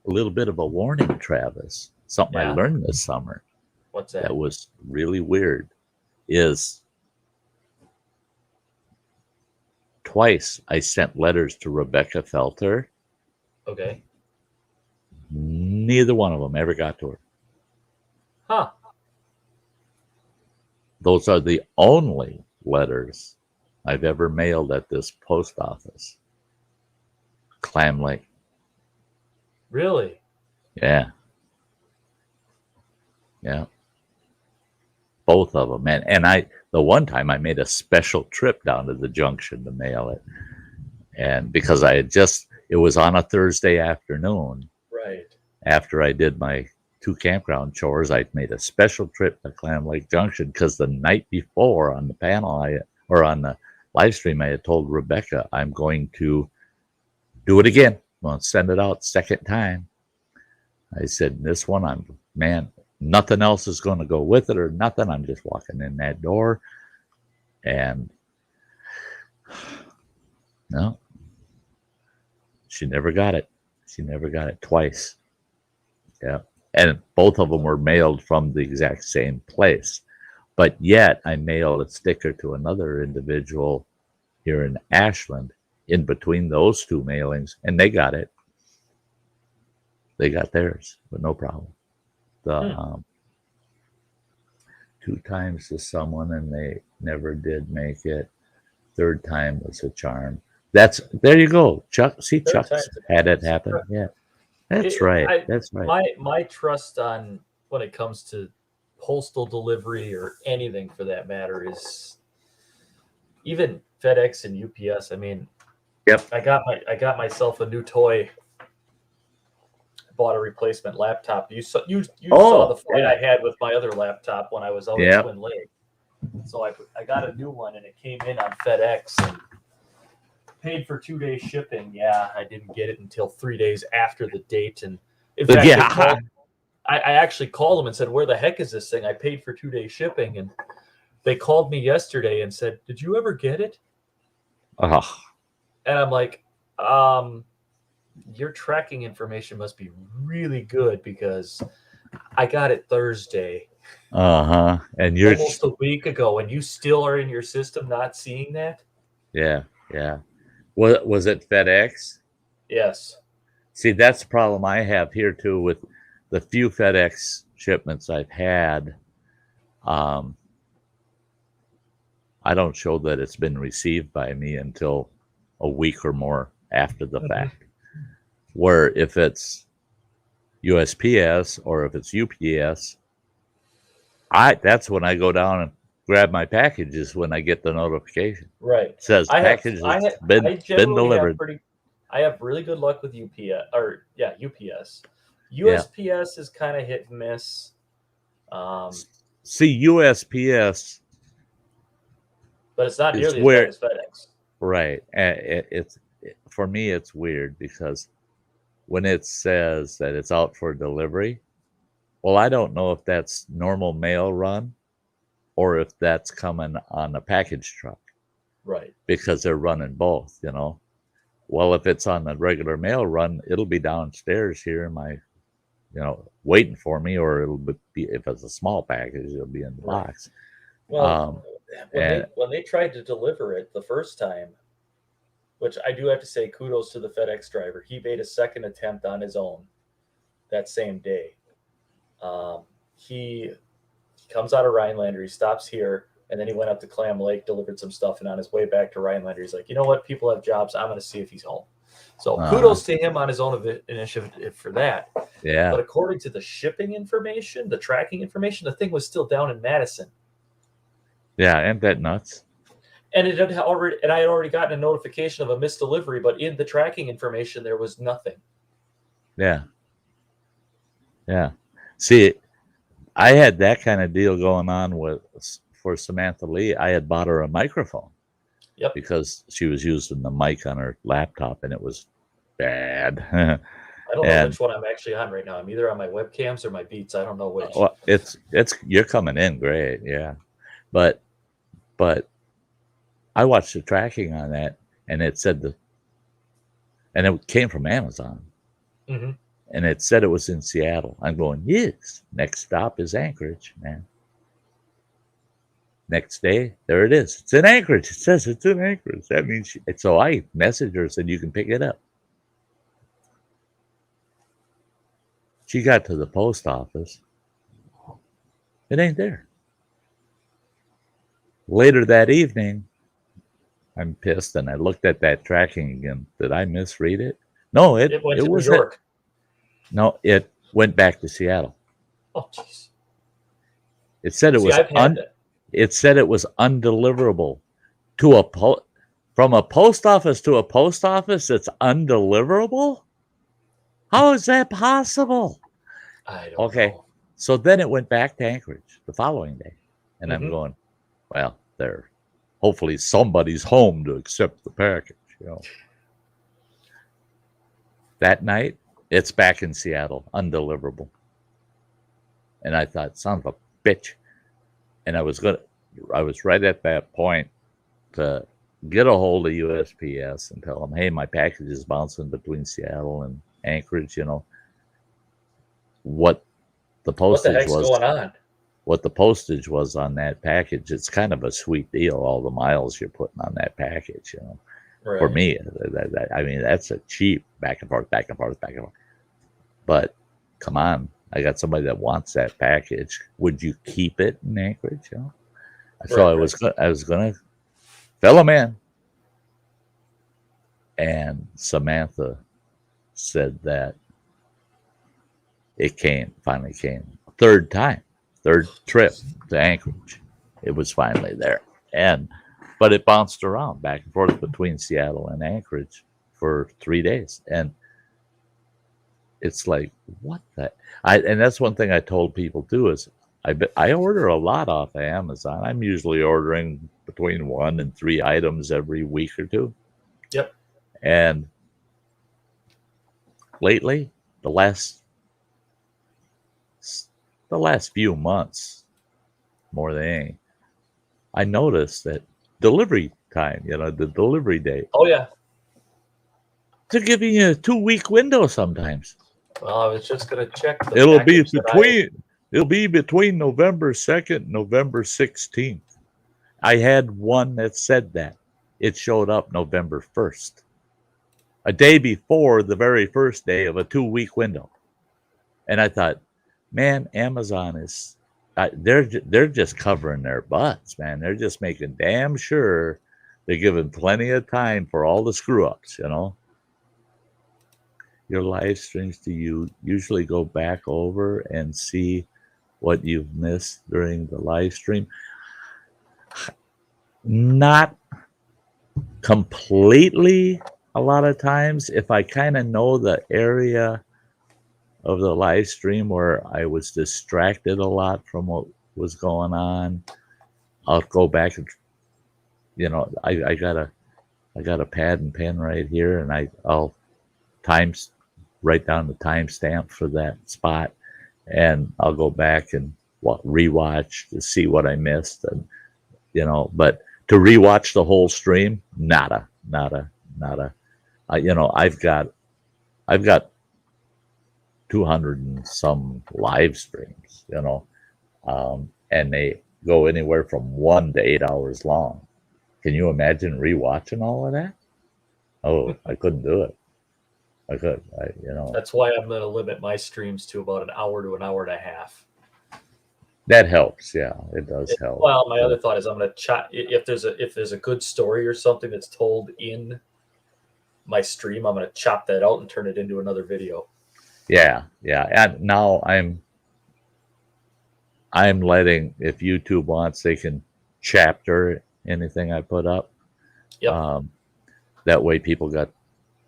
little bit of a warning, Travis. Something I learned this summer. What's that? That was really weird. Is twice I sent letters to Rebecca Felter. Okay. Neither one of them ever got to her. Huh. Those are the only letters I've ever mailed at this post office. Clam Lake. Really? Yeah. Yeah. Both of them. And the one time I made a special trip down to the junction to mail it. And because it was on a Thursday afternoon. Right. After I did my 2 campground chores, I made a special trip to Clam Lake Junction because the night before on the panel on the live stream, I had told Rebecca, I'm going to do it again. I'm going to send it out second time. I said, this one, nothing else is going to go with it or nothing. I'm just walking in that door. And no, she never got it. She never got it twice. Yeah. And both of them were mailed from the exact same place. But yet I mailed a sticker to another individual here in Ashland in between those 2 mailings, and they got it. They got theirs, but no problem. 2 times to someone, and they never did make it. 3rd time was a charm. There you go, Chuck. See, Chuck had it happen. Sure. Yeah, that's right. That's right. My trust on when it comes to postal delivery or anything for that matter is even FedEx and UPS. I mean, yep. I got myself a new toy. Bought a replacement laptop. You saw the fight I had with my other laptop when I was out in Twin Lake. So I got a new one, and it came in on FedEx and paid for 2 days shipping. Yeah, I didn't get it until 3 days after the date. And in fact, I actually called them and said, "Where the heck is this thing? I paid for 2 days shipping." And they called me yesterday and said, "Did you ever get it?" And I'm like, your tracking information must be really good because I got it Thursday. And you're almost a week ago, and you still are in your system not seeing that? Yeah. Was it FedEx? Yes. See, that's the problem I have here too with the few FedEx shipments I've had. I don't show that it's been received by me until a week or more after the fact. Where if it's USPS or if it's UPS, that's when I go down and grab my packages when I get the notification. Right. It says package has been delivered. I have really good luck with UPS. USPS is kind of hit and miss. See, USPS, but it's not nearly as bad as FedEx. Right. For me, it's weird because when it says that it's out for delivery, well, I don't know if that's normal mail run or if that's coming on a package truck. Right. Because they're running both, Well, if it's on the regular mail run, it'll be downstairs here in my, waiting for me, or it'll be, if it's a small package, it'll be in the box. Well, Um, when and they tried to deliver it the first time, which I do have to say kudos to the FedEx driver, he made a second attempt on his own that same day. He comes out of Rhinelander, he stops here, and then he went up to Clam Lake, delivered some stuff, and on his way back to Rhinelander, he's like, you know what? People have jobs. I'm going to see if he's home. So kudos to him on his own initiative for that. yeah, But according to the shipping information, the tracking information, the thing was still down in Madison. yeah, ain't that nuts? And I had already gotten a notification of a missed delivery, but in the tracking information, there was nothing. Yeah. Yeah. See, I had that kind of deal going on for Samantha Lee. I had bought her a microphone. Yep. Because she was using the mic on her laptop and it was bad. I don't know which one I'm actually on right now. I'm either on my webcams or my Beats. I don't know which. Well, it's you're coming in great, yeah. But I watched the tracking on that, and it said and it came from Amazon, mm-hmm. and it said it was in Seattle. I'm going, yes. Next stop is Anchorage, man. Next day, there it is. It's in Anchorage. It says it's in Anchorage. That means so I messaged her and said you can pick it up. She got to the post office. It ain't there. Later that evening, I'm pissed, and I looked at that tracking again. Did I misread it? No, it went to was New York. No, it went back to Seattle. Oh, jeez. It said it was it said it was undeliverable to from a post office to a post office. It's undeliverable. How is that possible? I don't know. So then it went back to Anchorage the following day, and Mm-hmm. I'm going, well, there. Hopefully somebody's home to accept the package. You know. That night, it's back in Seattle, undeliverable. And I thought, son of a bitch. And I was right at that point to get a hold of USPS and tell them, hey, my package is bouncing between Seattle and Anchorage, you know. What the postage was going on? What the postage was on that package, it's kind of a sweet deal, all the miles you're putting on that package, you know. Right. For me, I mean, that's a cheap back and forth. But come on, I got somebody that wants that package. Would you keep it in Anchorage? You know? So I was gonna fill them in, and Samantha said that it finally came. Third trip to Anchorage, it was finally there, but it bounced around back and forth between Seattle and Anchorage for 3 days, and it's like, what the? And that's one thing I told people too is I order a lot off of Amazon. I'm usually ordering between 1 and 3 items every week or two. Yep. And lately, the last few months, more than any, I noticed that delivery time, you know, the delivery date. Oh yeah. They're giving you a 2-week window sometimes. Well, I was just gonna check. It'll be between November 2nd, November 16th. I had one that said that. It showed up November 1st. A day before the very first day of a 2-week window. And I thought, man, Amazon is they're just covering their butts, man. They're just making damn sure they're giving plenty of time for all the screw ups, you know. Your live streams, do you usually go back over and see what you've missed during the live stream? Not completely a lot of times. If I kind of know the area of the live stream where I was distracted a lot from what was going on, I'll go back and, you know, I got a pad and pen right here, and I'll write down the timestamp for that spot, and I'll go back and rewatch to see what I missed, and you know. But to rewatch the whole stream, nada. You know, I've got 200 and some live streams, you know, and go anywhere from 1 to 8 hours long. Can you imagine rewatching all of that? Oh, I couldn't do it. I could, That's why I'm going to limit my streams to about an hour to an hour and a half. That helps. Yeah, it does help. Well, my other thought is I'm going to chop if there's a good story or something that's told in my stream, I'm going to chop that out and turn it into another video. Yeah. And now I'm letting, if YouTube wants, they can chapter anything I put up. Yep. That way people got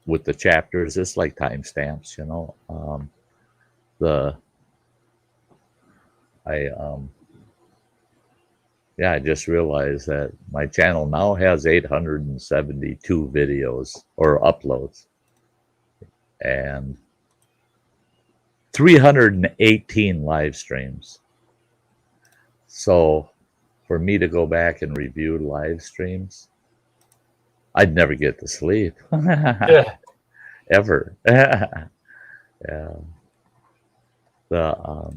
with the chapters, it's like timestamps, I just realized that my channel now has 872 videos or uploads and 318 live streams. So for me to go back and review live streams, I'd never get to sleep. Yeah. Ever. Yeah. Well,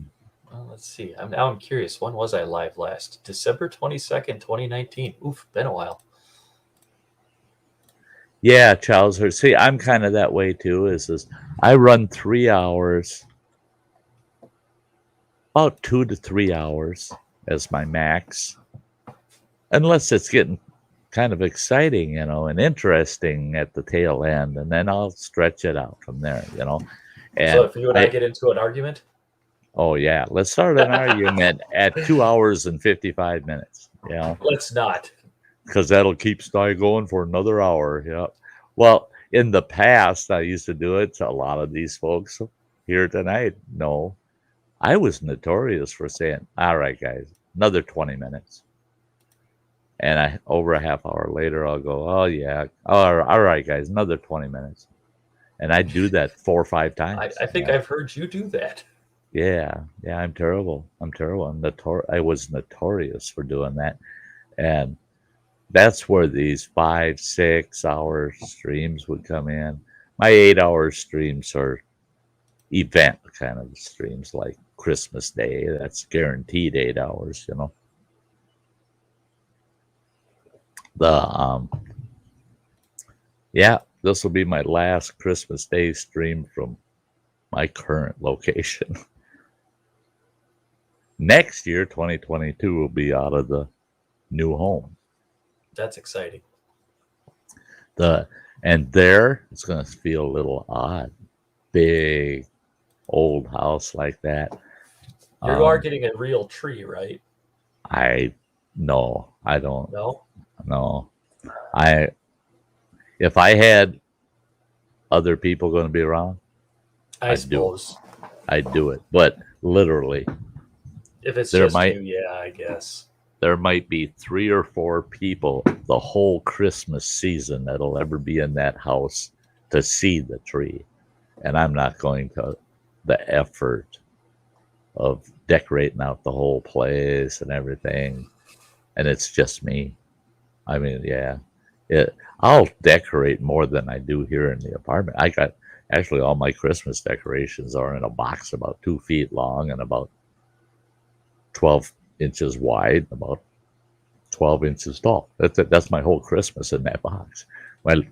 let's see. I'm curious. When was I live last? December 22nd, 2019. Oof, been a while. Yeah, Charles. See, I'm kind of that way too. Is I run 3 hours, about 2 to 3 hours as my max, unless it's getting kind of exciting, and interesting at the tail end, and then I'll stretch it out from there, And so if you and I get into an argument? Oh yeah, let's start an argument at 2 hours and 55 minutes. Let's not, because that'll keep Sty going for another hour. Yeah. Well, in the past, I used to do it to a lot of these folks here tonight. No, I was notorious for saying, "All right, guys, another 20 minutes." And over a half hour later, I'll go, "Oh yeah, all right, guys, another 20 minutes." And I do that 4 or 5 times. I think I've heard you do that. Yeah, I'm terrible. I was notorious for doing that, and that's where these 5, 6 hour streams would come in. My 8 hour streams are event kind of streams, like Christmas Day. That's guaranteed 8 hours. This will be my last Christmas Day stream from my current location. Next year, 2022, will be out of the new home. That's exciting. And there, it's going to feel a little odd. Big, old house like that. You are getting a real tree, right? No, I don't. No? If I had other people going to be around, I suppose I'd do it. But literally, if it's just you, yeah, I guess. There might be 3 or 4 people the whole Christmas season that'll ever be in that house to see the tree. And I'm not going to the effort of decorating out the whole place and everything. And it's just me. I mean, yeah. I'll decorate more than I do here in the apartment. I got actually all my Christmas decorations are in a box about 2 feet long and about 12 inches wide, about 12 inches tall. That's my whole Christmas in that box. Well,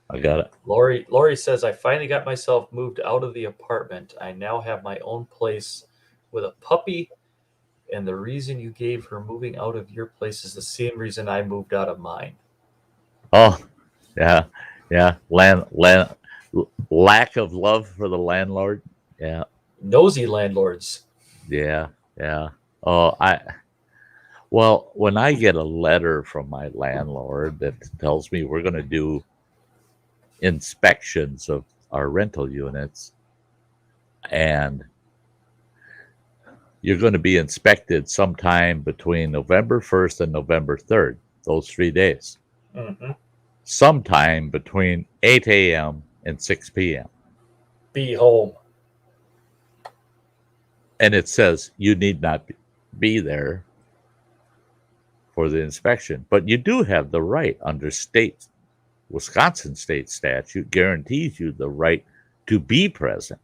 I got it. Lori says, I finally got myself moved out of the apartment. I now have my own place with a puppy. And the reason you gave her moving out of your place is the same reason I moved out of mine. Oh, yeah. Lack of love for the landlord. Yeah. Nosy landlords. Yeah. Oh, well, when I get a letter from my landlord that tells me we're going to do inspections of our rental units, and you're going to be inspected sometime between November 1st and November 3rd, those 3 days. Mm-hmm. Sometime between 8 a.m. and 6 p.m. Be home. And it says you need not be there for the inspection. But you do have the right under Wisconsin state statute guarantees you the right to be present.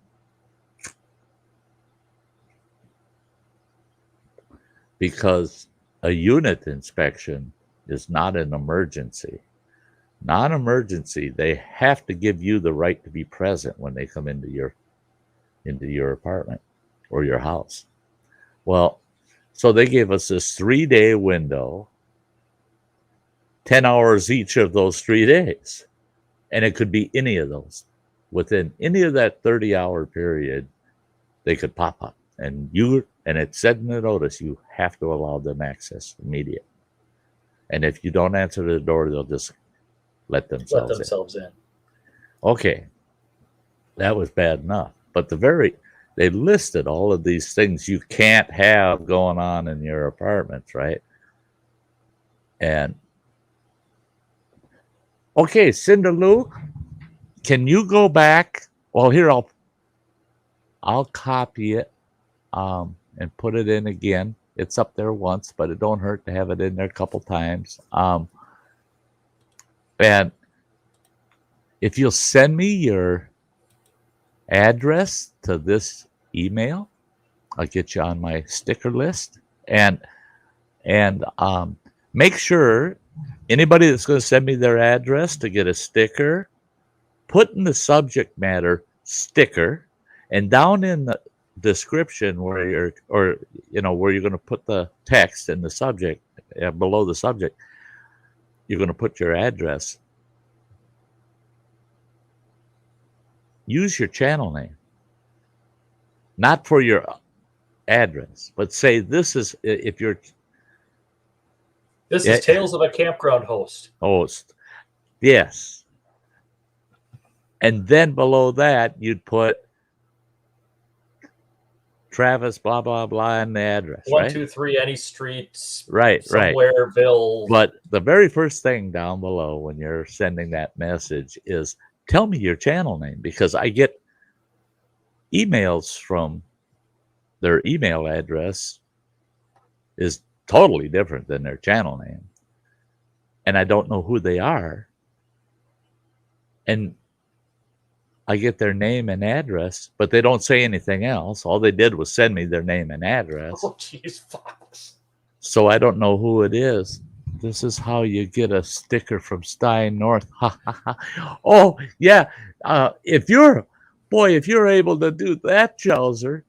because a unit inspection is not an emergency. Non-emergency, they have to give you the right to be present when they come into your apartment or your house. Well, so they gave us this 3-day window, 10 hours each of those 3 days. And it could be any of those. Within any of that 30-hour period, they could pop up. And it said in the notice, you have to allow them access immediate. And if you don't answer the door, they'll just let themselves in. Okay. That was bad enough. But they listed all of these things you can't have going on in your apartments, right? And okay, Cinderlou, can you go back? Well, here I'll copy it and put it in again. It's up there once, but it don't hurt to have it in there a couple times. And if you'll send me your address to this email, I'll get you on my sticker list. And make sure anybody that's going to send me their address to get a sticker, put in the subject matter sticker, and down in the description where you're going to put the text in the subject, below the subject, you're going to put your address. Use your channel name, not for your address, but say this is This is Tales of a Campground Host. Yes. And then below that, you'd put Travis, blah, blah, blah, and the address. 123 any streets. Right. Somewhereville. But the very first thing down below when you're sending that message is tell me your channel name, because I get emails from their email address is totally different than their channel name. And I don't know who they are. And I get their name and address, but they don't say anything else. All they did was send me their name and address. Oh, jeez, Fox. So I don't know who it is. This is how you get a sticker from Sty North. Oh, yeah. If you're able to do that, Chaucer,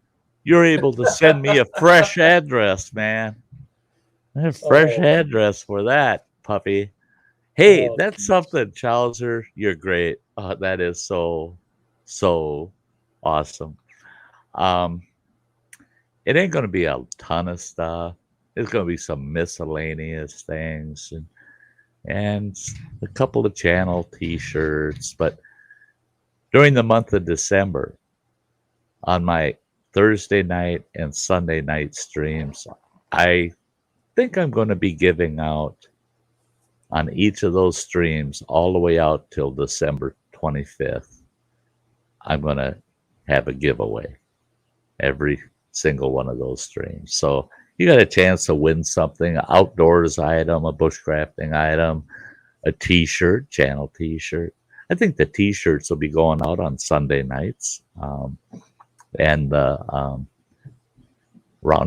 you're able to send me a fresh address, man. A fresh address for that, puppy. Hey, that's something, Chaucer. You're great. That is so awesome. It ain't going to be a ton of stuff. There's going to be some miscellaneous things and a couple of channel T-shirts. But during the month of December, on my Thursday night and Sunday night streams, I think I'm going to be giving out on each of those streams all the way out till December 25th. I'm going to have a giveaway every single one of those streams. So you got a chance to win something, an outdoors item, a bushcrafting item, a T-shirt, channel T-shirt. I think the T-shirts will be going out on Sunday nights. And around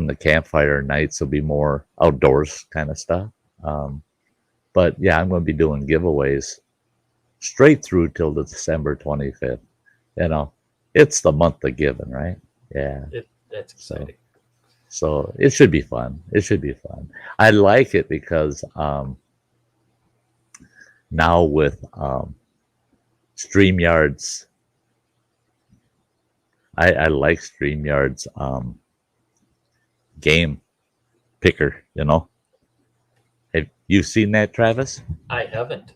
the campfire nights will be more outdoors kind of stuff. But yeah, I'm going to be doing giveaways straight through till the December 25th. You know, it's the month of giving, right? Yeah. That's exciting. So it should be fun. It should be fun. I like it because now with StreamYard's, I like StreamYard's game picker, you know. Have you seen that, Travis? I haven't.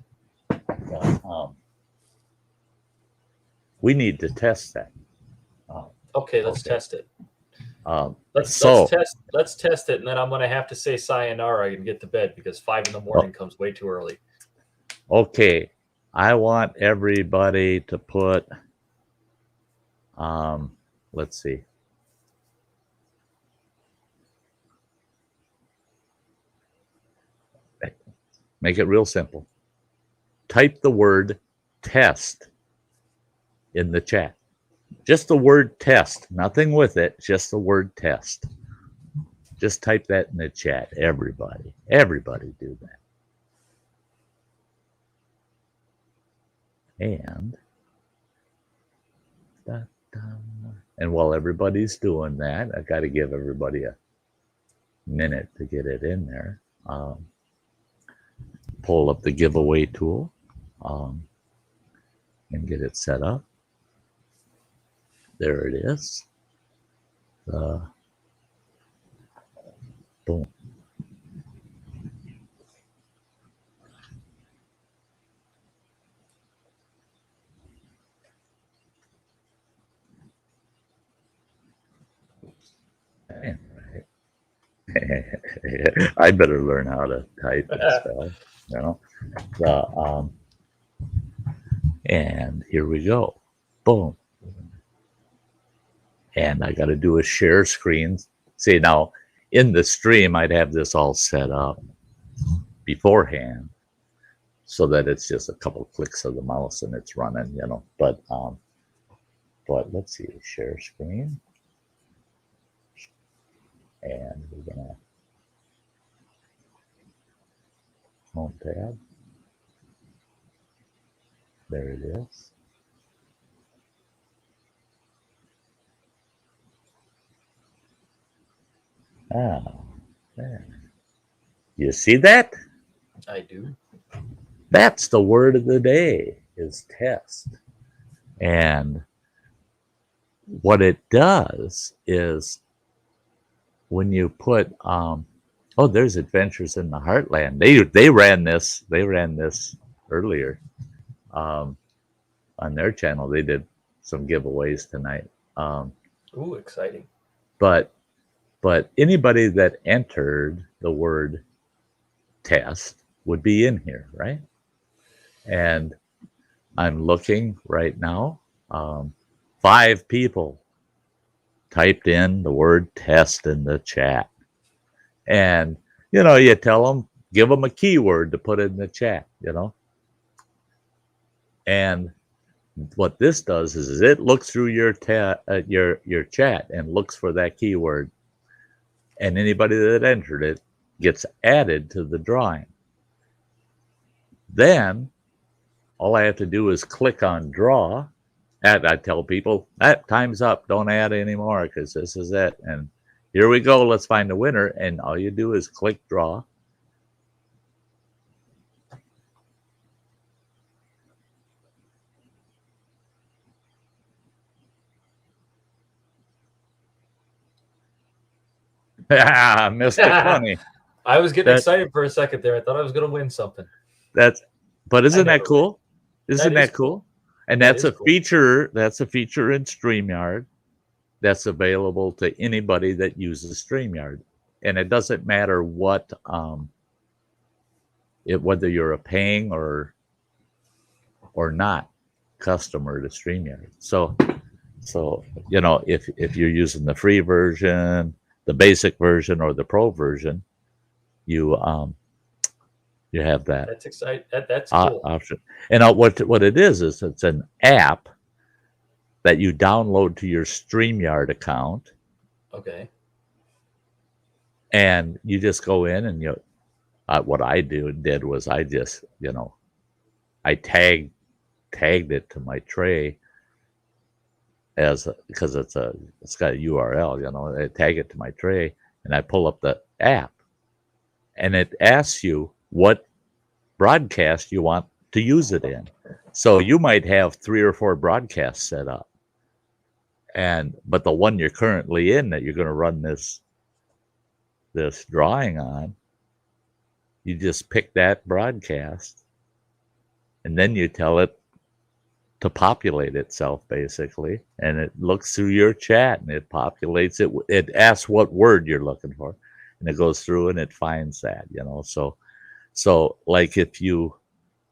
We need to test that. Okay, let's test it. Let's test it, and then I'm going to have to say sayonara and get to bed because 5 a.m. comes way too early. Okay, I want everybody to put. Let's see. Make it real simple. Type the word test in the chat. Just the word test, nothing with it, just the word test. Just type that in the chat. Everybody do that. And while everybody's doing that, I got to give everybody a minute to get it in there. Pull up the giveaway tool and get it set up. There it is. Boom. I better learn how to type and spell, you know. And here we go. Boom. And I got to do a share screen. See, now in the stream, I'd have this all set up beforehand so that it's just a couple clicks of the mouse and it's running, you know. But let's see, share screen. And we're gonna home tab. There it is. There. You see that? I do. That's the word of the day, is test. And what it does is when you put there's Adventures in the Heartland. They ran this earlier on their channel. They did some giveaways tonight. Ooh, exciting. But anybody that entered the word test would be in here, right? And I'm looking right now. 5 people typed in the word test in the chat. And, you know, you tell them, give them a keyword to put in the chat, you know. And what this does is it looks through your chat and looks for that keyword. And anybody that entered it gets added to the drawing. Then all I have to do is click on draw. And I tell people, time's up. Don't add anymore because this is it. And here we go. Let's find the winner. And all you do is click draw. Mr. Funny. I was getting excited for a second there. I thought I was going to win something. But isn't that cool? Isn't that cool? And that's a feature. That's a feature in StreamYard that's available to anybody that uses StreamYard. And it doesn't matter what, whether you're a paying or not customer to StreamYard. So you know, if you're using the free version, the basic version, or the pro version, you have that. That's exciting. That's cool. Option. And what it is it's an app that you download to your StreamYard account. Okay. And you just go in and what I did was I just, you know, I tagged it to my tray because it's got a URL, you know. I tag it to my tray and I pull up the app, and it asks you what broadcast you want to use it in. So you might have 3 or 4 broadcasts set up, but the one you're currently in that you're going to run this drawing on, you just pick that broadcast, and then you tell it to populate itself, basically, and it looks through your chat and it populates it. It asks what word you're looking for, and it goes through and it finds that, you know. So like if you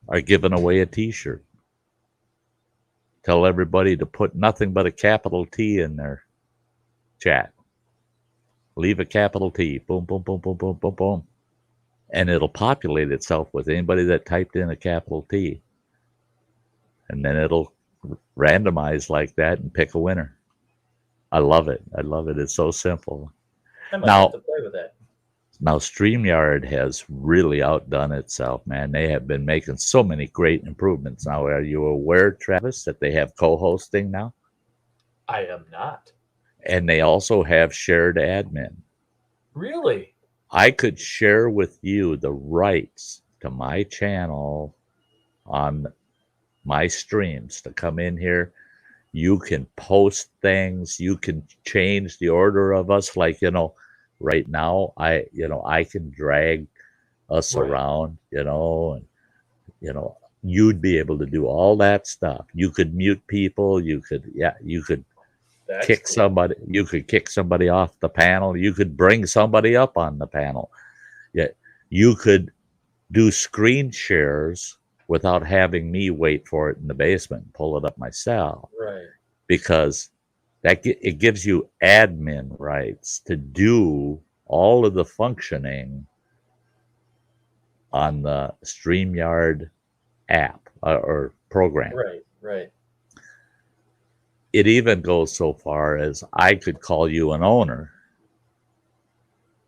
are giving away a t-shirt, tell everybody to put nothing but a capital T in their chat. Leave a capital T. Boom, boom, boom, boom, boom, boom, boom. And it'll populate itself with anybody that typed in a capital T. And then it'll randomize like that and pick a winner. I love it. It's so simple. I might Now, have to play with that. Now, StreamYard has really outdone itself, man. They have been making so many great improvements. Now, are you aware, Travis, that they have co-hosting now? I am not. And they also have shared admin. Really? I could share with you the rights to my channel on my streams to come in here. You can post things. You can change the order of us. Like, right now, I can drag us Right. around, and you'd be able to do all that stuff. You could mute people. You could That's kick cool. somebody. You could kick somebody off the panel. You could bring somebody up on the panel. Yeah, you could do screen shares without having me wait for it in the basement and pull it up myself, Right. because it gives you admin rights to do all of the functioning on the StreamYard app or program. Right. Right. It even goes so far as I could call you an owner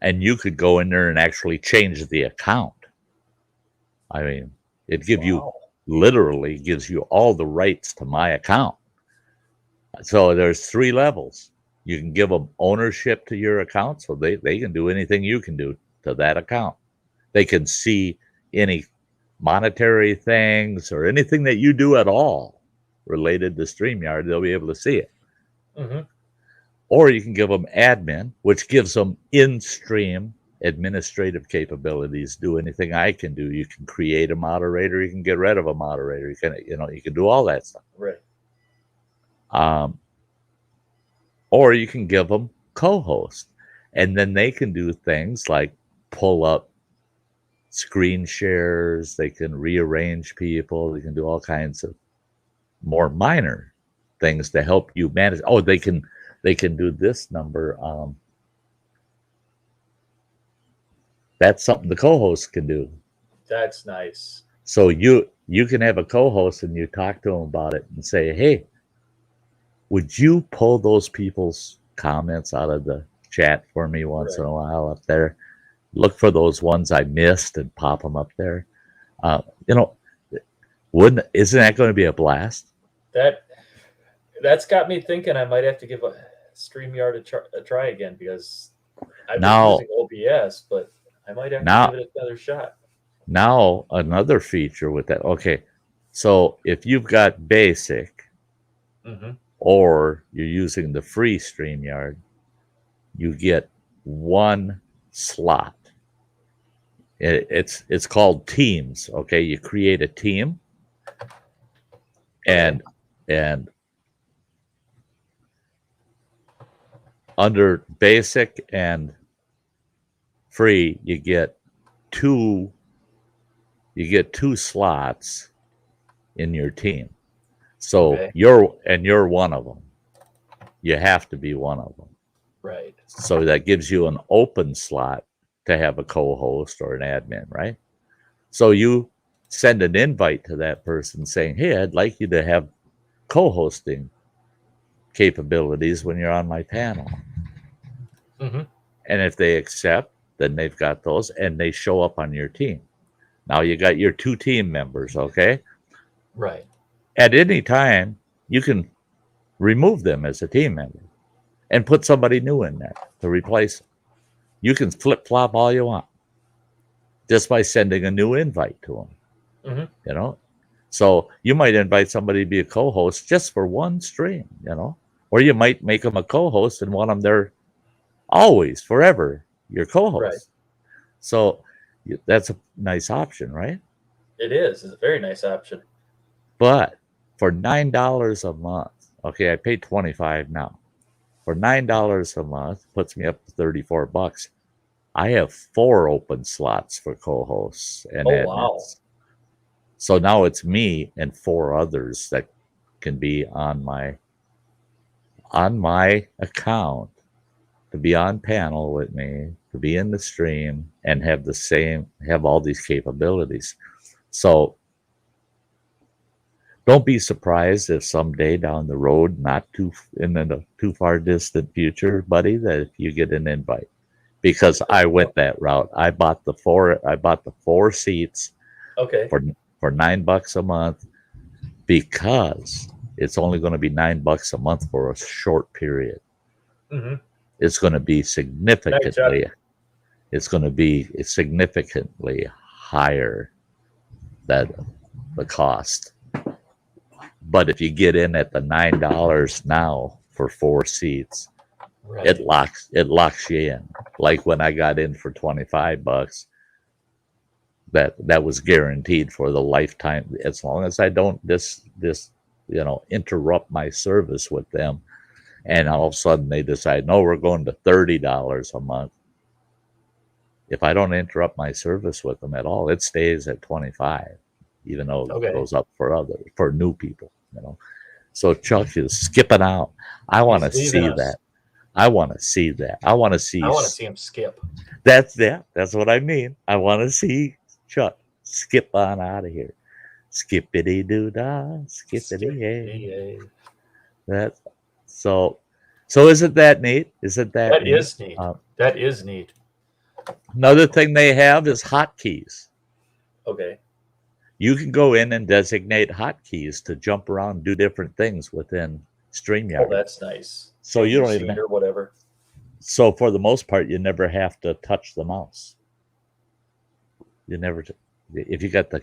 and you could go in there and actually change the account. I mean, literally gives you all the rights to my account. So there's 3 levels. You can give them ownership to your account, so they can do anything you can do to that account. They can see any monetary things or anything that you do at all related to StreamYard. They'll be able to see it. Mm-hmm. Or you can give them admin, which gives them in-stream administrative capabilities. Do anything I can do. You can create a moderator. You can get rid of a moderator. You can do all that stuff. Right. Or you can give them co-host, and then they can do things like pull up screen shares. They can rearrange people. They can do all kinds of more minor things to help you manage. Oh, they can do this number. That's something the co-host can do. That's nice. So you can have a co-host and you talk to them about it and say, hey, would you pull those people's comments out of the chat for me once in a while up there? Look for those ones I missed and pop them up there. Isn't that going to be a blast? That's got me thinking I might have to give a StreamYard a try again, because I've been using OBS, but I might have to give it another shot. Now, another feature with that. Okay, so if you've got basic, mm-hmm. or you're using the free StreamYard, you get 1 slot. It's called teams. Okay, you create a team, and under basic and free, you get 2 slots in your team. So you're one of them. You have to be one of them. Right. So that gives you an open slot to have a co-host or an admin, right? So you send an invite to that person saying, hey, I'd like you to have co-hosting capabilities when you're on my panel. Mm-hmm. And if they accept, then they've got those and they show up on your team. Now you got your 2 team members, okay? Right. At any time, you can remove them as a team member and put somebody new in there to replace them. You can flip-flop all you want just by sending a new invite to them, mm-hmm. So you might invite somebody to be a co-host just for one stream, or you might make them a co-host and want them there always, forever, your co-host. Right. So that's a nice option, right? It is. It's a very nice option. But for $9 a month, okay, I pay $25 now. For $9 a month, puts me up to $34. I have 4 open slots for co-hosts and admins. Wow. So now it's me and 4 others that can be on my account to be on panel with me, to be in the stream, and have all these capabilities. So don't be surprised if someday down the road, not too in the too far distant future, buddy, that if you get an invite, because I went that route. I bought the four seats Okay. for $9 a month because it's only going to be $9 a month for a short period. Mm-hmm. It's going to be Nice significantly. job. It's going to be significantly higher than the cost. But if you get in at the $9 now for four seats, Right. it locks you in. Like when I got in for $25, that was guaranteed for the lifetime, as long as I don't interrupt my service with them. And all of a sudden they decide, no, we're going to $30 a month. If I don't interrupt my service with them at all, it stays at 25, even though Okay. it goes up for new people. So Chuck is skipping out. I want to He's see leaving us. that. I want to see that. I want to see him skip. that's what I mean. I want to see Chuck skip on out of here. Skippity doo dah, skippity yay. That's so isn't that neat? Isn't that That neat? is neat. That is neat. Another thing they have is hotkeys. Okay. You can go in and designate hotkeys to jump around and do different things within StreamYard. Oh, that's nice. So you don't even or whatever. So for the most part, you never have to touch the mouse. You never, if you got the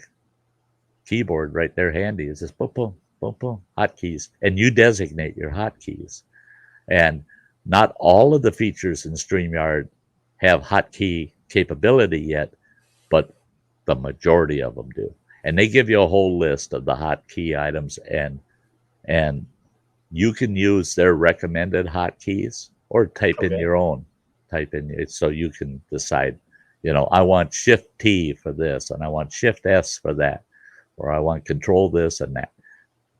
keyboard right there handy, it's just boom, boom, boom, boom, hotkeys, and you designate your hotkeys. And not all of the features in StreamYard have hotkey capability yet, but the majority of them do. And they give you a whole list of the hotkey items, and you can use their recommended hotkeys or type in your own. Type in it so you can decide, I want Shift T for this, and I want Shift S for that, or I want Control this and that.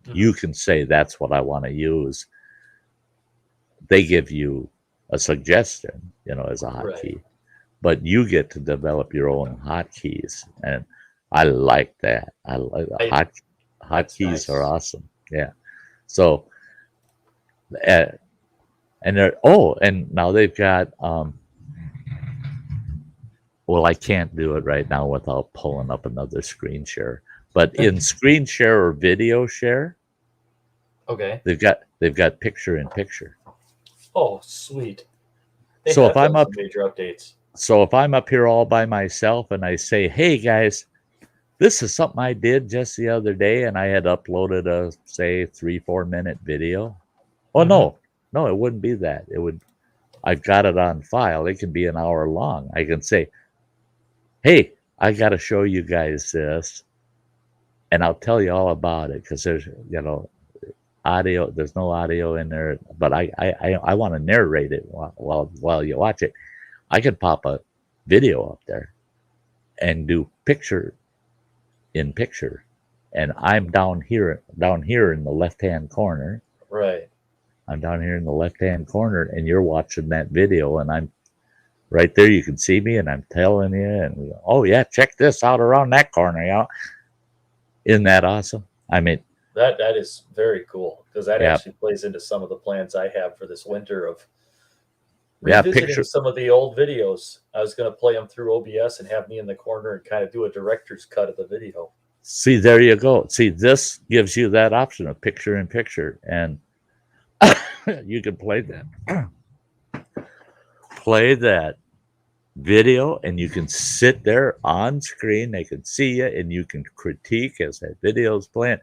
Mm-hmm. You can say that's what I want to use. They give you a suggestion, as a hotkey, but you get to develop your own hotkeys, and I like that. I like hotkeys nice. Are awesome. Yeah. So, and now they've got. Well, I can't do it right now without pulling up another screen share. But in screen share or video share, they've got picture in picture. Oh, sweet! So if I'm up, major updates. So if I'm up here all by myself and I say, "Hey guys, this is something I did just the other day," and I had uploaded a, say, 3-4 minute video. Oh, no, it wouldn't be that. I've got it on file. It can be an hour long. I can say, "Hey, I got to show you guys this," and I'll tell you all about it because there's, audio. There's no audio in there, but I want to narrate it while you watch it. I could pop a video up there and do picture in picture, and I'm down here in the left-hand corner. Right. I'm down here in the left-hand corner, and you're watching that video, and I'm right there. You can see me, and I'm telling you, and oh yeah, check this out around that corner, Isn't that awesome? I mean, that is very cool because that actually plays into some of the plans I have for this winter of revisiting some of the old videos. I was going to play them through OBS and have me in the corner and kind of do a director's cut of the video. See, there you go. See, this gives you that option of picture in picture, and you can play that video, and you can sit there on screen. They can see you, and you can critique as that video is playing.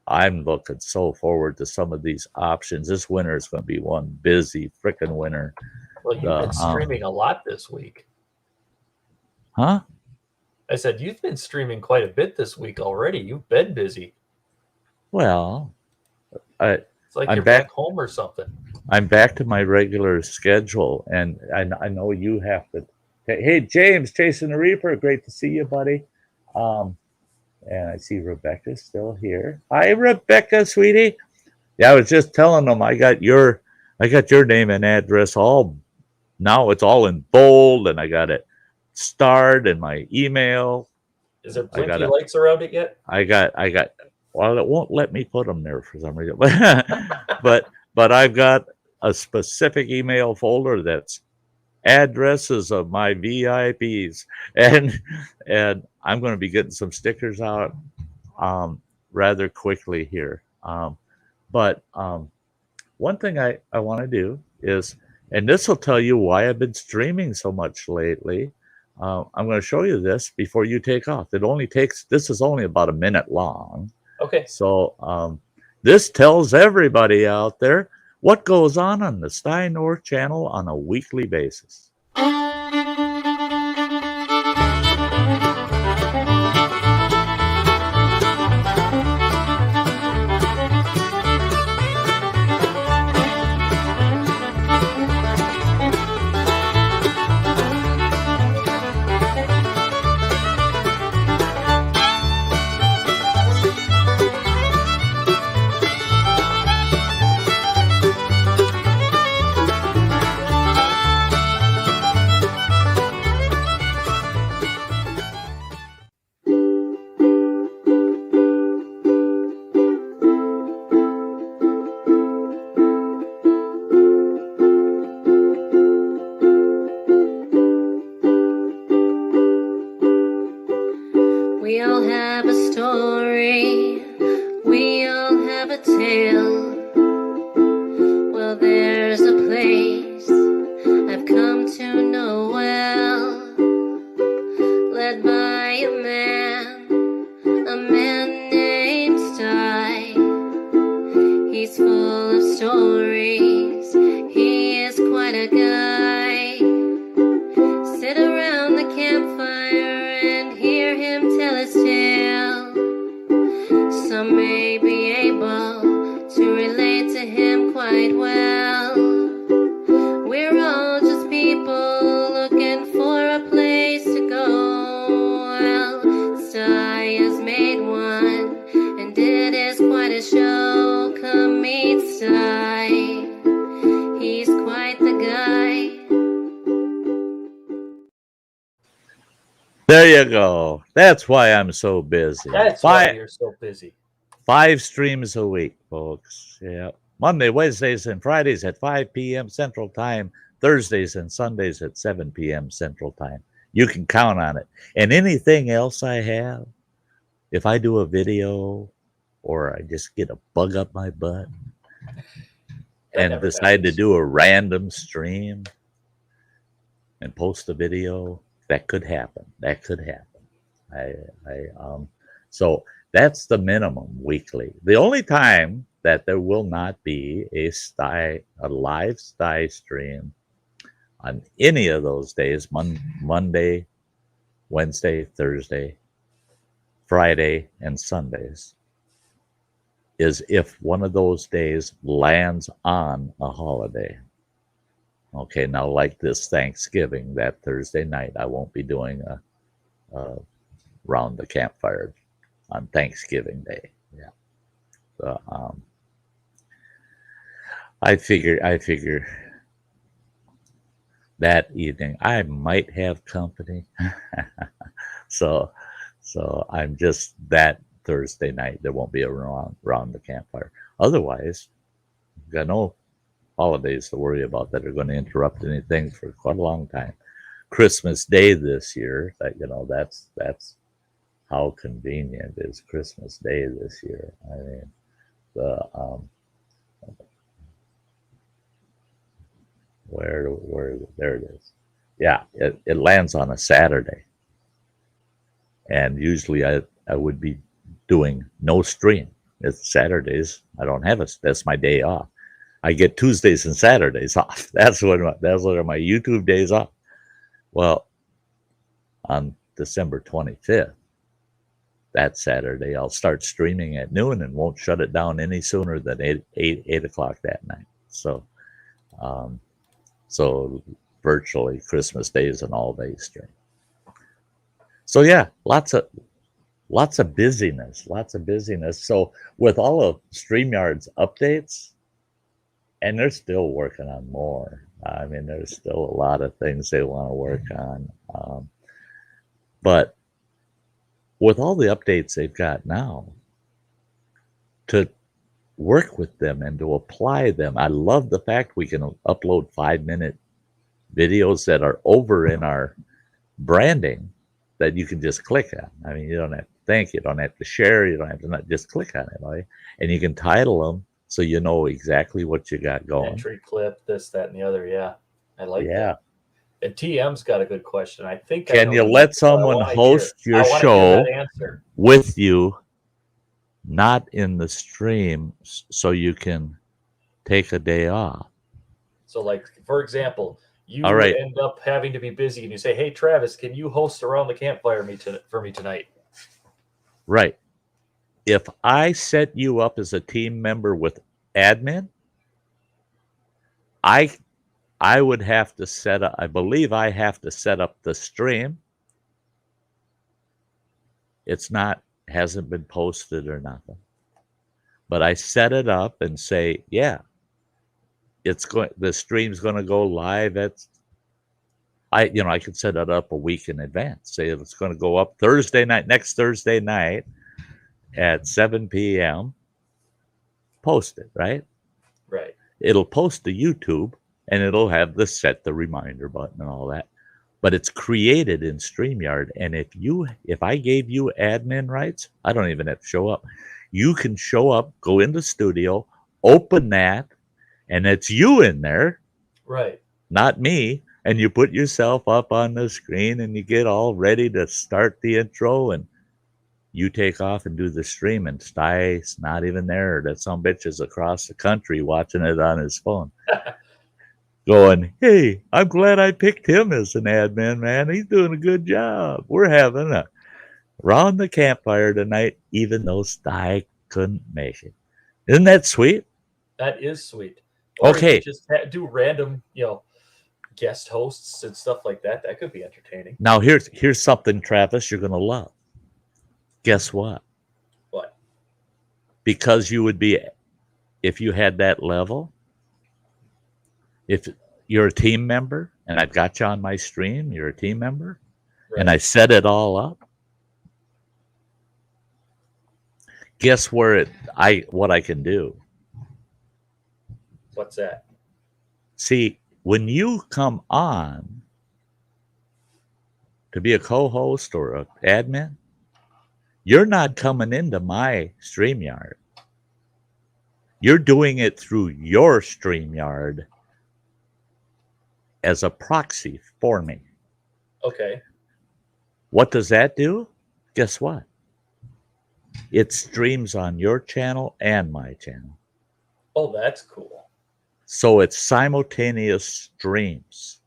I'm looking so forward to some of these options. This winter is going to be one busy freaking winter. Well, you've been streaming a lot this week. Huh? I said, you've been streaming quite a bit this week already. You've been busy. Well, it's like I'm you're back home or something. I'm back to my regular schedule, and I know you have to. Hey, James, Chasing the Reaper, great to see you, buddy. And I see Rebecca's still here. Hi, Rebecca, sweetie. Yeah, I was just telling them I got your name and address all. Now it's all in bold, and I got it starred in my email. Is there plenty of likes around it yet? I got. Well, it won't let me put them there for some reason. But I've got a specific email folder that's addresses of my VIPs, and I'm going to be getting some stickers out rather quickly here. But one thing I want to do is, and this will tell you why I've been streaming so much lately. I'm going to show you this before you take off. This is only about a minute long. Okay. So this tells everybody out there what goes on the Sty North channel on a weekly basis. We all have a story, we all have a tale. Well, there's a place I've come to know well, led by a man named Sty. He's full of stories, he is quite a guy. Sit around the campfire and hear him tell his tale. Some may be able to relate to him quite well. We're all just people looking for a place to go. Well, Sty has made one, and it is quite a show. Come meet Sty, he's quite the guy. There you go. That's why I'm so busy. That's why you're so busy. 5 streams a week, folks. Yeah. Monday, Wednesdays, and Fridays at 5 p.m. Central Time. Thursdays and Sundays at 7 p.m. Central Time. You can count on it. And anything else I have, if I do a video or I just get a bug up my butt and decide to do a random stream and post a video, that could happen. That could happen. So that's the minimum weekly. The only time that there will not be a live Sty stream on any of those days, Monday, Wednesday, Thursday, Friday, and Sundays, is if one of those days lands on a holiday. Okay, now like this Thanksgiving, that Thursday night, I won't be doing a round the campfire on Thanksgiving Day. Yeah. So I figure that evening I might have company. so I'm just that Thursday night there won't be a round the campfire. Otherwise, you've got no holidays to worry about that are going to interrupt anything for quite a long time. Christmas Day this year, that's how convenient is Christmas Day this year. I mean, there it is. Yeah, it lands on a Saturday, and usually I would be doing no stream. It's Saturdays. I don't have that's my day off. I get Tuesdays and Saturdays off. That's what are my YouTube days off. Well, on December 25th, that Saturday, I'll start streaming at noon and won't shut it down any sooner than 8 o'clock that night. So virtually Christmas Day is an all-day stream. So yeah, lots of busyness. So with all of StreamYard's updates, and they're still working on more. I mean, there's still a lot of things they want to work on. But with all the updates they've got now, to work with them and to apply them, I love the fact we can upload 5-minute videos that are over in our branding that you can just click on. I mean, you don't have to think, you don't have to share, you don't have to not just click on it, right? And you can title them so you know exactly what you got going. Entry clip, this, that, and the other. Yeah, I like Yeah. that. And TM's got a good question. I think I Can know you the let answer, but I someone wanna host hear- your I want to hear show that answer. with you, not in the stream, so you can take a day off? So, like for example, you All right. end up having to be busy, and you say, "Hey, Travis, can you host around the campfire for me tonight?" Right. If I set you up as a team member with admin, I would have to set up, I believe I have to set up the stream. It's not, hasn't been posted or nothing. But I set it up and say, yeah, the stream's going to go live at, I could set it up a week in advance. Say it's going to go up next Thursday night at 7 p.m. Post it, right? Right. It'll post to YouTube and it'll have the reminder button and all that. But it's created in StreamYard. And if I gave you admin rights, I don't even have to show up. You can show up, go into studio, open that, and it's you in there. Right. Not me. And you put yourself up on the screen and you get all ready to start the intro and you take off and do the stream, and Sty's not even there. That some bitch is across the country watching it on his phone. Going, hey, I'm glad I picked him as an admin, man. He's doing a good job. We're having a round the campfire tonight, even though Sty couldn't make it. Isn't that sweet? That is sweet. Or Okay. you just do random, guest hosts and stuff like that. That could be entertaining. Now here's something, Travis, you're gonna love. Guess what? What? Because you would be, if you had that level, if you're a team member and I've got you on my stream, you're a team member, Right. and I set it all up. Guess what I can do? What's that? See, when you come on to be a co-host or an admin, you're not coming into my StreamYard. You're doing it through your StreamYard as a proxy for me. Okay. What does that do? Guess what? It streams on your channel and my channel. Oh, that's cool. So it's simultaneous streams.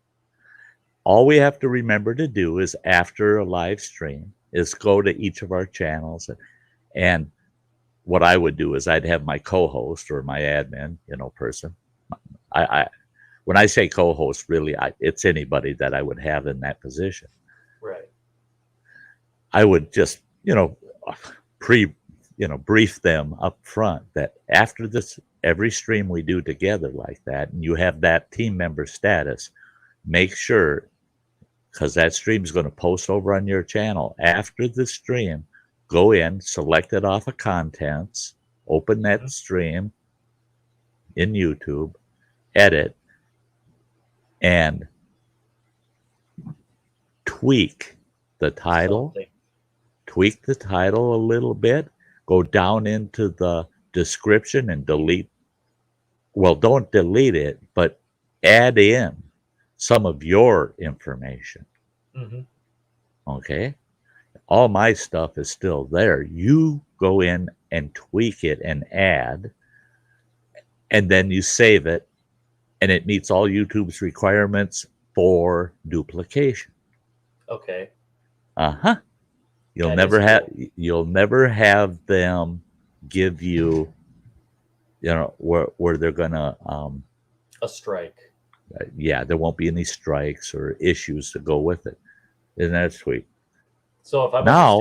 All we have to remember to do is after a live stream is go to each of our channels, and what I would do is I'd have my co-host or my admin, person. When I say co-host, really, it's anybody that I would have in that position. Right. I would just, brief them up front that after this, every stream we do together like that, and you have that team member status, make sure, because that stream is going to post over on your channel. After the stream, go in, select it off of contents, open that stream in YouTube, edit, and tweak the title. Tweak the title a little bit. Go down into the description and delete. Well, don't delete it, but add in some of your information. Mm-hmm. Okay? All my stuff is still there. You go in and tweak it and add, and then you save it, and it meets all YouTube's requirements for duplication. Okay. Uh-huh. You'll never have them give you, where they're gonna a strike. Yeah, there won't be any strikes or issues to go with it. Isn't that sweght? So if I'm now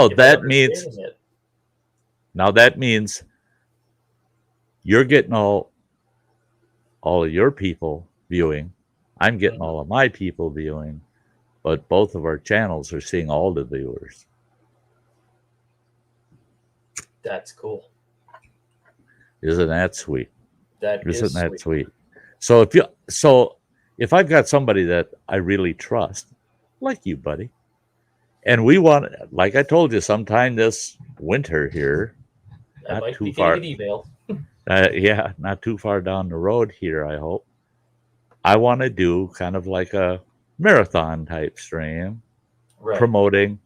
that means you're getting all of your people viewing. I'm getting all of my people viewing, but both of our channels are seeing all the viewers. That's cool. Isn't that sweet? Isn't that sweet? So if I've got somebody that I really trust, like you, buddy, and we want, like I told you, sometime this winter here, I not might too be far, getting an email. yeah, not too far down the road here, I hope. I want to do kind of like a marathon type stream Right. promoting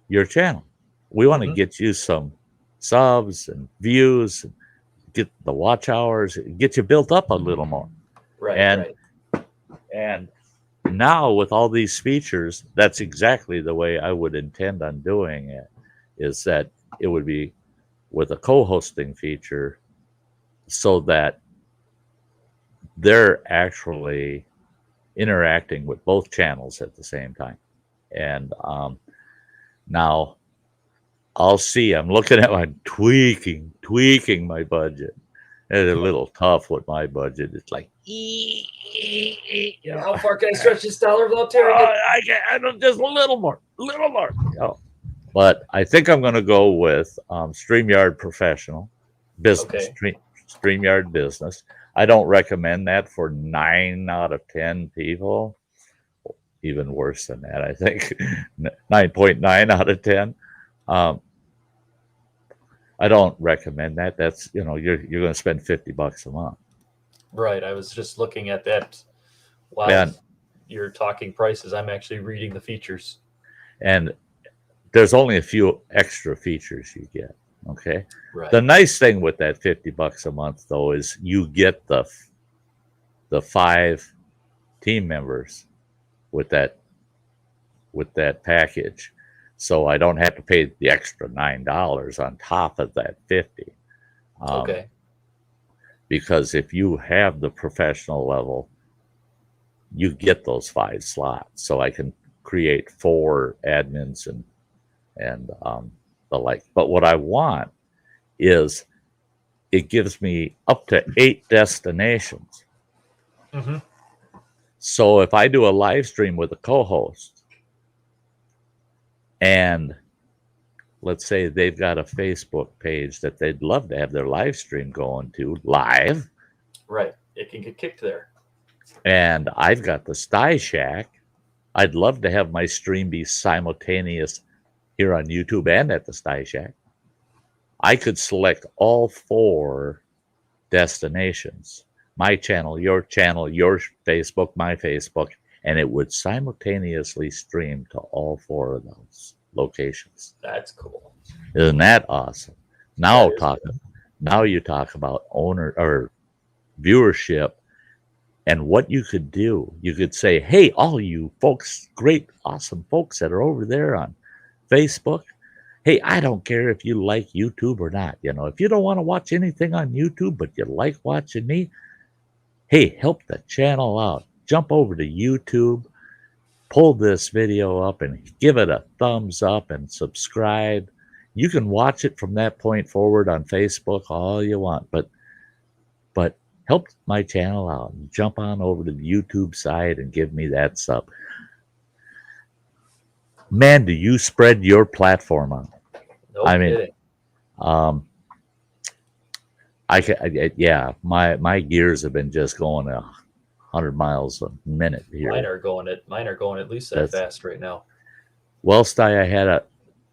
your channel. We want to Mhm. get you some subs and views, get the watch hours, get you built up a little more. Right. And Right. and now with all these features, that's exactly the way I would intend on doing it, is that it would be with a co-hosting feature so that they're actually interacting with both channels at the same time. And now I'll see. I'm looking at my tweaking my budget. It's a little tough with my budget. It's like, How far can I stretch this dollar without tearing it? I don't, just a little more. But I think I'm going to go with StreamYard Professional Business. Okay. StreamYard Business. I don't recommend that for 9 out of 10 people. Even worse than that, I think 9.9 out of 10. I don't recommend that. That's, you're going to spend $50 a month. Right. I was just looking at that while And you're talking prices. I'm actually reading the features. and there's only a few extra features you get. Okay. Right. The nice thing with that $50 a month though is you get the 5 team members with that package. So I don't have to pay the extra $9 on top of that 50. Okay. Because if you have the professional level, you get those 5 slots. So I can create 4 admins and the like. But what I want is it gives me up to 8 destinations. Mm-hmm. So if I do a live stream with a co-host, and let's say they've got a Facebook page that they'd love to have their live stream going to live. Right. It can get kicked there. And I've got the Sty Shack. I'd love to have my stream be simultaneous here on YouTube and at the Sty Shack. I could select all 4 destinations. My channel, your Facebook, my Facebook, and it would simultaneously stream to all 4 of those locations. That's cool. Isn't that awesome? Now That is you talk about owner or viewership and what you could do. You could say, hey, all you folks, great, awesome folks that are over there on Facebook, hey, I don't care if you like YouTube or not. If you don't want to watch anything on YouTube, but you like watching me, hey, help the channel out. Jump over to YouTube, pull this video up and give it a thumbs up and subscribe. You can watch it from that point forward on Facebook all you want, but help my channel out. Jump on over to the YouTube side and give me that sub. Man, do you spread your platform out? No I mean, kidding. my gears have been just going 100 miles a minute here. Mine are going at least that fast right now. Well, Sty, I had a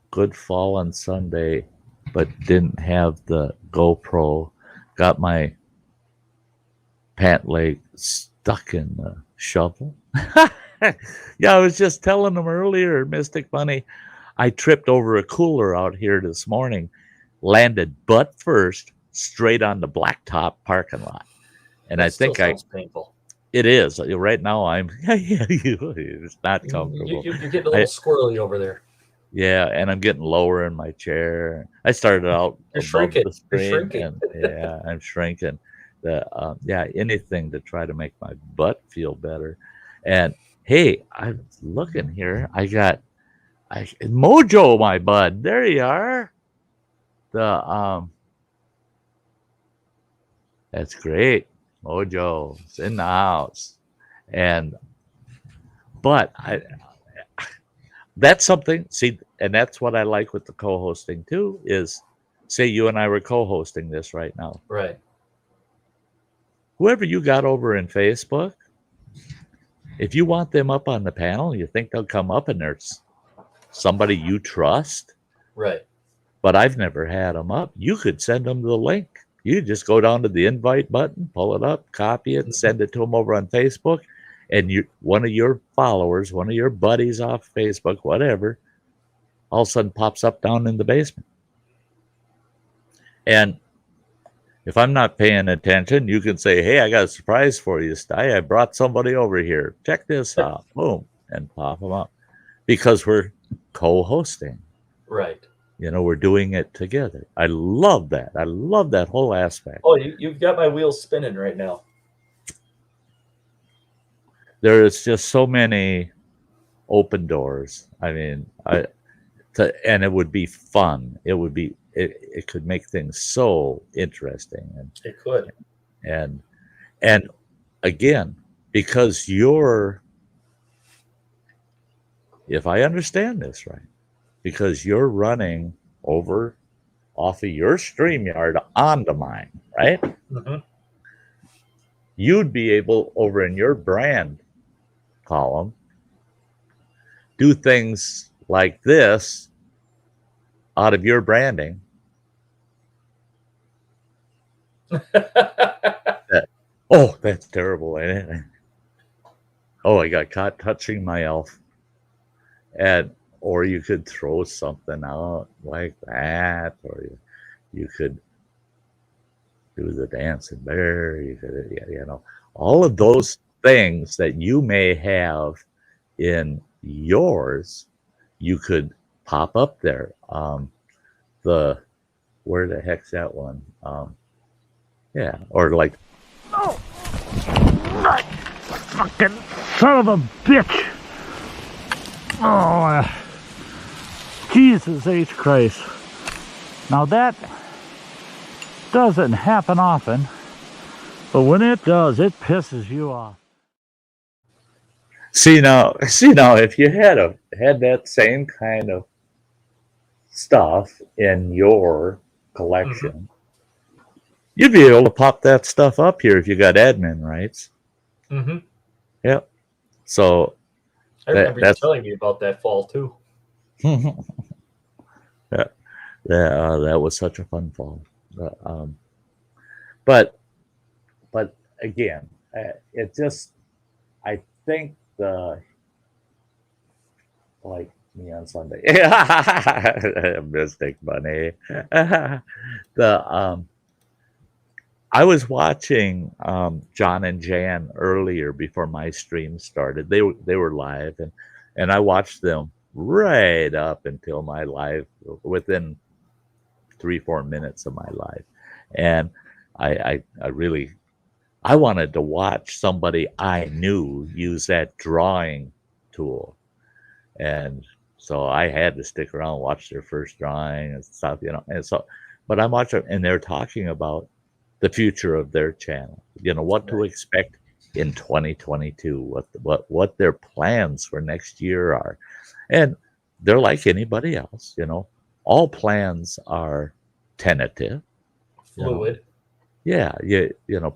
good fall on Sunday, but didn't have the GoPro. Got my pant leg stuck in the shovel. Yeah, I was just telling them earlier, Mystic Bunny, I tripped over a cooler out here this morning, landed butt first straight on the blacktop parking lot. And I think sounds painful. It is. Right now I'm it's not comfortable. You're getting a little squirrely over there. Yeah, and I'm getting lower in my chair. I started out You're above shrinking. the screen, You're shrinking. and yeah, I'm shrinking. Anything to try to make my butt feel better. And hey, I'm looking here. I got Mojo, my bud. There you are. That's great. Mojo's in the house. But that's something, see, and that's what I like with the co-hosting too, is say you and I were co-hosting this right now. Right. Whoever you got over in Facebook, If you want them up on the panel, you think they'll come up and there's somebody you trust. Right. But I've never had them up. You could send them the link. You just go down to the invite button, pull it up, copy it, and send it to them over on Facebook. And one of your followers, one of your buddies off Facebook, whatever, all of a sudden pops up down in the basement. And if I'm not paying attention, you can say, hey, I got a surprise for you, Sty. I brought somebody over here. Check this out. Boom. And pop them up. Because we're co-hosting. Right. We're doing it together. I love that. I love that whole aspect. Oh, you've got my wheels spinning right now. There is just so many open doors. I mean, and it would be fun. It would be. It could make things so interesting. And it could. And again, because if I understand this right, because you're running over off of your StreamYard onto mine, right? Mm-hmm. You'd be able, over in your brand column, do things like this out of your branding. That's terrible, ain't it? Oh, I got caught touching my elf. Or you could throw something out like that, or you could do the dancing bear. You could, all of those things that you may have in yours, you could pop up there. Where the heck's that one? Yeah, or like, oh, fucking son of a bitch! Oh, Jesus H. Christ. Now that doesn't happen often, but when it does, it pisses you off. See now, if you had that same kind of stuff in your collection, you'd be able to pop that stuff up here if you got admin rights. Mm-hmm. Yep. So I remember you telling me about that fall too. That was such a fun fall. But again, it just, I think like me on Sunday, Mystic Bunny. I was watching John and Jan earlier before my stream started. They were live, and I watched them right up until my live, within 3-4 minutes of my live. And I really wanted to watch somebody I knew use that drawing tool. And so I had to stick around and watch their first drawing and stuff, And so, but I'm watching, and they're talking about the future of their channel, what to expect in 2022, what their plans for next year are. And they're like anybody else, all plans are tentative, fluid. Yeah,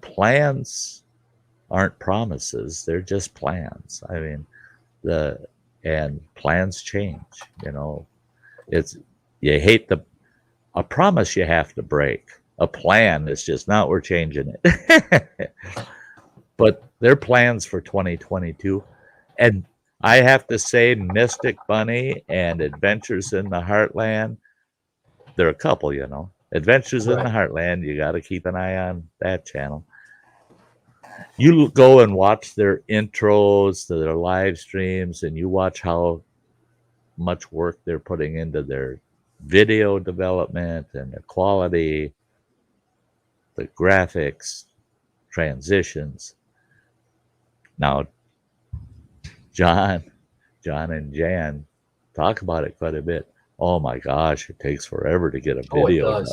plans aren't promises, they're just plans. I mean, and plans change, it's, you hate a promise you have to break. A plan is just not, we're changing it. But their plans for 2022, and I have to say, Mystic Bunny and Adventures in the Heartland, they're a couple, Adventures in the Heartland, you got to keep an eye on that channel. You go and watch their intros to their live streams, and you watch how much work they're putting into their video development and the quality, the graphics, transitions. Now, John and Jan talk about it quite a bit. Oh my gosh, it takes forever to get a video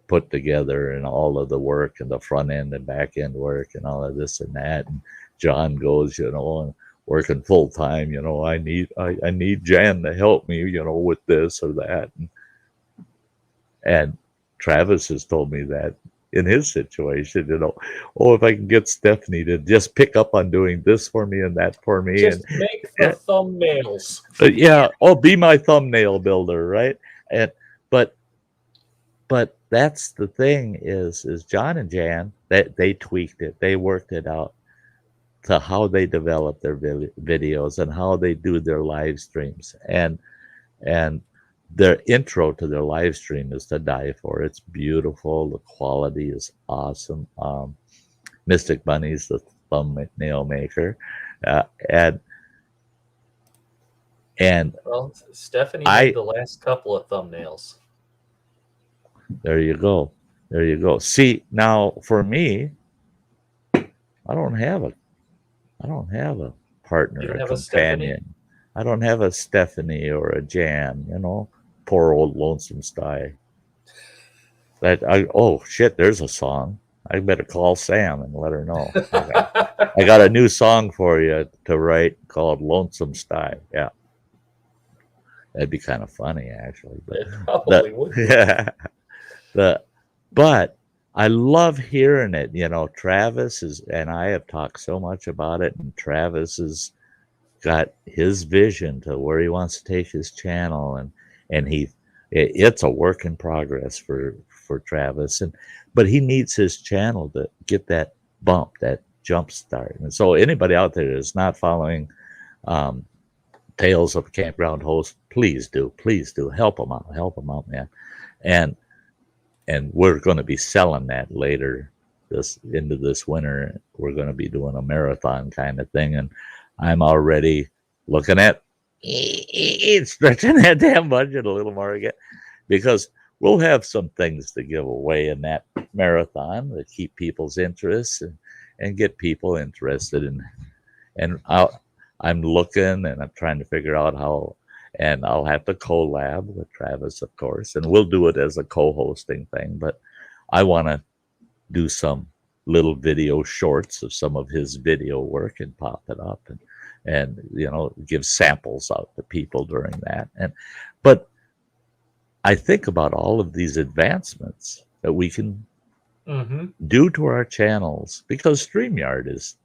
put together, and all of the work and the front end and back end work and all of this and that. And John goes, and working full time, I need Jan to help me, with this or that. And Travis has told me that in his situation, oh, if I can get Stephanie to just pick up on doing this for me and that for me, Just and make the thumbnails. yeah, oh, be my thumbnail builder, right? And but that's the thing is John and Jan, that they tweaked it, they worked it out to how they develop their videos and how they do their live streams, and their intro to their live stream is to die for. It's beautiful. The quality is awesome. Mystic Bunny's the thumbnail maker, uh, and Well, Stephanie made the last couple of thumbnails. there you go. There you go. See, now for me, I don't have a partner, You don't a have a companion. I don't have a Stephanie or a Jan, poor old lonesome Sty. Oh shit, there's a song. I better call Sam and let her know. I got a new song for you to write called Lonesome Sty. Yeah. That'd be kind of funny, actually. But It probably would be. yeah. But I love hearing it. Travis and I have talked so much about it, and Travis has got his vision to where he wants to take his channel, and it's a work in progress for Travis, but he needs his channel to get that bump, that jump start. And so anybody out there that's not following Tales of a Campground Host, please do help them out, man. And we're going to be selling that later into this winter. We're going to be doing a marathon kind of thing, and I'm already looking at stretching that damn budget a little more again, because we'll have some things to give away in that marathon to keep people's interest and get people interested in. And I'm looking and I'm trying to figure out how, and I'll have to collab with Travis, of course, and we'll do it as a co-hosting thing. But I want to do some little video shorts of some of his video work and pop it up and give samples out to people during that. But I think about all of these advancements that we can do to our channels, because StreamYard is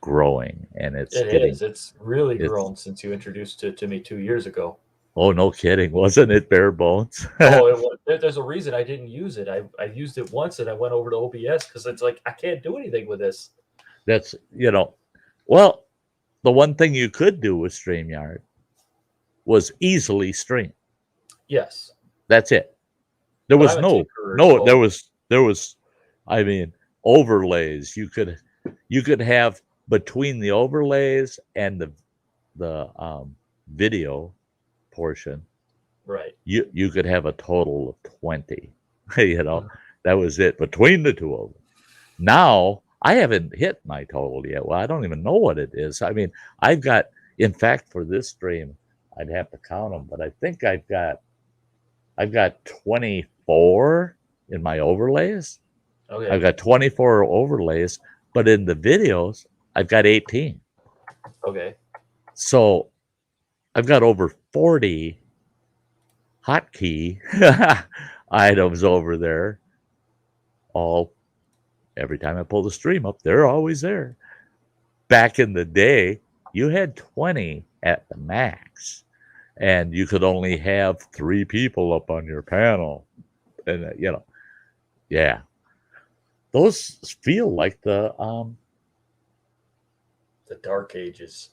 growing, and it's really grown since you introduced it to me 2 years ago. Oh, no kidding. Wasn't it bare bones? There's a reason I didn't use it. I used it once and I went over to OBS because it's like I can't do anything with this. That's well, the one thing you could do with StreamYard was easily stream. Yes. That's it. There was there was I mean, overlays. You could have between the overlays and the video portion, right? You could have a total of 20. That was it between the two of them. Now I haven't hit my total yet. Well, I don't even know what it is. I mean, I've got, in fact, for this stream, I'd have to count them, but I think I've got 24 in my overlays. Okay. I've got 24 overlays, but in the videos, I've got 18. Okay. So I've got over 40 hotkey items over there. Every time I pull the stream up, they're always there. Back in the day, you had 20 at the max, and you could only have 3 people up on your panel. And yeah. Those feel like the dark ages.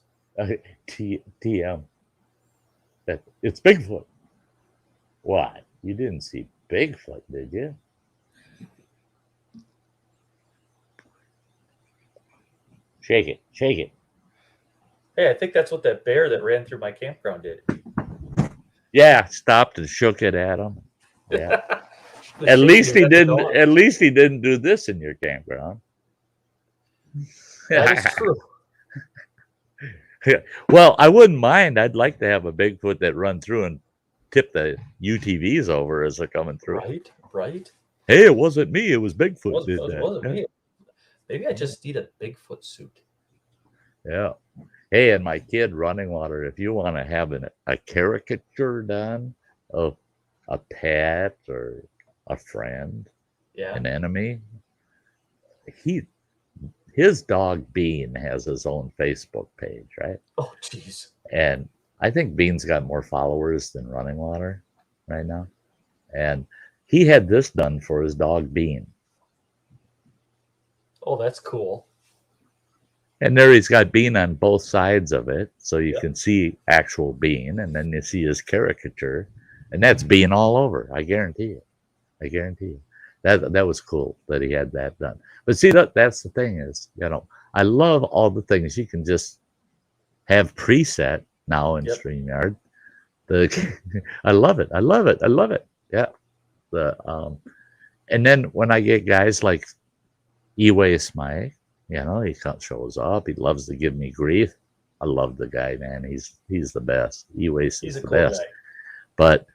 TM. It's Bigfoot. What? You didn't see Bigfoot, did you? Shake it. Hey, I think that's what that bear that ran through my campground did. Yeah, stopped and shook it at him. Yeah. At least he didn't do this in your campground. That is true. Well, I wouldn't mind. I'd like to have a Bigfoot that run through and tip the UTVs over as they're coming through. Right. Hey, it wasn't me. It was Bigfoot It wasn't me. Maybe I just need a Bigfoot suit. Yeah. Hey, and my kid, Running Water, if you want to have a caricature done of a pet or a friend, an enemy, his dog Bean has his own Facebook page, right? Oh, jeez. And I think Bean's got more followers than Running Water right now. And he had this done for his dog Bean. Oh, that's cool. And there he's got Bean on both sides of it, so you Yep. can see actual Bean, and then you see his caricature, and that's Bean all over. I guarantee you. I guarantee you. That was cool that he had that done. But see, that's the thing is, I love all the things you can just have preset now in Yep. StreamYard. I love it. I love it. I love it. Yeah. And then when I get guys like E-Waste Mike, he shows up. He loves to give me grief. I love the guy, man. He's the best. E-Waste is He's a the cool best. guy. But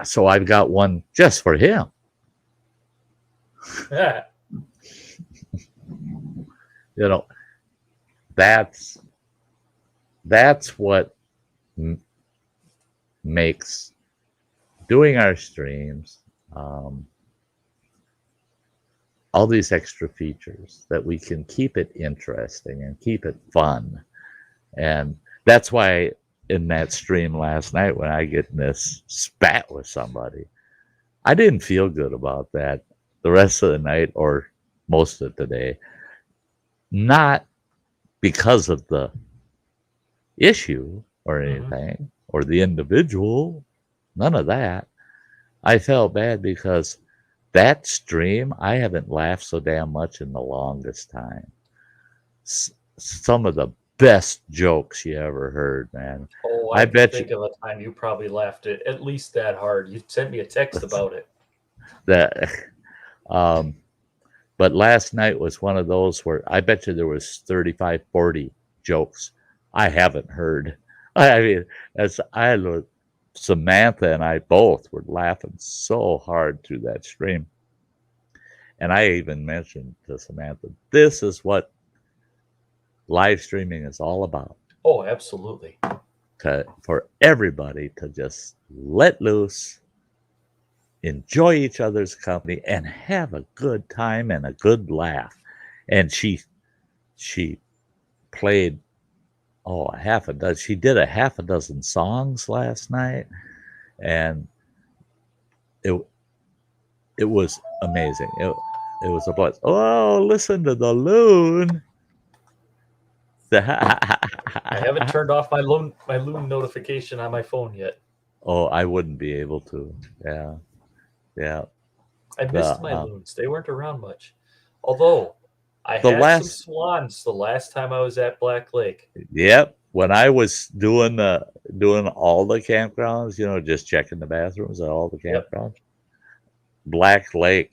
so I've got one just for him. Yeah. That's what makes doing our streams all these extra features, that we can keep it interesting and keep it fun. And that's why in that stream last night, when I get in this spat with somebody, I didn't feel good about that the rest of the night or most of the day. Not because of the issue or anything, or the individual, none of that. I felt bad because that stream, I haven't laughed so damn much in the longest time. Some of the best jokes you ever heard, man. Oh, I bet think of a time you probably laughed at least that hard. You sent me a text about it. But last night was one of those where I bet you there was 35, 40 jokes I haven't heard. I mean, as I looked, Samantha and I both were laughing so hard through that stream. And I even mentioned to Samantha, this is what live streaming is all about. Oh, absolutely. For everybody to just let loose, enjoy each other's company, and have a good time and a good laugh. And she played a half a dozen. She did a half a dozen songs last night, and it was amazing. It was a blast. Oh, listen to the loon. I haven't turned off my loon notification on my phone yet. Oh, I wouldn't be able to. Yeah. I missed my loons. They weren't around much. Although I had some swans the last time I was at Black Lake. Yep. When I was doing all the campgrounds, just checking the bathrooms at all the campgrounds. Yep. Black Lake,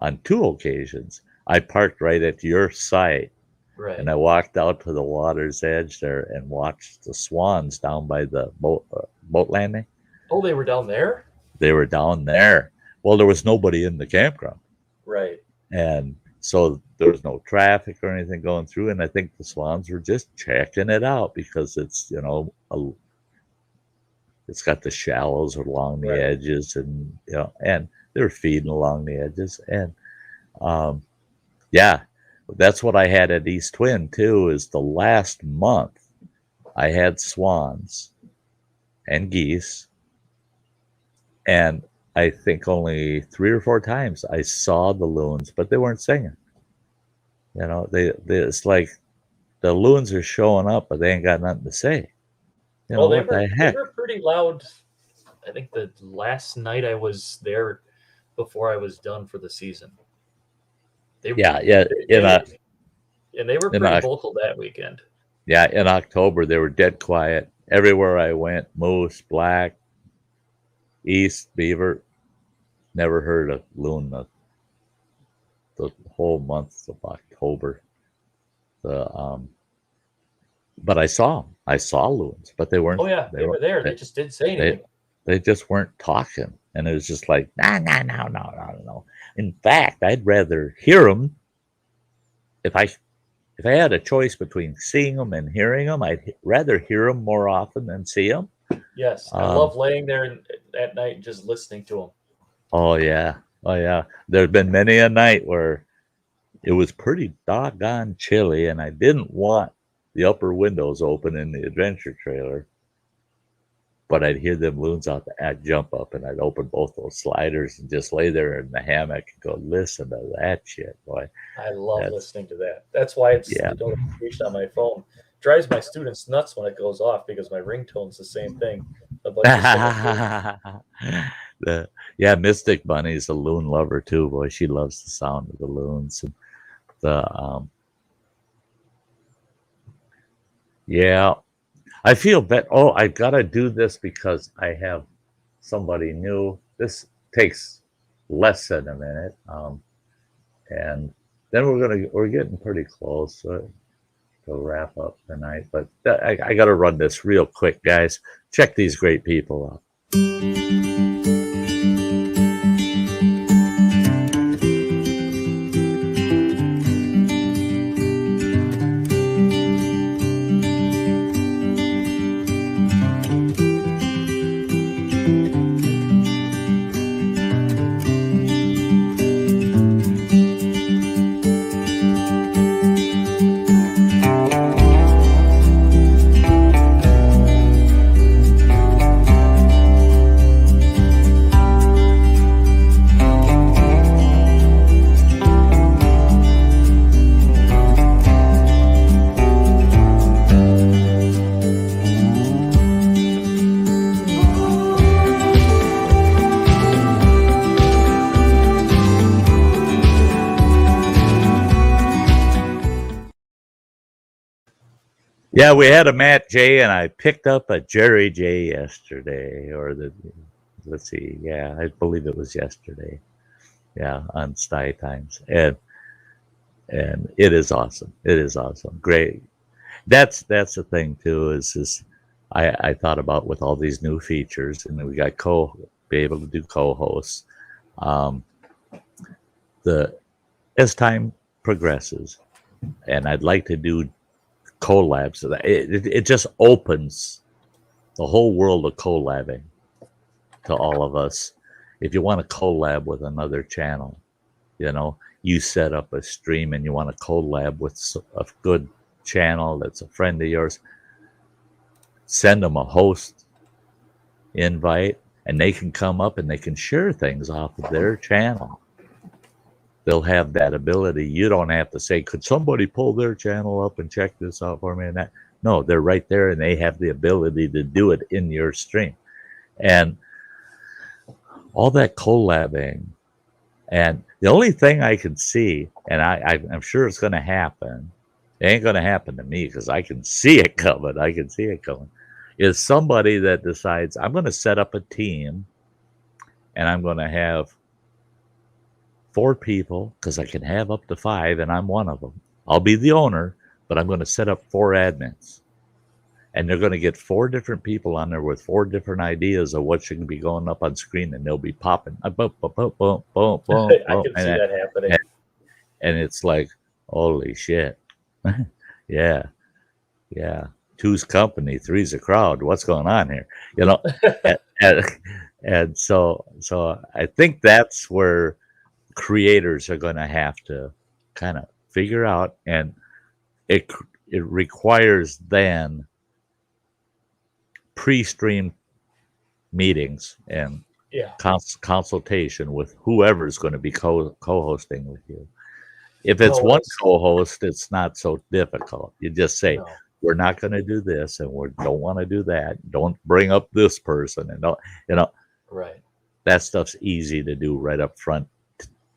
on 2 occasions, I parked right at your site. Right. And I walked out to the water's edge there and watched the swans down by the boat landing. Oh, they were down there? They were down there. Well, there was nobody in the campground. Right. And so there was no traffic or anything going through. And I think the swans were just checking it out because it's, it's got the shallows along the edges and, and they're feeding along the edges. And, that's what I had at East Twin too, is the last month I had swans and geese. And I think only 3 or 4 times I saw the loons, but they weren't singing. It's like the loons are showing up, but they ain't got nothing to say. They were pretty loud. I think the last night I was there before I was done for the season. And they were pretty vocal that weekend. Yeah, in October they were dead quiet. Everywhere I went, moose, black, east, beaver. Never heard a loon the whole month of October. But I saw them. I saw loons, but they weren't. Oh yeah, they were there. They just didn't say anything. They just weren't talking, and it was just like no. In fact, I'd rather hear them. If I had a choice between seeing them and hearing them, I'd rather hear them more often than see them. Yes, I love laying there at night and just listening to them. Oh yeah. There's been many a night where it was pretty doggone chilly, and I didn't want the upper windows open in the adventure trailer. But I'd hear them loons I'd jump up and I'd open both those sliders and just lay there in the hammock and go, listen to that shit, boy. I love That's, listening to that. That's why it's yeah. the notification on my phone drives my students nuts when it goes off because my ringtone's the same thing. A bunch of Yeah, Mystic Bunny's a loon lover too, boy. She loves the sound of the loons. And yeah. I feel that, I got to do this because I have somebody new. This takes less than a minute. And then we're getting pretty close to wrap up tonight. But I got to run this real quick, guys. Check these great people out. Yeah, we had a Matt J, and I picked up a Jerry J yesterday, let's see, yeah, I believe it was yesterday, yeah, on Sty Times, and it is awesome. It is awesome, great. That's the thing too. Is I thought about with all these new features, and we got be able to do co-hosts. As time progresses, and I'd like to do collabs. So that it just opens the whole world of collabing to all of us. If you want to collab with another channel, you set up a stream and you want to collab with a good channel that's a friend of yours, send them a host invite and they can come up and they can share things off of their channel. They'll have that ability. You don't have to say, could somebody pull their channel up and check this out for me? And that, no, they're right there and they have the ability to do it in your stream. And all that collabing. And the only thing I can see, and I'm sure it's going to happen, it ain't going to happen to me because I can see it coming. I can see it coming. Is somebody that decides, I'm going to set up a team and I'm going to have 4 people, because I can have up to 5 and I'm one of them. I'll be the owner, but I'm going to set up 4 admins. And they're going to get 4 different people on there with 4 different ideas of what should be going up on screen, and they'll be popping. Boom, boom, boom, boom, boom, boom. I can see that happening. And it's like, holy shit. Yeah. 2's company, 3's a crowd. What's going on here? And so I think that's where creators are going to have to kind of figure out, and it requires then pre-stream meetings and consultation with whoever's going to be co-hosting with you. If it's one co-host, it's not so difficult. You just say, we're not going to do this, and we don't want to do that. Don't bring up this person, and don't, right. That stuff's easy to do right up front.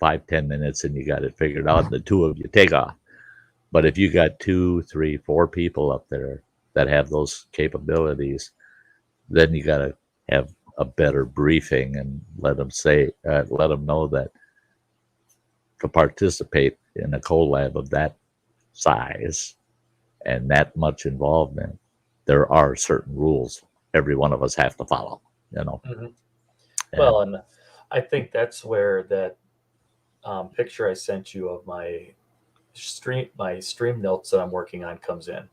5-10 minutes and you got it figured out, and the 2 of you take off. But if you got 2, 3, 4 people up there that have those capabilities, then you got to have a better briefing and let them know that to participate in a collab of that size and that much involvement, there are certain rules every one of us have to follow, Mm-hmm. Well, and I think that's where that picture I sent you of my stream notes that I'm working on comes in.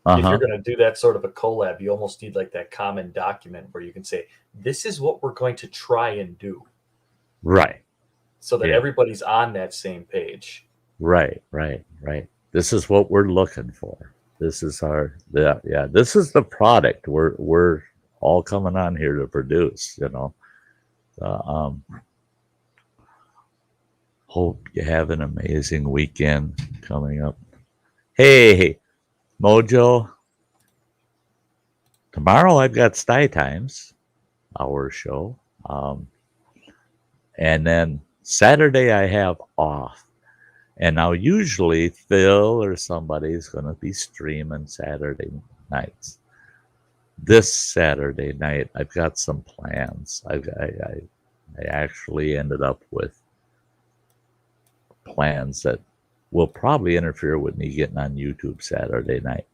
If you're going to do that sort of a collab, you almost need like that common document where you can say, this is what we're going to try and do. Right. So that everybody's on that same page. Right. This is what we're looking for. This is this is the product we're all coming on here to produce, you know. Um, hope you have an amazing weekend coming up. Hey, Mojo, tomorrow I've got Sty Times, our show. And then Saturday I have off. And now usually Phil or somebody's going to be streaming Saturday nights. This Saturday night, I've got some plans. I actually ended up with plans that will probably interfere with me getting on YouTube Saturday night.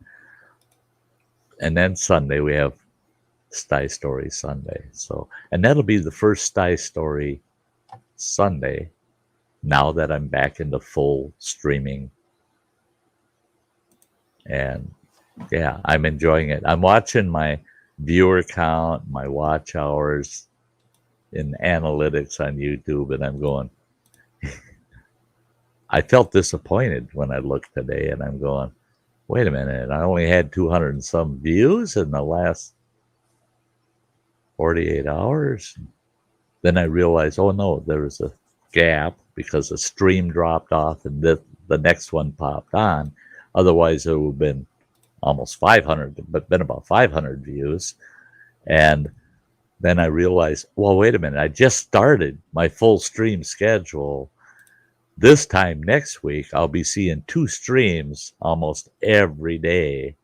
And then Sunday, we have Sty Story Sunday. So, and that'll be the first Sty Story Sunday now that I'm back into full streaming. And yeah, I'm enjoying it. I'm watching my viewer count, my watch hours in analytics on YouTube, and I'm going, I felt disappointed when I looked today, and I'm going, wait a minute, I only had 200 and some views in the last 48 hours. Then I realized, oh no, there was a gap because the stream dropped off and the next one popped on. Otherwise, it would have been almost 500, but been about 500 views. And then I realized, well, wait a minute, I just started my full stream schedule. This time next week, I'll be seeing 2 streams almost every day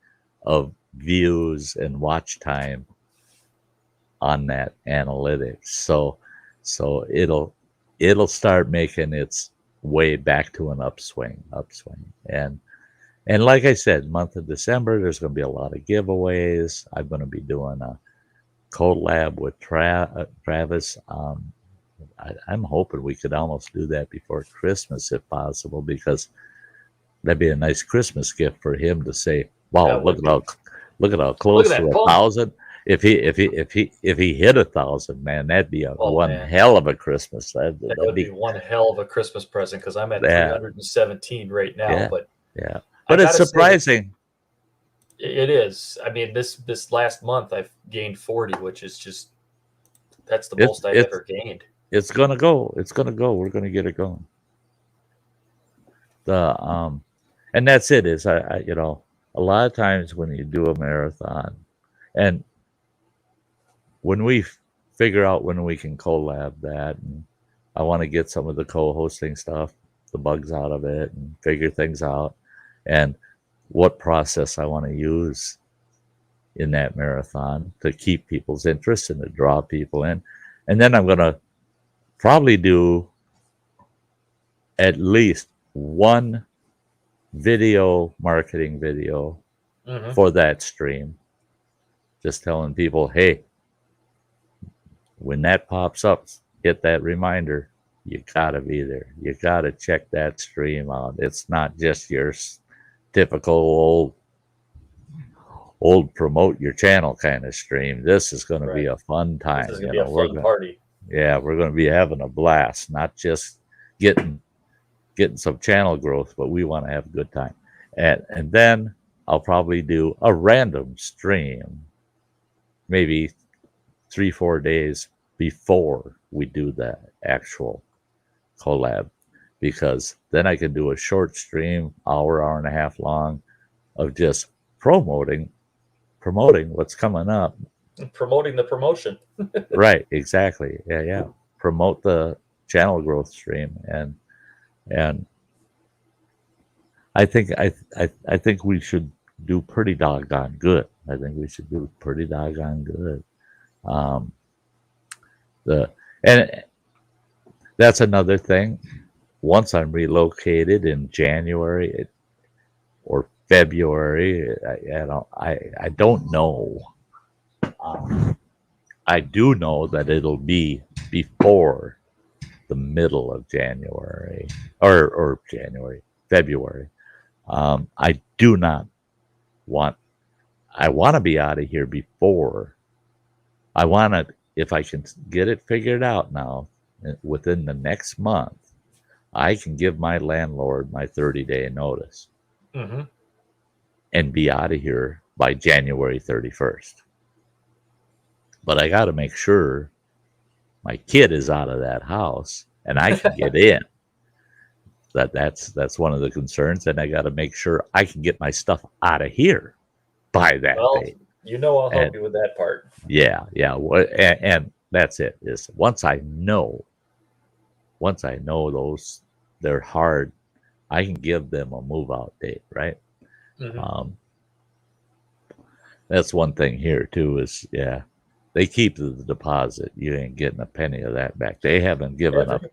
of views and watch time on that analytics. So it'll start making its way back to an upswing. And like I said, month of December, there's going to be a lot of giveaways. I'm going to be doing a collab with Travis. I'm hoping we could almost do that before Christmas if possible, because that'd be a nice Christmas gift for him to say, wow, look at how close to 1,000. If he hit 1,000, man, that'd be one hell of a Christmas. That would be one hell of a Christmas present, because I'm at 317 right now. But it's surprising. It is. I mean, this last month I've gained 40, which is just, that's the most I've ever gained. It's gonna go. We're gonna get it going. And that's it. Is I you know, a lot of times when you do a marathon, and when we figure out when we can collab that, and I want to get some of the co-hosting stuff, the bugs out of it, and figure things out, and what process I want to use in that marathon to keep people's interest and to draw people in. And then I'm going to probably do at least one marketing video for that stream. Just telling people, hey, when that pops up, get that reminder. You got to be there. You got to check that stream out. It's not just your typical old promote your channel kind of stream. This is going to be a fun time. This is going to be a fun party. Yeah, we're going to be having a blast, not just getting some channel growth, but we want to have a good time. And then I'll probably do a random stream, maybe 3-4 days before we do that actual collab, because then I can do a short stream, hour and a half long, of just promoting what's coming up. Promoting the promotion. Right, exactly. Yeah. Promote the channel growth stream, and I think we should do pretty doggone good. I think we should do pretty doggone good. And that's another thing. Once I'm relocated in January or February, I don't know. I do know that it'll be before the middle of January or February. I do not want. I want to be out of here before. I want to, if I can get it figured out now, within the next month, I can give my landlord my 30-day notice Mm-hmm. and be out of here by January 31st. But I got to make sure my kid is out of that house and I can get in. That's one of the concerns, and I got to make sure I can get my stuff out of here by that Well, date. I'll help And you with that part. yeah, and that's it. Is once I know those they're hard, I can give them a move out date, right? Mm-hmm. That's one thing here too. Is they keep the deposit. You ain't getting a penny of that back. They haven't given up.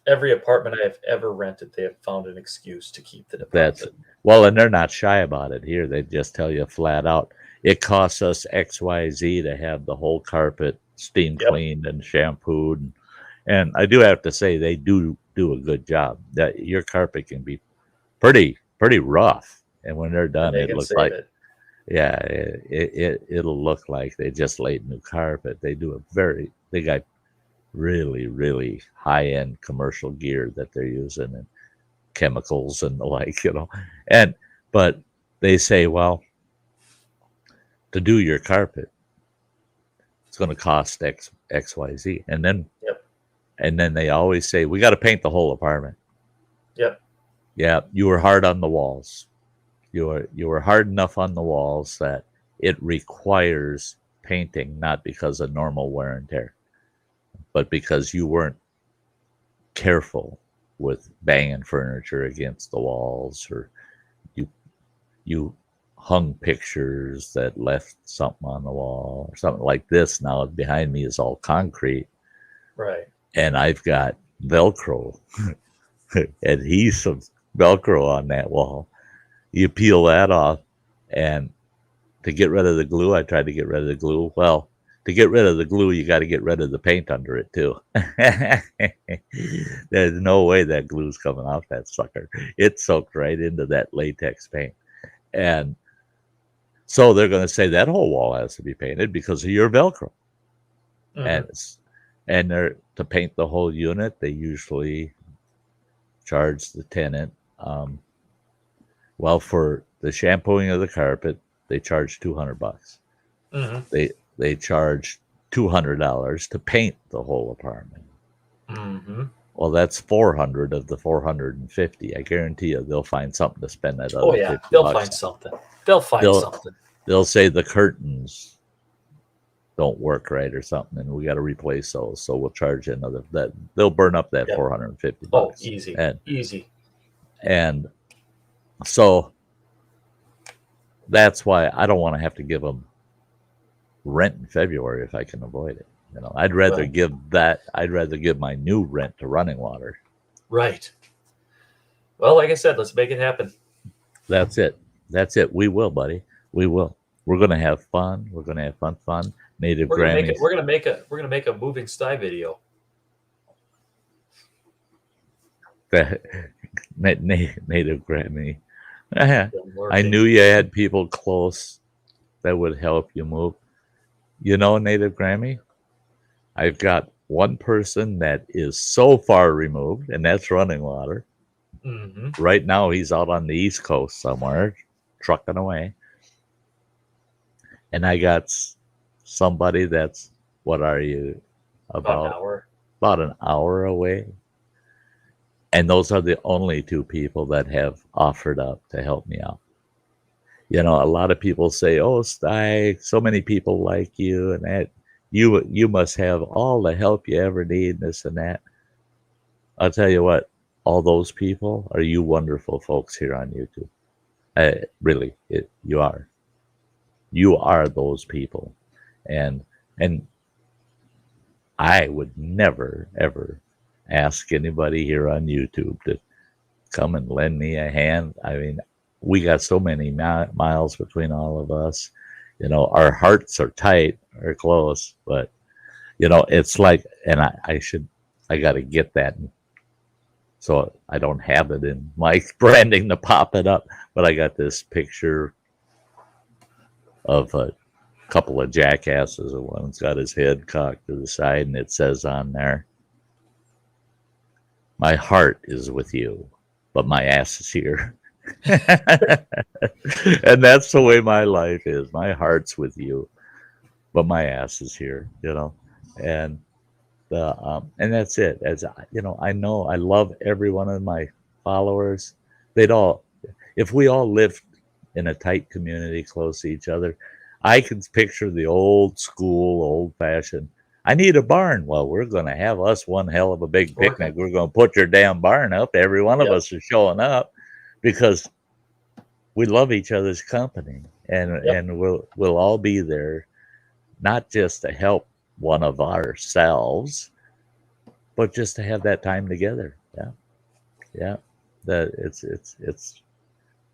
Every apartment I have ever rented, they have found an excuse to keep the deposit. And they're not shy about it here. They just tell you flat out, it costs us XYZ to have the whole carpet steam cleaned and shampooed. And I do have to say they do a good job. That your carpet can be pretty rough, and when they're done, it looks like it'll look like they just laid new carpet. They got really high end commercial gear that they're using and chemicals and the like, but they say, well, to do your carpet, it's going to cost XYZ, and then they always say, we got to paint the whole apartment. Yeah, you were hard on the walls. You were hard enough on the walls that it requires painting, not because of normal wear and tear, but because you weren't careful with banging furniture against the walls, or you hung pictures that left something on the wall or something like this. Now behind me is all concrete, right? And I've got Velcro, adhesive Velcro on that wall. You peel that off, and to get rid of the glue, I tried to get rid of the glue. Well, to get rid of the glue, you got to get rid of the paint under it too. There's no way that glue's coming off that sucker. It's soaked right into that latex paint. And so they're going to say that whole wall has to be painted because of your Velcro. Mm-hmm. And they're to paint the whole unit, they usually charge the tenant. Well, for the shampooing of the carpet, they charge $200. Mm-hmm. They charge $200 to paint the whole apartment. Mm-hmm. Well, that's $400 of the $450. I guarantee you, they'll find something to spend that other. Oh yeah, they'll find something. Something. They'll say the curtains don't work right or something, and we got to replace those. So we'll charge another. That they'll burn up that $450. Oh, easy. And so that's why I don't want to have to give them rent in February if I can avoid it. I'd rather give my new rent to Running Water. Right. Well, like I said, let's make it happen. That's it. We will, buddy. We will. We're gonna have fun. We're gonna have fun. Native Grammys. We're gonna make a moving Sty video. Native Grammy. I knew you had people close that would help you move. Native Grammy, I've got one person that is so far removed, and that's Running Water. Mm-hmm. Right now, he's out on the East Coast somewhere, trucking away. And I got somebody that's, what are you? About an hour. About an hour away. And those are the only two people that have offered up to help me out. A lot of people say, oh, Sty, so many people like you, and that you must have all the help you ever need, this and that. I'll tell you what, all those people are you wonderful folks here on YouTube. Really, you are. You are those people. And I would never, ever ask anybody here on YouTube to come and lend me a hand. I mean, we got so many miles between all of us. Our hearts are tight or close, but it's like, and I got to get that. So I don't have it in my branding to pop it up, but I got this picture of a couple of jackasses. One's got his head cocked to the side, and it says on there, My heart is with you, but my ass is here. And that's the way my life is. My heart's with you, but my ass is here, and and that's it. As I know I love every one of my followers. They'd all, if we all lived in a tight community close to each other, I can picture the old school, old fashioned. I need a barn. Well, we're going to have us one hell of a big picnic. We're going to put your damn barn up. Every one of us is showing up because we love each other's company, and we'll all be there, not just to help one of ourselves, but just to have that time together. Yeah. That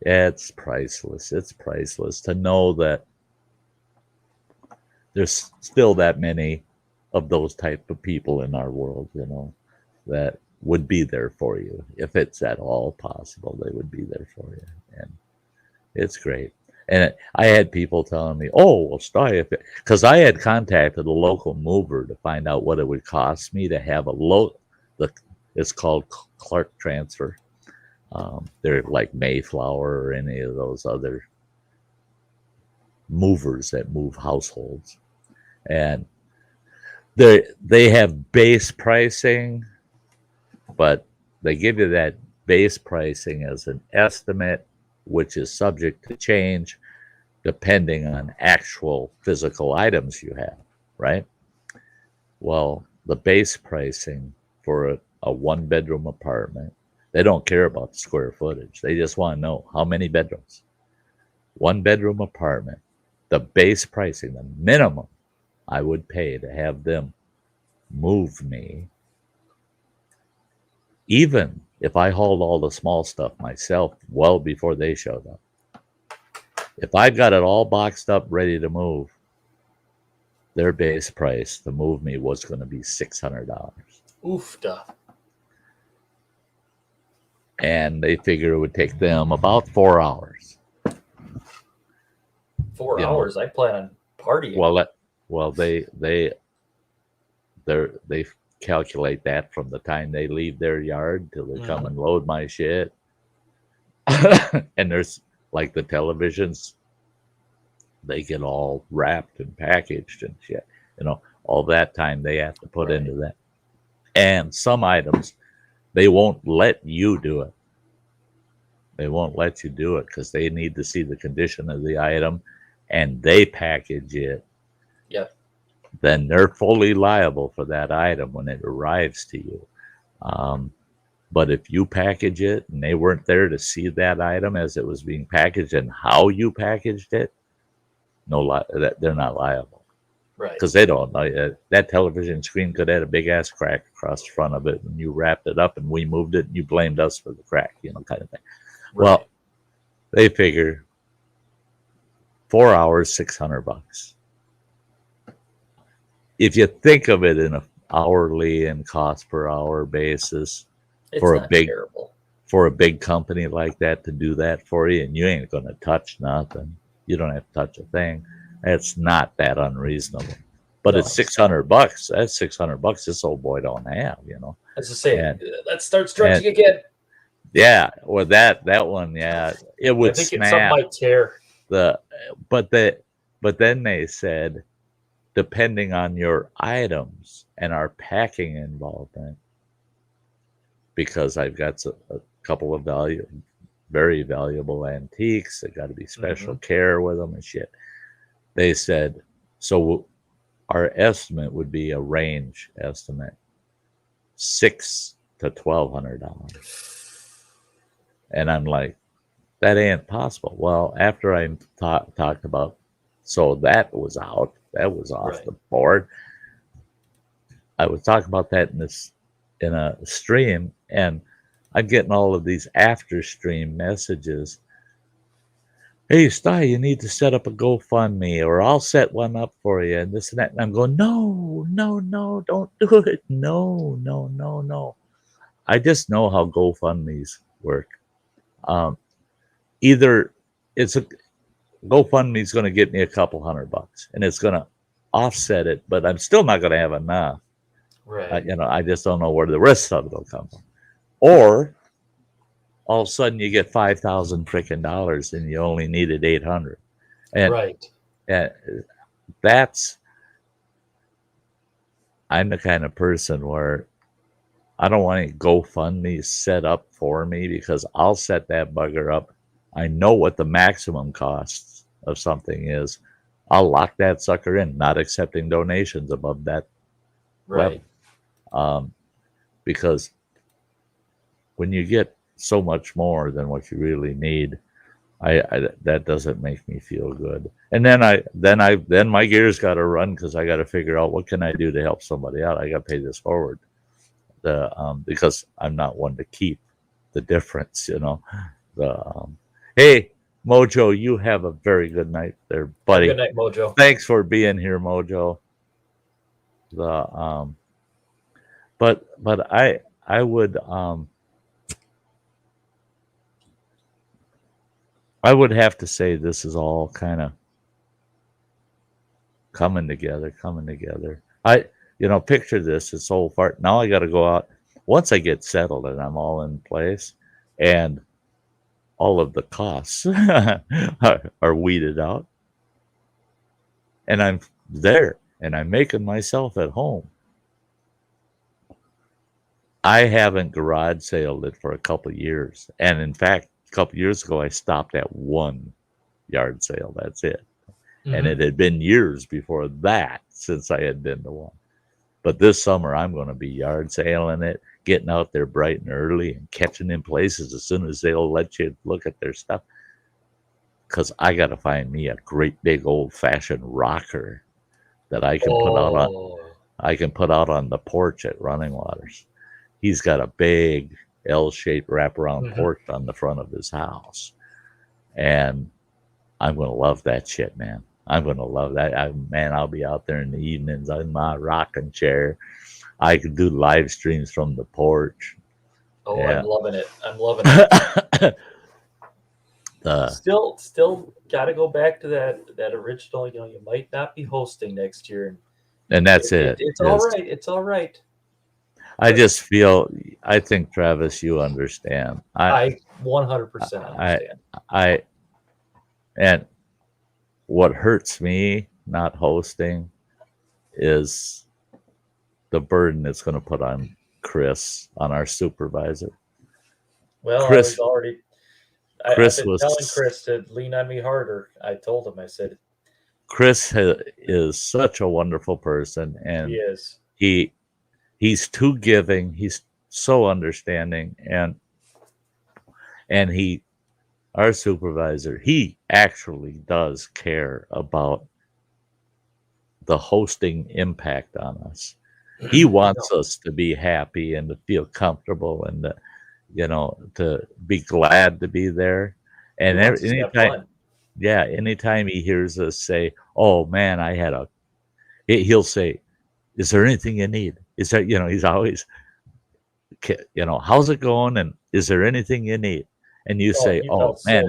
it's priceless. It's priceless to know that there's still that many of those type of people in our world, that would be there for you. If it's at all possible, they would be there for you. And it's great. And I had people telling me, "Oh, well, Sty," because I had contacted a local mover to find out what it would cost me to have it's called Clark Transfer. They're like Mayflower or any of those other movers that move households, and they have base pricing, but they give you that base pricing as an estimate, which is subject to change depending on actual physical items you have, right? Well, the base pricing for a one-bedroom apartment, they don't care about the square footage. They just want to know how many bedrooms. One-bedroom apartment, the base pricing, the minimum I would pay to have them move me, even if I hauled all the small stuff myself well before they showed up. If I got it all boxed up, ready to move, their base price to move me was going to be $600. Oof, duh. And they figure it would take them about 4 hours. 4 hours? I plan on partying. Well, they calculate that from the time they leave their yard till they come and load my shit. And there's like the televisions, they get all wrapped and packaged and shit. All that time they have to put into that. And some items, they won't let you do it. They won't let you do it because they need to see the condition of the item, and they package it. Yep. Then they're fully liable for that item when it arrives to you. But if you package it and they weren't there to see that item as it was being packaged and how you packaged it, they're not liable. Right. Because they don't know. That television screen could have had a big ass crack across the front of it, and you wrapped it up and we moved it and you blamed us for the crack, kind of thing. Right. Well, they figure 4 hours, $600. If you think of it in an hourly and cost per hour basis, it's for not terrible. For a big company like that to do that for you, and you ain't going to touch nothing. You don't have to touch a thing. It's not that unreasonable. But no, it's $600. That's $600 this old boy don't have, That's the same. Let's start stretching again. Yeah, or that one, yeah. It would I think snap. It's something might tear. But then they said, depending on your items and our packing involvement, because I've got a couple of very valuable antiques that got to be special care with them and shit. They said, so our estimate would be a range estimate, $600 to $1,200. And I'm like, that ain't possible. Well, after I talked about, so that was out, that was off the board. I was talking about that in a stream, and I'm getting all of these after stream messages. Hey, Sty, you need to set up a GoFundMe, or I'll set one up for you, and this and that. And I'm going, no, don't do it. No. I just know how GoFundMes work. Either GoFundMe is going to get me a couple $100, and it's going to offset it, but I'm still not going to have enough. Right. I just don't know where the rest of it will come from. Or all of a sudden you get $5,000 and you only needed 800. And, Right. and that's, I'm the kind of person where I don't want any GoFundMe set up for me because I'll set that bugger up. I know what the maximum cost of something is. I'll lock that sucker in, not accepting donations above that Right. level. Because when you get so much more than what you really need, I that doesn't make me feel good. And then my gears got to run because I got to figure out what can I do to help somebody out. I got to pay this forward, because I'm not one to keep the difference. Hey Mojo, you have a very good night there, buddy. Good night, Mojo. Thanks for being here, Mojo. But I would I would have to say this is all kind of coming together. Picture this, it's all fart. Now I got to go out once I get settled and I'm all in place and all of the costs are weeded out. And I'm there and I'm making myself at home. I haven't garage saled it for a couple of years. And in fact, a couple of years ago, I stopped at one yard sale. That's it. Mm-hmm. And it had been years before that since I had been to one. But this summer, I'm going to be yard sailing it, getting out there bright and early and catching in places as soon as they'll let you look at their stuff. Because I got to find me a great big old-fashioned rocker that I can put out on the porch at Running Waters. He's got a big L-shaped wraparound porch on the front of his house. And I'm going to love that shit, man. I'm going to love that. I'll be out there in the evenings in my rocking chair. I could do live streams from the porch. Oh, yeah. I'm loving it. Still got to go back to that original, you might not be hosting next year. And that's it. It's all right. It's all right. I think, Travis, you understand. I 100% understand. And what hurts me not hosting is the burden it's going to put on Chris, on our supervisor. Well, Chris, I've been telling Chris to lean on me harder. I told him, I said, Chris is such a wonderful person, and he is. He's too giving. He's so understanding, and our supervisor, he actually does care about the hosting impact on us. He wants us to be happy and to feel comfortable and to be glad to be there. And anytime he hears us say, "Oh man, he'll say, "Is there anything you need?" Is that, he's always, how's it going? And is there anything you need? And you say, "Oh man,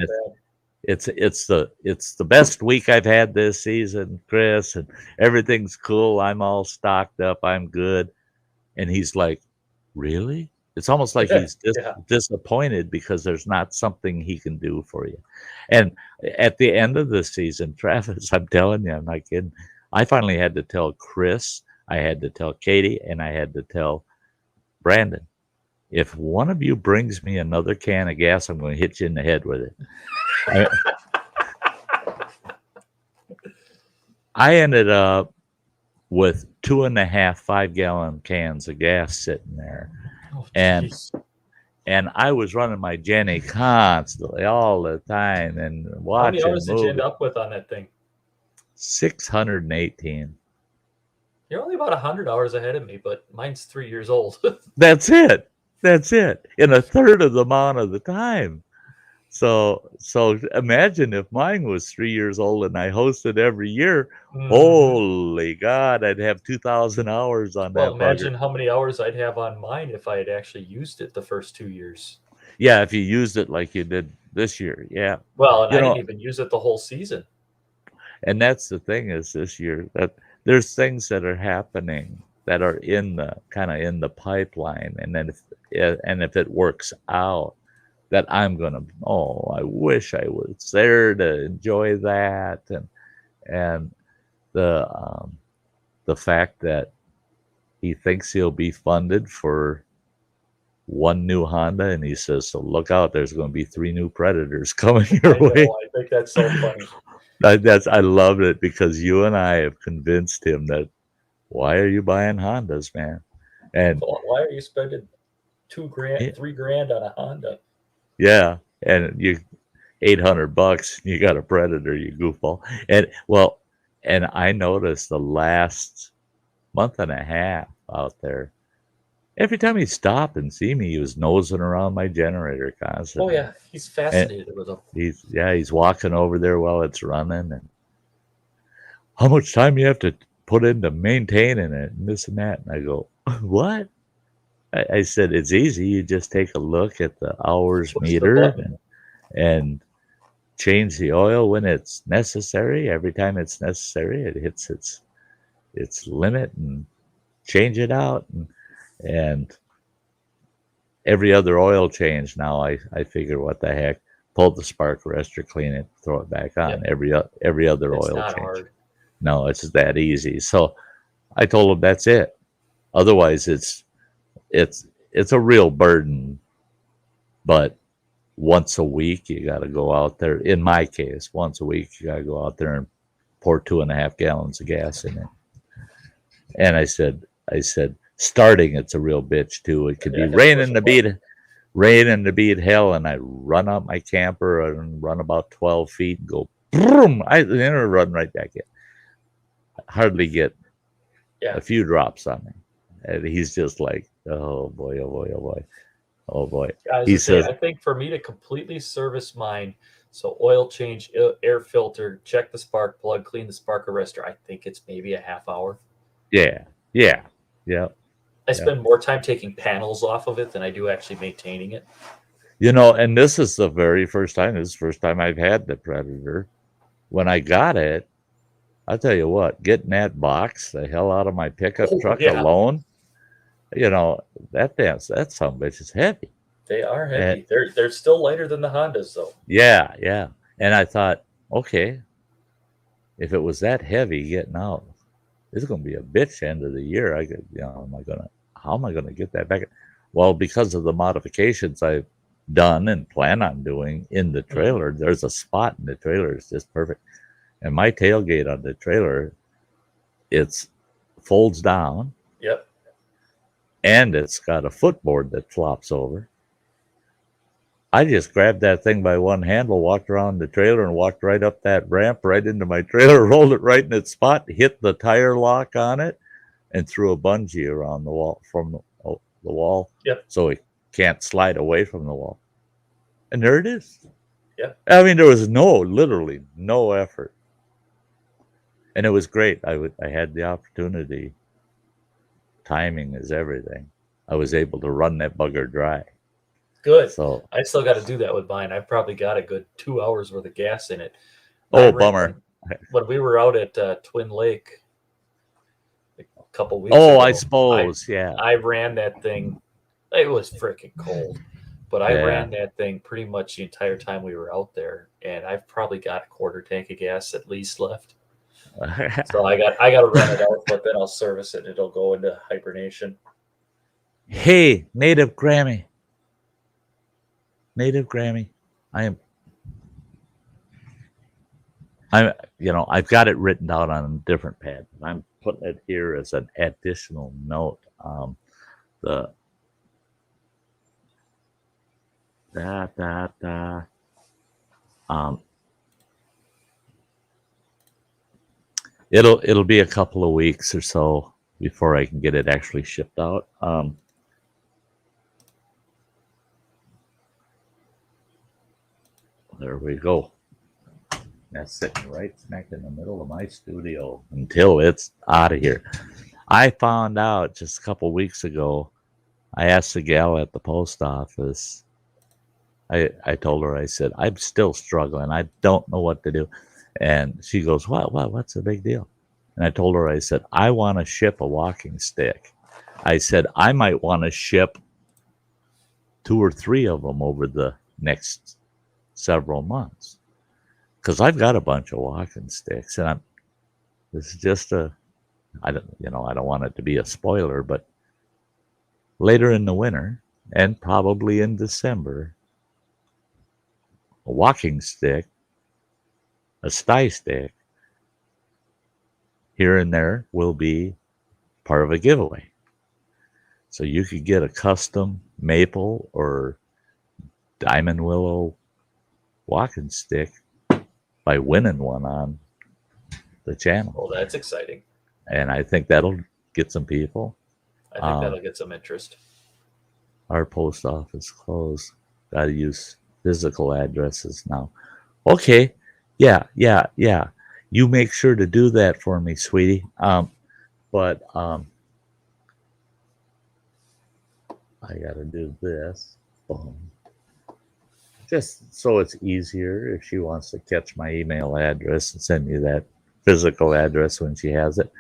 it's the best week I've had this season, Chris, and everything's cool. I'm all stocked up. I'm good." And he's like, "Really?" It's almost like he's disappointed because there's not something he can do for you. And at the end of the season, Travis, I'm telling you, I'm not kidding. I finally had to tell Chris, I had to tell Katie, and I had to tell Brandon, if one of you brings me another can of gas, I'm going to hit you in the head with it. I ended up with 2.5 5-gallon cans of gas sitting there. And I was running my Jenny constantly all the time and watching. How many hours did you end up with on that thing? 618. You're only about 100 hours ahead of me, but mine's 3 years old. That's it. In a third of the amount of the time. So imagine if mine was 3 years old and I hosted every year. Holy God, I'd have 2,000 hours on that. Well, imagine how many hours I'd have on mine if I had actually used it the first 2 years. Yeah, if you used it like you did this year. Yeah. Well, and I didn't even use it the whole season. And that's the thing is this year that there's things that are happening that are in the kind of in the pipeline, and then if it works out, that I'm gonna, oh, I wish I was there to enjoy that, and the fact that he thinks he'll be funded for one new Honda, and he says, so look out, there's going to be 3 new Predators coming your I know, way. I think that's so funny. I loved it because you and I have convinced him that, why are you buying Hondas, man? And Why are you spending Yeah. $3,000 on a Honda? yeah, and you $800, you got a Predator, you goofball. And I noticed the last month and a half out there, every time he stopped and see me, he was nosing around my generator Oh constantly. yeah, he's fascinated with them. He's walking over there while it's running, and how much time you have to put into maintaining it and this and that. And I go, what? I said, it's easy. You just take a look at the hours Push the meter button. and change the oil when it's necessary. Every time it's necessary, it hits its limit, and change it out. And every other oil change now, I figure, what the heck, pull the spark arrestor, clean it, throw it back on. Yep. Every other It's oil not change. hard. No, it's that easy. So I told him that's it. Otherwise, it's a real burden. But once a week, you got to go out there. In my case, once a week, you got to go out there and pour 2.5 gallons of gas in it. And I said, starting, it's a real bitch too. It could Yeah, be I gotta push raining to beat hell, and I run up my camper and run about 12 feet and go boom. Then I run right back in. Hardly get a few drops on me, and he's just like, oh boy, oh boy, oh boy, oh boy. He says, I think for me to completely service mine, so oil change, air filter, check the spark plug, clean the spark arrestor, I think it's maybe a half hour. yeah. I spend more time taking panels off of it than I do actually maintaining it. And this is the very first time. This is the first time I've had the Predator. When I got it, I'll tell you what, getting that box the hell out of my pickup truck alone, that son of a bitch is heavy. They are heavy. They're still lighter than the Hondas, though. Yeah. And I thought, okay, if it was that heavy getting out, it's going to be a bitch end of the year. How am I gonna get that back? Well, because of the modifications I've done and plan on doing in the trailer, there's a spot in the trailer that's just perfect. And my tailgate on the trailer, it's folds down. Yep. And it's got a footboard that flops over. I just grabbed that thing by one handle, walked around the trailer, and walked right up that ramp, right into my trailer, rolled it right in its spot, hit the tire lock on it, and threw a bungee around the wall from the wall. Yep. So it can't slide away from the wall. And there it is. Yeah. I mean, there was literally no effort. And it was great. I had the opportunity. Timing is everything. I was able to run that bugger dry. Good. So I still got to do that with mine. I've probably got a good 2 hours worth of gas in it. Bummer. When we were out at Twin Lake a couple weeks ago. I suppose. Yeah. I ran that thing. It was freaking cold, but I ran that thing pretty much the entire time we were out there, and I've probably got a quarter tank of gas at least left. So I got to run it out, but then I'll service it and it'll go into hibernation. Hey, Native Grammy. I've got it written down on a different pad. I'm putting it here as an additional note. It'll be a couple of weeks or so before I can get it actually shipped out. There we go. That's sitting right smack in the middle of my studio until it's out of here. I found out just a couple weeks ago. I asked the gal at the post office. I told her, I said, I'm still struggling. I don't know what to do. And she goes, what's the big deal? And I told her, I said, I want to ship a walking stick. I said, I might want to ship 2 or 3 of them over the next several months. Because I've got a bunch of walking sticks. And this is just I don't want it to be a spoiler, but later in the winter and probably in December, a walking stick, a Sty stick, here and there will be part of a giveaway. So you could get a custom maple or diamond willow walking stick by winning one on the channel. Oh, that's exciting. And I think that'll get some people. I think that'll get some interest. Our post office closed. Got to use physical addresses now. Okay. Yeah. You make sure to do that for me, sweetie. But I got to do this. Boom. Just so it's easier if she wants to catch my email address and send me that physical address when she has it.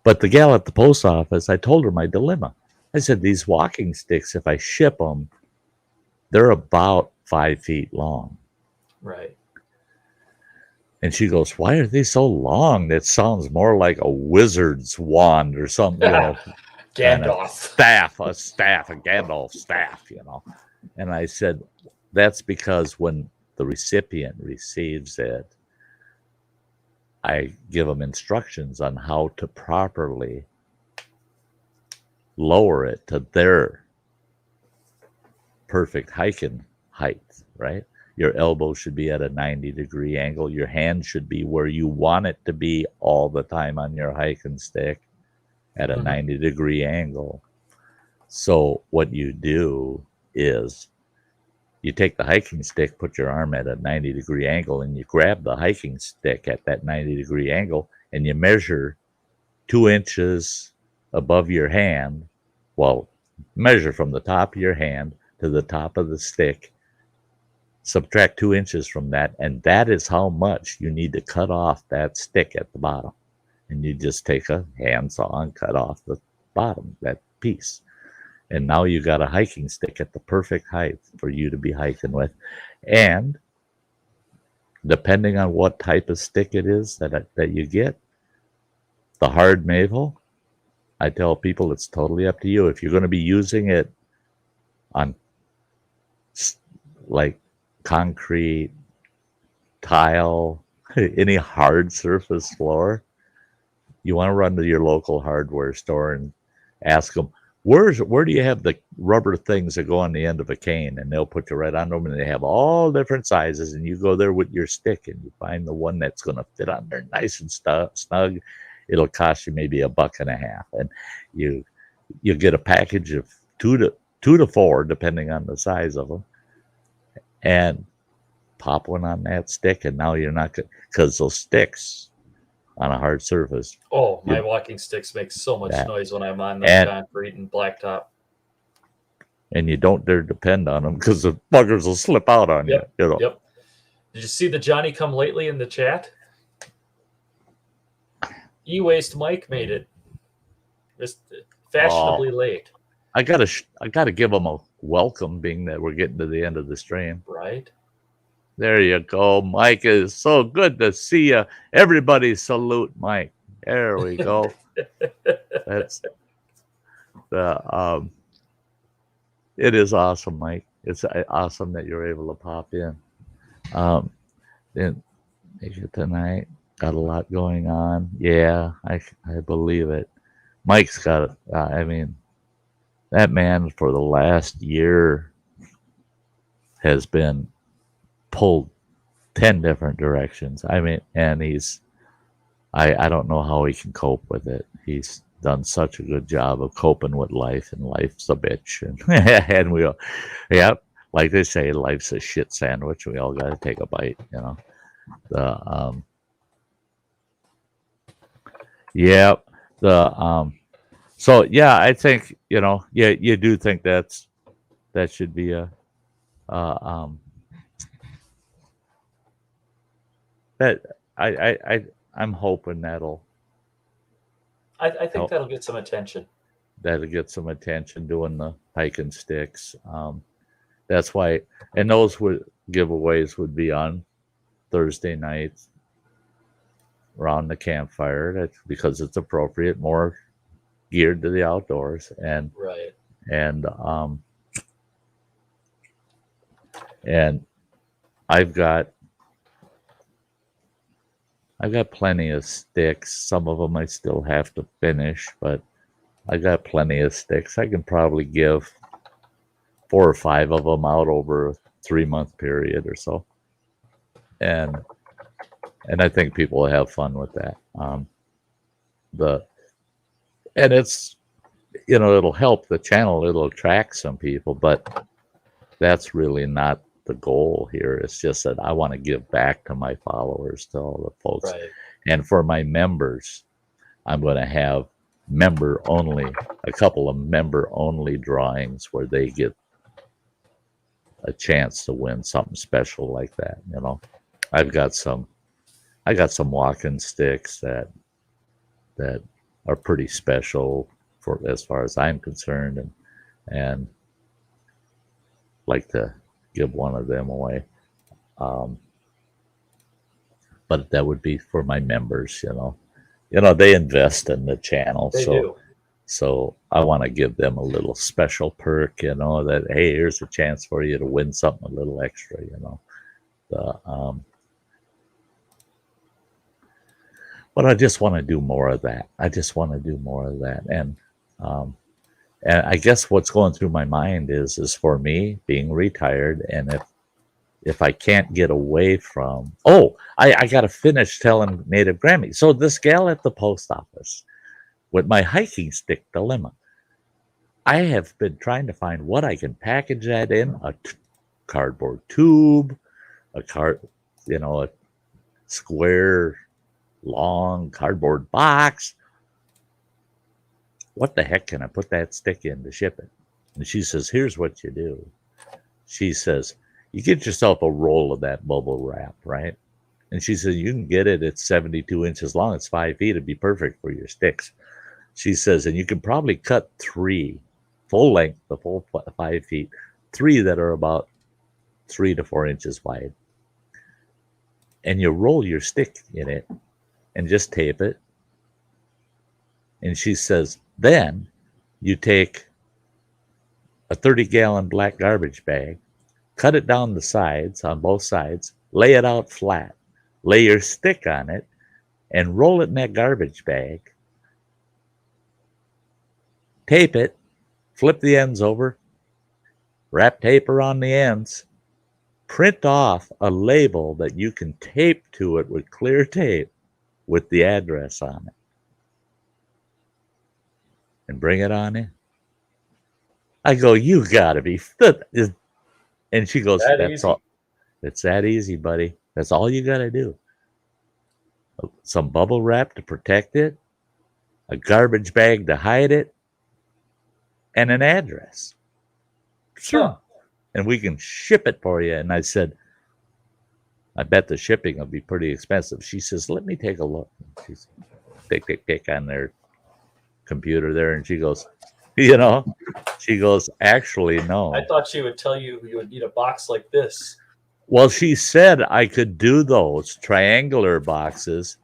But the gal at the post office, I told her my dilemma. I said, these walking sticks, if I ship them, they're about 5 feet long. Right. And she goes, why are they so long? That sounds more like a wizard's wand or something. Gandalf. A Gandalf staff, And I said, that's because when the recipient receives it, I give them instructions on how to properly lower it to their perfect hiking height, right? Your elbow should be at a 90-degree angle. Your hand should be where you want it to be all the time on your hiking stick at a 90-degree angle. So what you do is you take the hiking stick, put your arm at a 90-degree angle, and you grab the hiking stick at that 90-degree angle, and you measure 2 inches above your hand. Well, measure from the top of your hand to the top of the stick. Subtract 2 inches from that, and that is how much you need to cut off that stick at the bottom. And you just take a handsaw and cut off the bottom, that piece. And now you got a hiking stick at the perfect height for you to be hiking with. And depending on what type of stick it is that you get, the hard maple, I tell people it's totally up to you. If you're going to be using it on like concrete, tile, any hard surface floor, you want to run to your local hardware store and ask them, where do you have the rubber things that go on the end of a cane? And they'll put you right on them, and they have all different sizes, and you go there with your stick and you find the one that's going to fit on there nice and snug. It'll cost you maybe $1.50, and you get a package of two to four, depending on the size of them, and pop one on that stick, and now you're not good, because those sticks on a hard surface. Oh, my walking sticks make so much noise when I'm on the concrete and blacktop. And you don't dare depend on them because the buggers will slip out on you. Yep. Did you see the Johnny Come Lately in the chat? E-Waste Mike made it. Just fashionably late. I gotta give them a welcome, being that we're getting to the end of the stream. Right. There you go, Mike. It's so good to see you. Everybody salute Mike. There we go. That's the it is awesome, Mike. It's awesome that you're able to pop in. Then make it tonight. Got a lot going on. Yeah, I believe it. Mike's got it. I mean, that man for the last year has been pulled 10 different directions. I mean, and I don't know how he can cope with it. He's done such a good job of coping with life, and life's a bitch. And we all, like they say, life's a shit sandwich. We all got to take a bite, So yeah, I think, you do think that should be that I'm hoping that'll I think help. that'll get some attention. That'll get some attention doing the hiking sticks. That's why, and those giveaways would be on Thursday nights around the campfire. That's because it's appropriate, more geared to the outdoors, and Right. and and I've got plenty of sticks. Some of them I still have to finish, but I got plenty of sticks. I can probably give 4 or 5 of them out over a 3-month period or so, and I think people will have fun with that. And it's, it'll help the channel. It'll attract some people, but that's really not the goal here. It's just that I want to give back to my followers, to all the folks. Right. And for my members, I'm going to have a couple of member only drawings where they get a chance to win something special like that. I've got some walking sticks that are pretty special for as far as I'm concerned, and like to give one of them away. But that would be for my members. They invest in the channel. They do. So I want to give them a little special perk, that, hey, here's a chance for you to win something a little extra, But I just want to do more of that. And I guess what's going through my mind is for me being retired, and if I can't get away from, I got to finish telling Native Grammy. So this gal at the post office with my hiking stick dilemma, I have been trying to find what I can package that in, a cardboard tube, a square long cardboard box. What the heck can I put that stick in to ship it? And she says, here's what you do. She says, you get yourself a roll of that bubble wrap, right? And she says, you can get it at 72 inches long. It's 5 feet. It'd be perfect for your sticks. She says, and you can probably cut 3 full length, the full 5 feet, 3 that are about 3 to 4 inches wide. And you roll your stick in it and just tape it. And she says, then you take a 30-gallon black garbage bag, cut it down the sides, on both sides, lay it out flat, lay your stick on it, and roll it in that garbage bag. Tape it, flip the ends over, wrap tape around the ends, print off a label that you can tape to it with clear tape with the address on it, and bring it on in. I go, you gotta be, and she goes, that's all. It's that easy, buddy. That's all you gotta do. Some bubble wrap to protect it, a garbage bag to hide it, and an address. Sure. And we can ship it for you. And I said, I bet the shipping will be pretty expensive. She says, let me take a look. She's tick on their computer there, and she goes, actually, no. I thought she would tell you would need a box like this. Well, she said I could do those triangular boxes,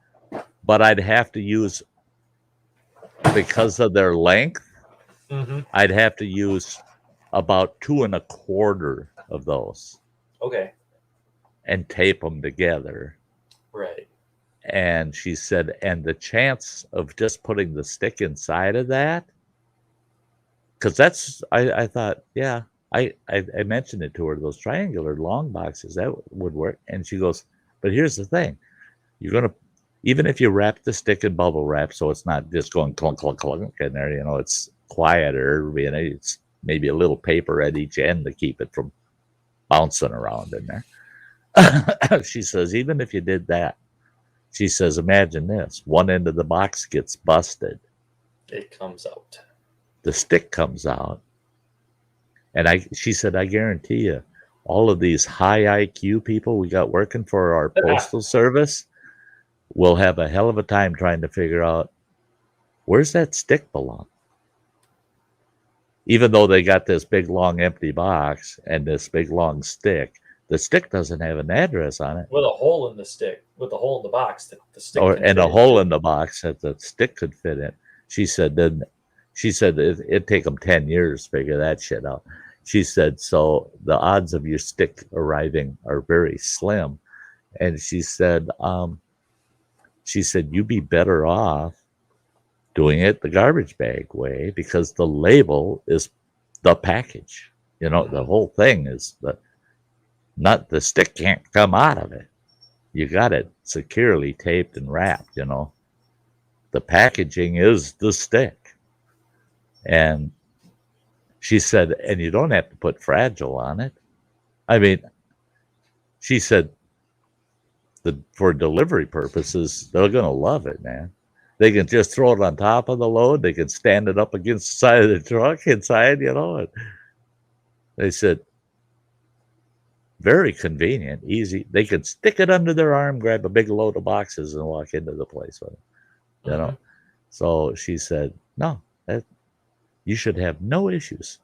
but I'd have to use, because of their length, I'd have to use about 2 1/4 of those. Okay. And tape them together. Right. And she said, and the chance of just putting the stick inside of that, because that's, I thought, yeah, I mentioned it to her, those triangular long boxes, that would work. And she goes, but here's the thing. You're going to, even if you wrap the stick in bubble wrap so it's not just going clunk, clunk, clunk in there, it's quieter, it's maybe a little paper at each end to keep it from bouncing around in there. She says, even if you did that, she says, imagine this, one end of the box gets busted. It comes out. The stick comes out. And she said, I guarantee you, all of these high IQ people we got working for our postal service will have a hell of a time trying to figure out Where's that stick belong? Even though they got this big, long, empty box and this big, long stick, the stick doesn't have an address on it. With a hole in the stick, with a hole in the box, the stick Or can and fit a hole into. in the box that the stick could fit in. She said it'd take them 10 years to figure that shit out. She said, so the odds of your stick arriving are very slim. And she said, you'd be better off doing it the garbage bag way because the label is the package. You know, the whole thing is the stick can't come out of it. You got it securely taped and wrapped, you know. The packaging is the stick. And she said, and you don't have to put fragile on it. I mean, she said, for delivery purposes, they're going to love it, man. They can just throw it on top of the load. They can stand it up against the side of the truck inside, you know. And they said, very convenient, easy. They could stick it under their arm, grab a big load of boxes, and walk into the place with it, you know. So she said, no, you should have no issues.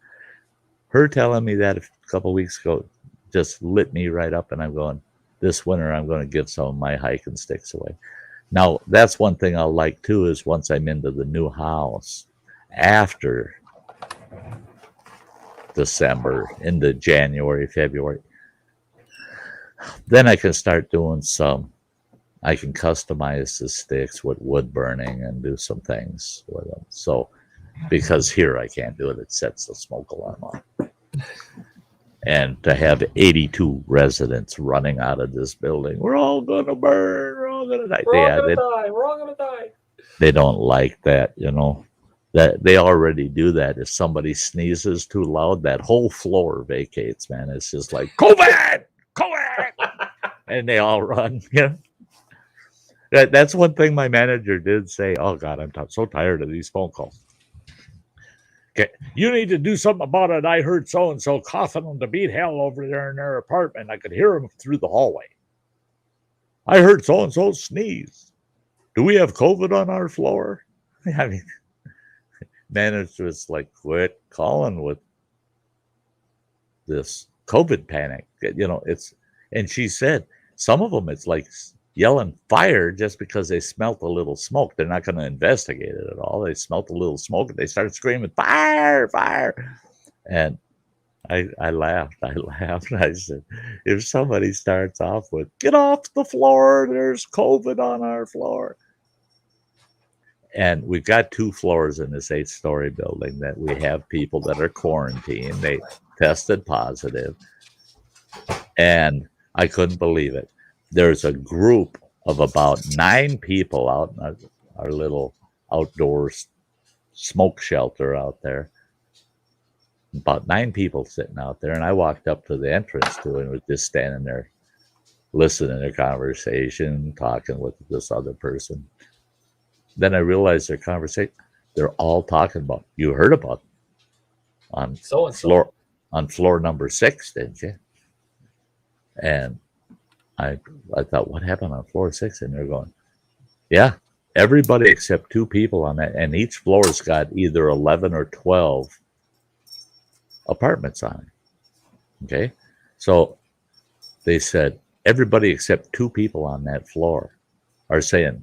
Her telling me that a couple of weeks ago just lit me right up, and I'm going, this winter I'm going to give some of my hiking sticks away. Now, that's one thing I'll like too, is once I'm into the new house, after December, into January, February, then I can start doing I can customize the sticks with wood burning and do some things with them. So, because here I can't do it, it sets the smoke alarm off. And to have 82 residents running out of this building, we're all going to burn, we're all going to die. We're all going to die. They don't like that, you know. That they already do that. If somebody sneezes too loud, that whole floor vacates, man. It's just like, COVID! And they all run, you know. That's one thing my manager did say. Oh, God, I'm so tired of these phone calls. Okay, you need to do something about it. I heard so-and-so coughing on the beat hell over there in their apartment. I could hear him through the hallway. I heard so-and-so sneeze. Do we have COVID on our floor? I mean, manager was like, quit calling with this COVID panic. You know, and she said, some of them, it's like yelling fire just because they smelt a little smoke. They're not going to investigate it at all. They smelt a little smoke and they start screaming, fire, fire. And I laughed. I said, if somebody starts off with, get off the floor, there's COVID on our floor. And we've got 2 floors in this 8-story building that we have people that are quarantined. They tested positive. And I couldn't believe it. There's a group of about 9 people out in our little outdoor smoke shelter out there. About 9 people sitting out there. And I walked up to the entrance to it and was just standing there listening to conversation, talking with this other person. Then I realized their conversation, they're all talking about, you heard about on floor number 6, didn't you? And I thought, what happened on floor 6? And they're going, yeah, everybody except 2 people on that. And each floor's got either 11 or 12 apartments on it. Okay. So they said, everybody except 2 people on that floor are saying,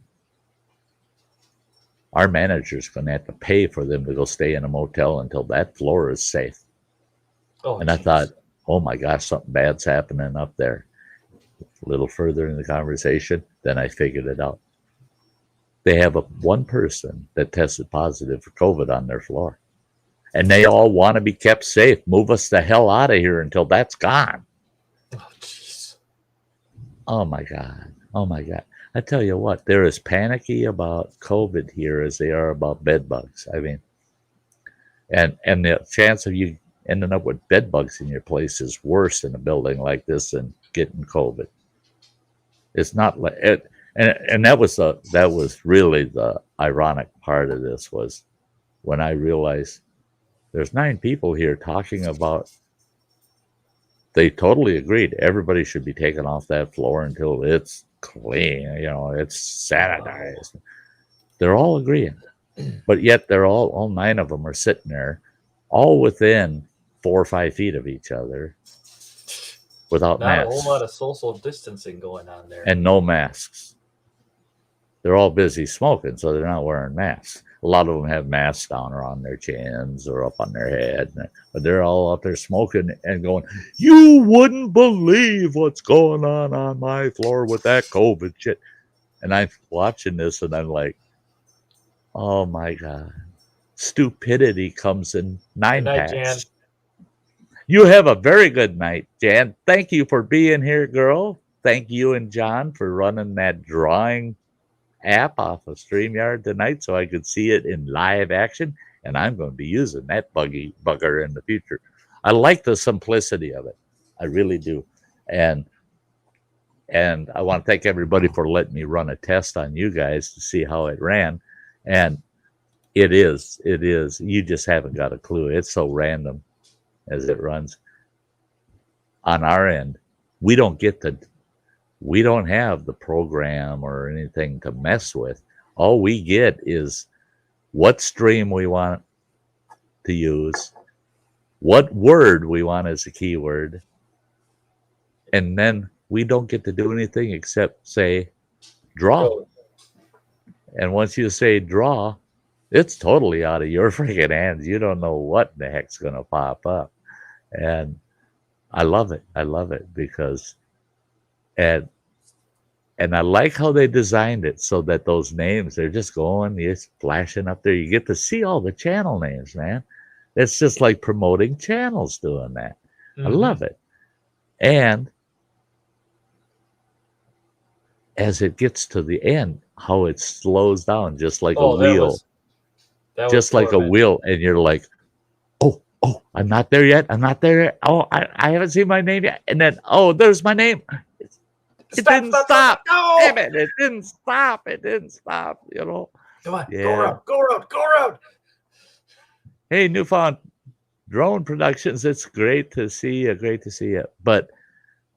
our manager's going to have to pay for them to go stay in a motel until that floor is safe. Oh, and I thought, oh my gosh, something bad's happening up there. A little further in the conversation, then I figured it out. They have one person that tested positive for COVID on their floor. And they all want to be kept safe. Move us the hell out of here until that's gone. Oh, jeez. Oh, my God. Oh, my God. I tell you what, they're as panicky about COVID here as they are about bed bugs. I mean, and the chance of you ending up with bed bugs in your place is worse in a building like this than getting COVID. It's not like it, and that was really the ironic part of this was when I realized there's 9 people here talking about. They totally agreed everybody should be taken off that floor until it's clean, you know, it's sanitized. They're all agreeing. but yet they're all 9 of them are sitting there, all within 4 or 5 feet of each other, without Not a whole lot masks of social distancing going on there. and no masks. They're all busy smoking, so they're not wearing masks. A lot of them have masks down around their chins or up on their head, but they're all out there smoking and going, "You wouldn't believe what's going on my floor with that COVID shit." And I'm watching this and I'm like, oh my God. Stupidity comes in 9 Good night, packs. Jan. You have a very good night, Jan. Thank you for being here, girl. Thank you and John for running that drawing app off of StreamYard tonight so I could see it in live action. And I'm going to be using that bugger in the future. I like the simplicity of it. I really do. And I want to thank everybody for letting me run a test on you guys to see how it ran. And it is. You just haven't got a clue. It's so random as it runs. On our end, we don't have the program or anything to mess with. All we get is what stream we want to use, what word we want as a keyword, and then we don't get to do anything except say draw. Go. And once you say draw, it's totally out of your freaking hands. You don't know what the heck's going to pop up. And I love it. I love it because, and I like how they designed it so that those names, they're just going, it's flashing up there. You get to see all the channel names, man. It's just like promoting channels doing that. I love it. And as it gets to the end, how it slows down just like a wheel. Just like a wheel. And you're like, oh, I'm not there yet. I'm not there yet. Oh, I haven't seen my name yet. And then, oh, there's my name. It didn't stop. No! Damn it. It didn't stop. It didn't stop, you know. Come on. Yeah. Go around. Hey, Newfound Drone Productions. It's great to see you. Great to see you. But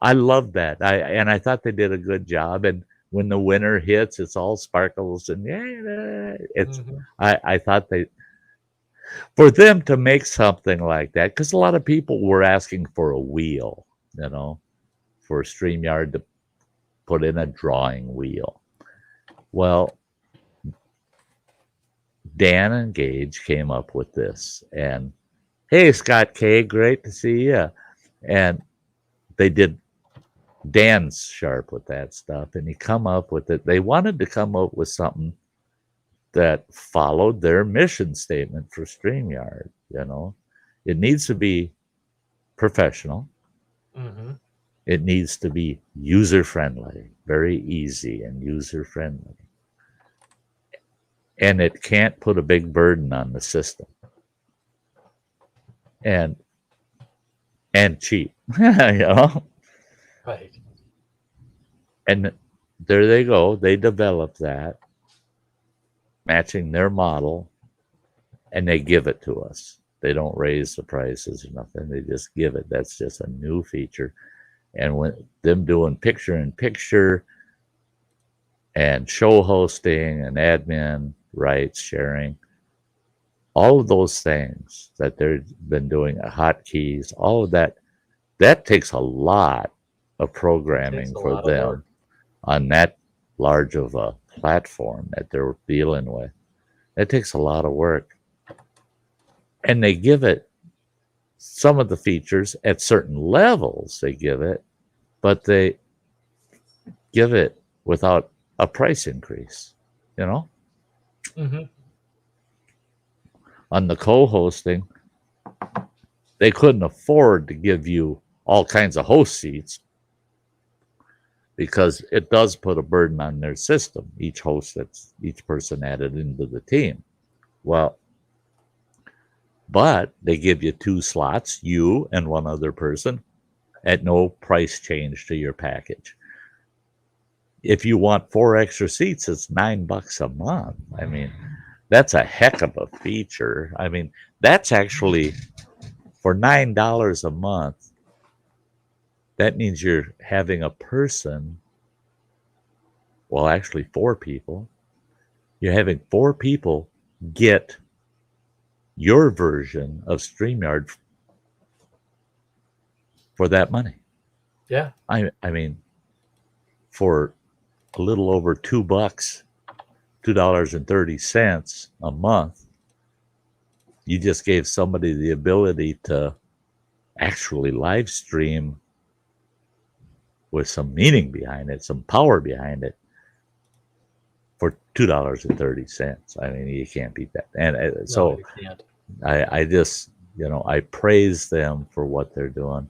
I love that. I thought they did a good job. And when the winter hits, it's all sparkles and it's. I thought for them to make something like that, because a lot of people were asking for a wheel, you know, for StreamYard to put in a drawing wheel. Well, Dan and Gage came up with this, and hey, Scott K, great to see you. And they did. Dan's sharp with that stuff, and he come up with it. They wanted to come up with something that followed their mission statement for StreamYard. You know, it needs to be professional. It needs to be user-friendly, very easy and user-friendly. And it can't put a big burden on the system. And cheap, you know? Right. And there they go. They develop that, matching their model, and they give it to us. They don't raise the prices or nothing. They just give it. That's just a new feature. And when them doing picture-in-picture and show hosting and admin rights sharing, all of those things that they've been doing, hotkeys, all of that, that takes a lot of programming for them on that large of a platform that they're dealing with. It takes a lot of work. And they give it some of the features at certain levels, they give it, but they give it without a price increase, you know? On the co-hosting, they couldn't afford to give you all kinds of host seats because it does put a burden on their system, each host that's each person added into the team. Well, but they give you 2 slots, you and one other person, at no price change to your package. If you want 4 extra seats, it's $9 a month. I mean, that's a heck of a feature. I mean, that's actually for $9 a month. That means you're having a person, well, actually 4 people. You're having 4 people get your version of StreamYard for that money. Yeah. I mean, for a little over $2, $2.30 a month, you just gave somebody the ability to actually live stream with some meaning behind it, some power behind it, for $2.30. I mean, you can't beat that. And so No, you can't. I just, I praise them for what they're doing.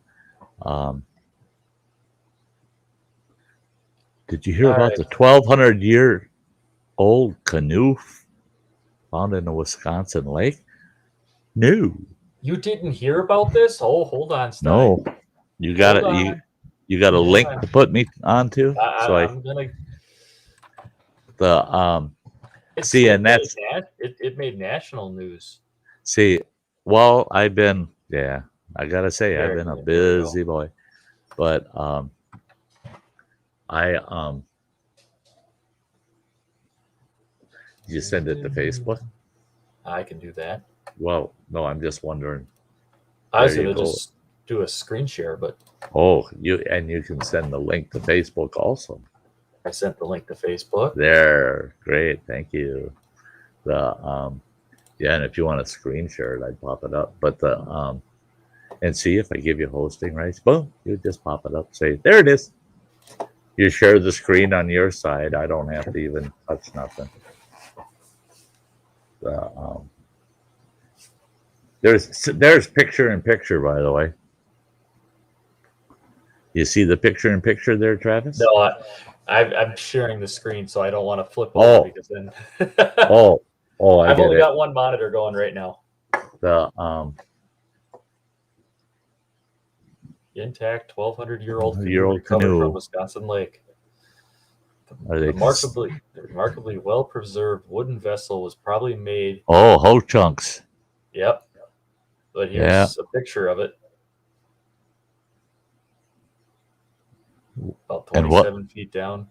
Did you hear All about right. the 1,200-year-old canoe found in a Wisconsin lake? No. You didn't hear about this? Oh, hold on, Sty. No. You got it. You got a link to put me onto. I'm gonna. And that's it made national news. See, well, I gotta say, I've been a There we busy go. boy, but you send it to Facebook? I can do that. Well, no, I'm just wondering. I was There you gonna go. just do a screen share, but Oh, you can send the link to Facebook also. I sent the link to Facebook. There, great, thank you. And if you want to screen share it, I'd pop it up. But and see if I give you hosting rights, boom, you just pop it up. Say, there it is. You share the screen on your side. I don't have to even touch nothing. There's picture in picture, by the way. You see the picture in picture there, Travis? No, I'm sharing the screen, so I don't want to flip over because then. oh, I I've get only it. got one monitor going right now. The intact 1,200-year-old Year-old recovered canoe. from Wisconsin Lake. Are they Remarkably well-preserved wooden vessel was probably made. Oh, hoe chunks. Yep. But here's a picture of it. About 27 feet down.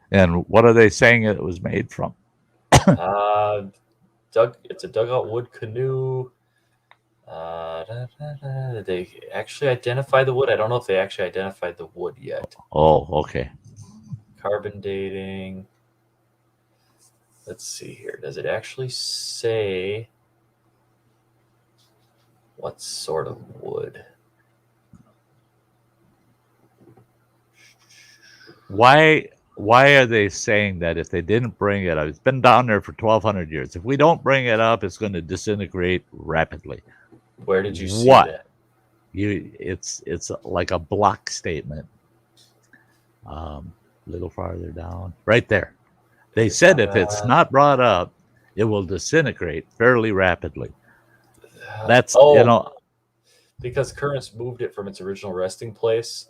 And what are they saying it was made from? It's a dugout wood canoe. They actually identify the wood. I don't know if they actually identified the wood yet. Oh, okay. Carbon dating. Let's see here. Does it actually say what sort of wood? Why are they saying that if they didn't bring it up? It's been down there for 1,200 years. If we don't bring it up, it's going to disintegrate rapidly. Where did you see that? It's like a block statement. Little farther down, right there. They said if it's not brought up, it will disintegrate fairly rapidly. That's because currents moved it from its original resting place,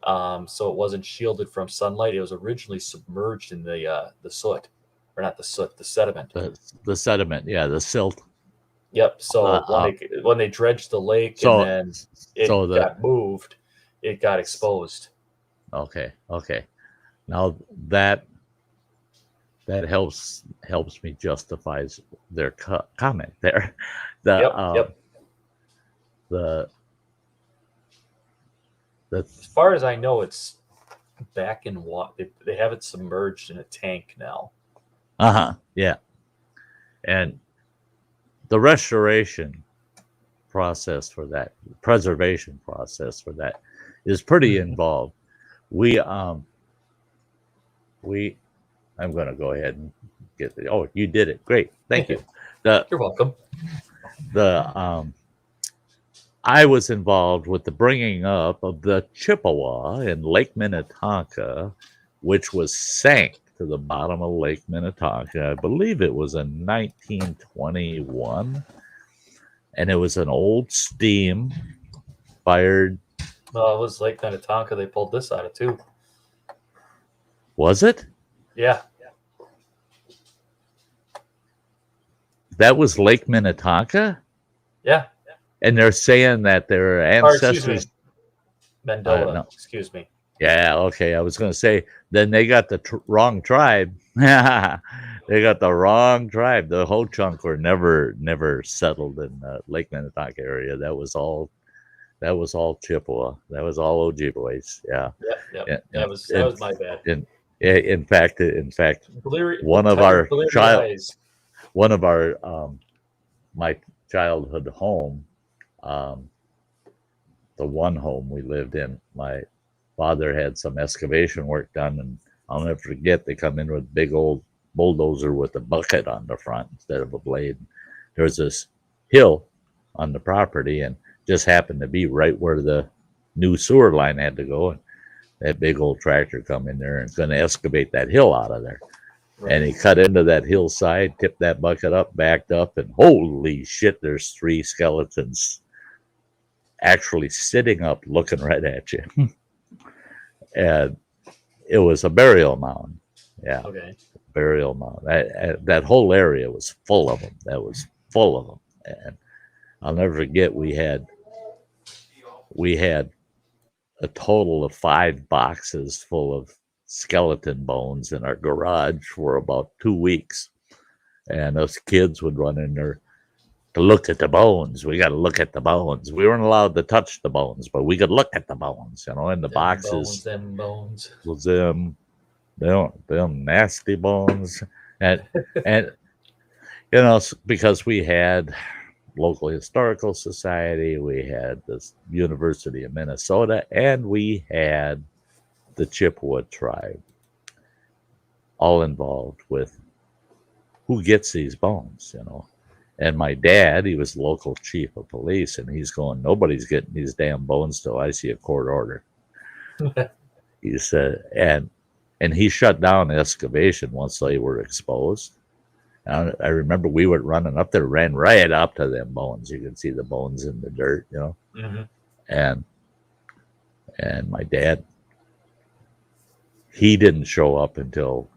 so it wasn't shielded from sunlight. It was originally submerged in the soot, or not the soot, the sediment. The sediment, the silt. Yep. So when they dredged the lake and then it got moved, it got exposed. Okay. Now that helps me justify their comment there. As far as I know, it's back in water. They have it submerged in a tank now. Yeah. And the restoration process for that, preservation process for that, is pretty involved. I'm going to go ahead and get the. Oh, you did it! Great, thank you. You're welcome. I was involved with the bringing up of the Chippewa in Lake Minnetonka, which was sank to the bottom of Lake Minnetonka. I believe it was in 1921, and it was an old steam fired. Well, it was Lake Minnetonka. They pulled this out of too. Was it? Yeah. That was Lake Minnetonka? Yeah. And they're saying that their ancestors. Mendota. Excuse me. Yeah, okay. I was going to say, then they got the wrong tribe. They got the wrong tribe. The Ho Chunk were never settled in Lake Minnetonka area. That was all Chippewa. That was all Ojibways. Yeah. Yep. And, That was my bad. in fact, Bleary, one of tight, our bleary child, eyes. one of our my childhood home, um, the one home we lived in, my father had some excavation work done, and I'll never forget. They come in with a big old bulldozer with a bucket on the front instead of a blade. There was this hill on the property, and just happened to be right where the new sewer line had to go. And that big old tractor come in there and going to excavate that hill out of there. Right. And he cut into that hillside, tipped that bucket up, backed up, and holy shit, there's 3 skeletons actually sitting up looking right at you. And it was a burial mound. Yeah. Okay. Burial mound. That whole area was full of them. That was full of them. And I'll never forget, we had a total of 5 boxes full of skeleton bones in our garage for about 2 weeks. And us kids would run in there to look at the bones. We got to look at the bones. We weren't allowed to touch the bones, but we could look at the bones, in the boxes. Them bones. Was them nasty bones. And because we had local historical society, we had the University of Minnesota, and we had the Chippewa tribe, all involved with who gets these bones. And my dad, he was local chief of police, and he's going, nobody's getting these damn bones till I see a court order. He said, and he shut down the excavation once they were exposed. And I remember we were running up there, ran right up to them bones. You could see the bones in the dirt, Mm-hmm. And my dad, he didn't show up until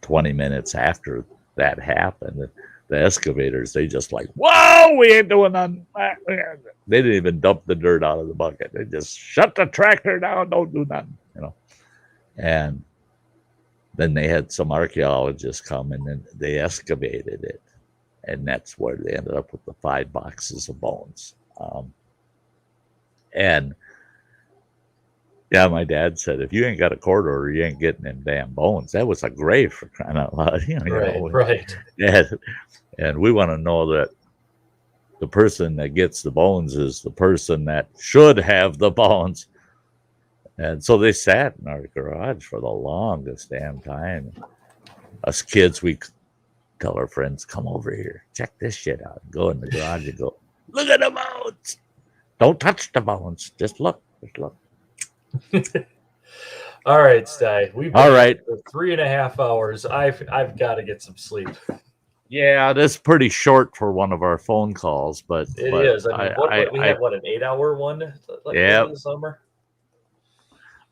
20 minutes after that happened. The excavators, they just like, whoa, we ain't doing nothing. They didn't even dump the dirt out of the bucket. They just shut the tractor down, don't do nothing, And then they had some archaeologists come and then they excavated it. And that's where they ended up with the 5 boxes of bones. And yeah, my dad said, if you ain't got a court order, you ain't getting them damn bones. That was a grave, for crying out loud. Right. And we want to know that the person that gets the bones is the person that should have the bones. And so they sat in our garage for the longest damn time. Us kids, we tell our friends, come over here, check this shit out. Go in the garage and go, look at the bones. Don't touch the bones. Just look. All right, Sty. We've been All right. for 3.5 hours. I've got to get some sleep. Yeah, that's pretty short for one of our phone calls, but It is. I mean, we had an 8-hour one yeah, in the summer?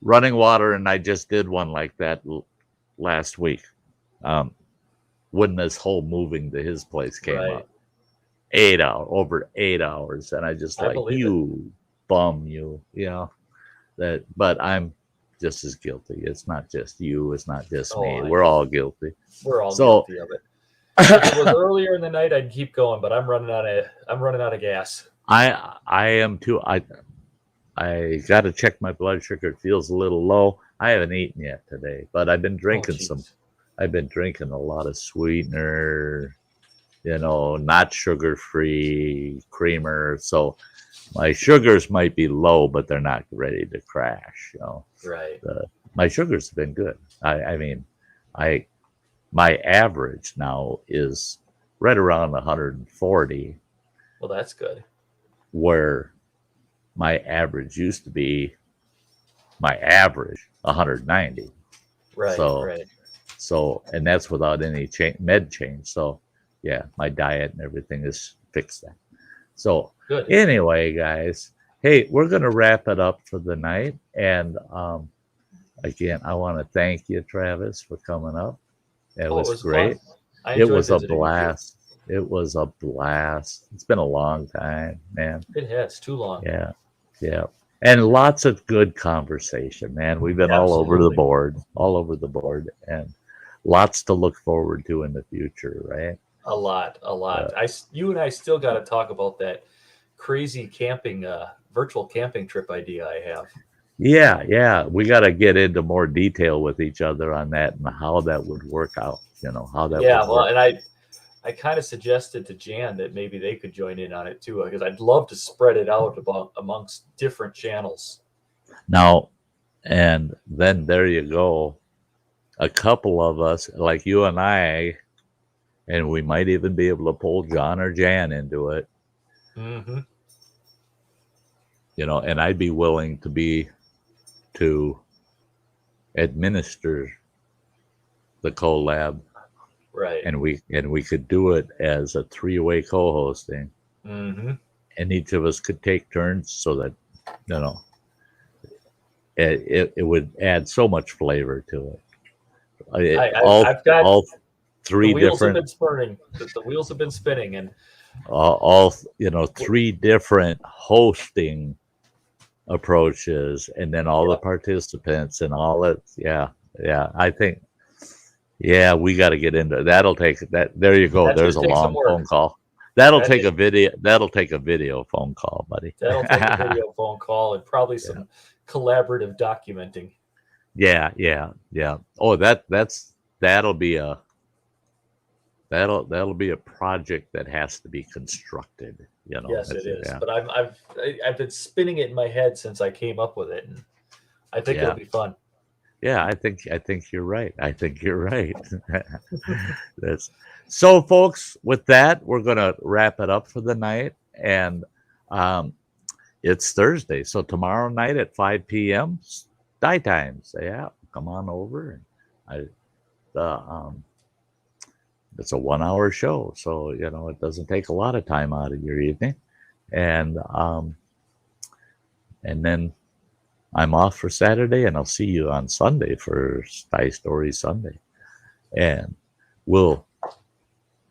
Running water, and I just did one like that last week. When this whole moving to his place came up. 8 hours, over 8 hours, and I just you bum, but I'm just as guilty. It's not just you. It's not just me. We're all guilty. We're all guilty of it. If it was earlier in the night, I'd keep going, but I'm running out of gas. I am too. I got to check my blood sugar. It feels a little low. I haven't eaten yet today, but I've been drinking I've been drinking a lot of sweetener, not sugar-free creamer. So my sugars might be low, but they're not ready to crash. Right. My sugars have been good. I mean, my average now is right around 140. Well, that's good. Where my average used to be 190. Right. So, and that's without any med change. So, yeah, my diet and everything is fixed that. So, good. Anyway, guys, hey, we're going to wrap it up for the night. And again, I want to thank you, Travis, for coming up. It was great. It was a blast. It was a blast. It's been a long time, man. It has too long. Yeah. And lots of good conversation, man. We've been all over the Absolutely. board, and lots to look forward to in the future, right? A lot, a Uh, lot. You and I still got to talk about that crazy camping, virtual camping trip idea I have. yeah, we got to get into more detail with each other on that and how that would work out. How that Yeah, would well, work. and I kind of suggested to Jan that maybe they could join in on it too, because I'd love to spread it out about amongst different channels. Now, and then there you go. A couple of us, like you and I, and we might even be able to pull John or Jan into it. Mm-hmm. And I'd be willing to administer the collab, Right. and we could do it as a 3-way co-hosting, Mm-hmm. and each of us could take turns, so that you know it would add so much flavor to it. I've got All the three wheels have different, been spinning. The wheels have been spinning, and all 3 different hosting approaches, and then all the yep, participants and all that. Yeah, I think, yeah, we got to get into that'll take that. There you go. that's There's going a to take some long phone work. call. That'll That take is, a video. That'll take a video phone call, buddy. that'll take a video phone call and probably Yeah, some collaborative documenting. yeah. Oh, that'll be a that'll be a project that has to be constructed. Yes, it That's is. yeah, But I've been spinning it in my head since I came up with it, and I think it'll yeah, be fun. yeah. I think you're right. I think you're right. That's so, folks. With that, we're gonna wrap it up for the night, and um, it's Thursday, so tomorrow night at 5 p.m. Sty time. So yeah, come on over. And it's a 1-hour show, so it doesn't take a lot of time out of your evening, and then I'm off for Saturday, and I'll see you on Sunday for Sty Story Sunday, and we'll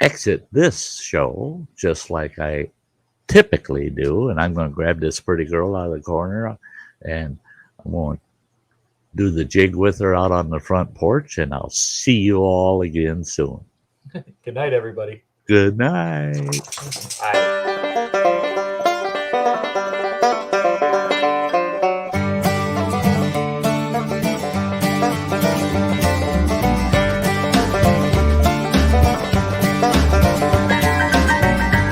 exit this show just like I typically do, and I'm going to grab this pretty girl out of the corner, and I'm going to do the jig with her out on the front porch, and I'll see you all again soon. Good night, everybody. Good night. Bye.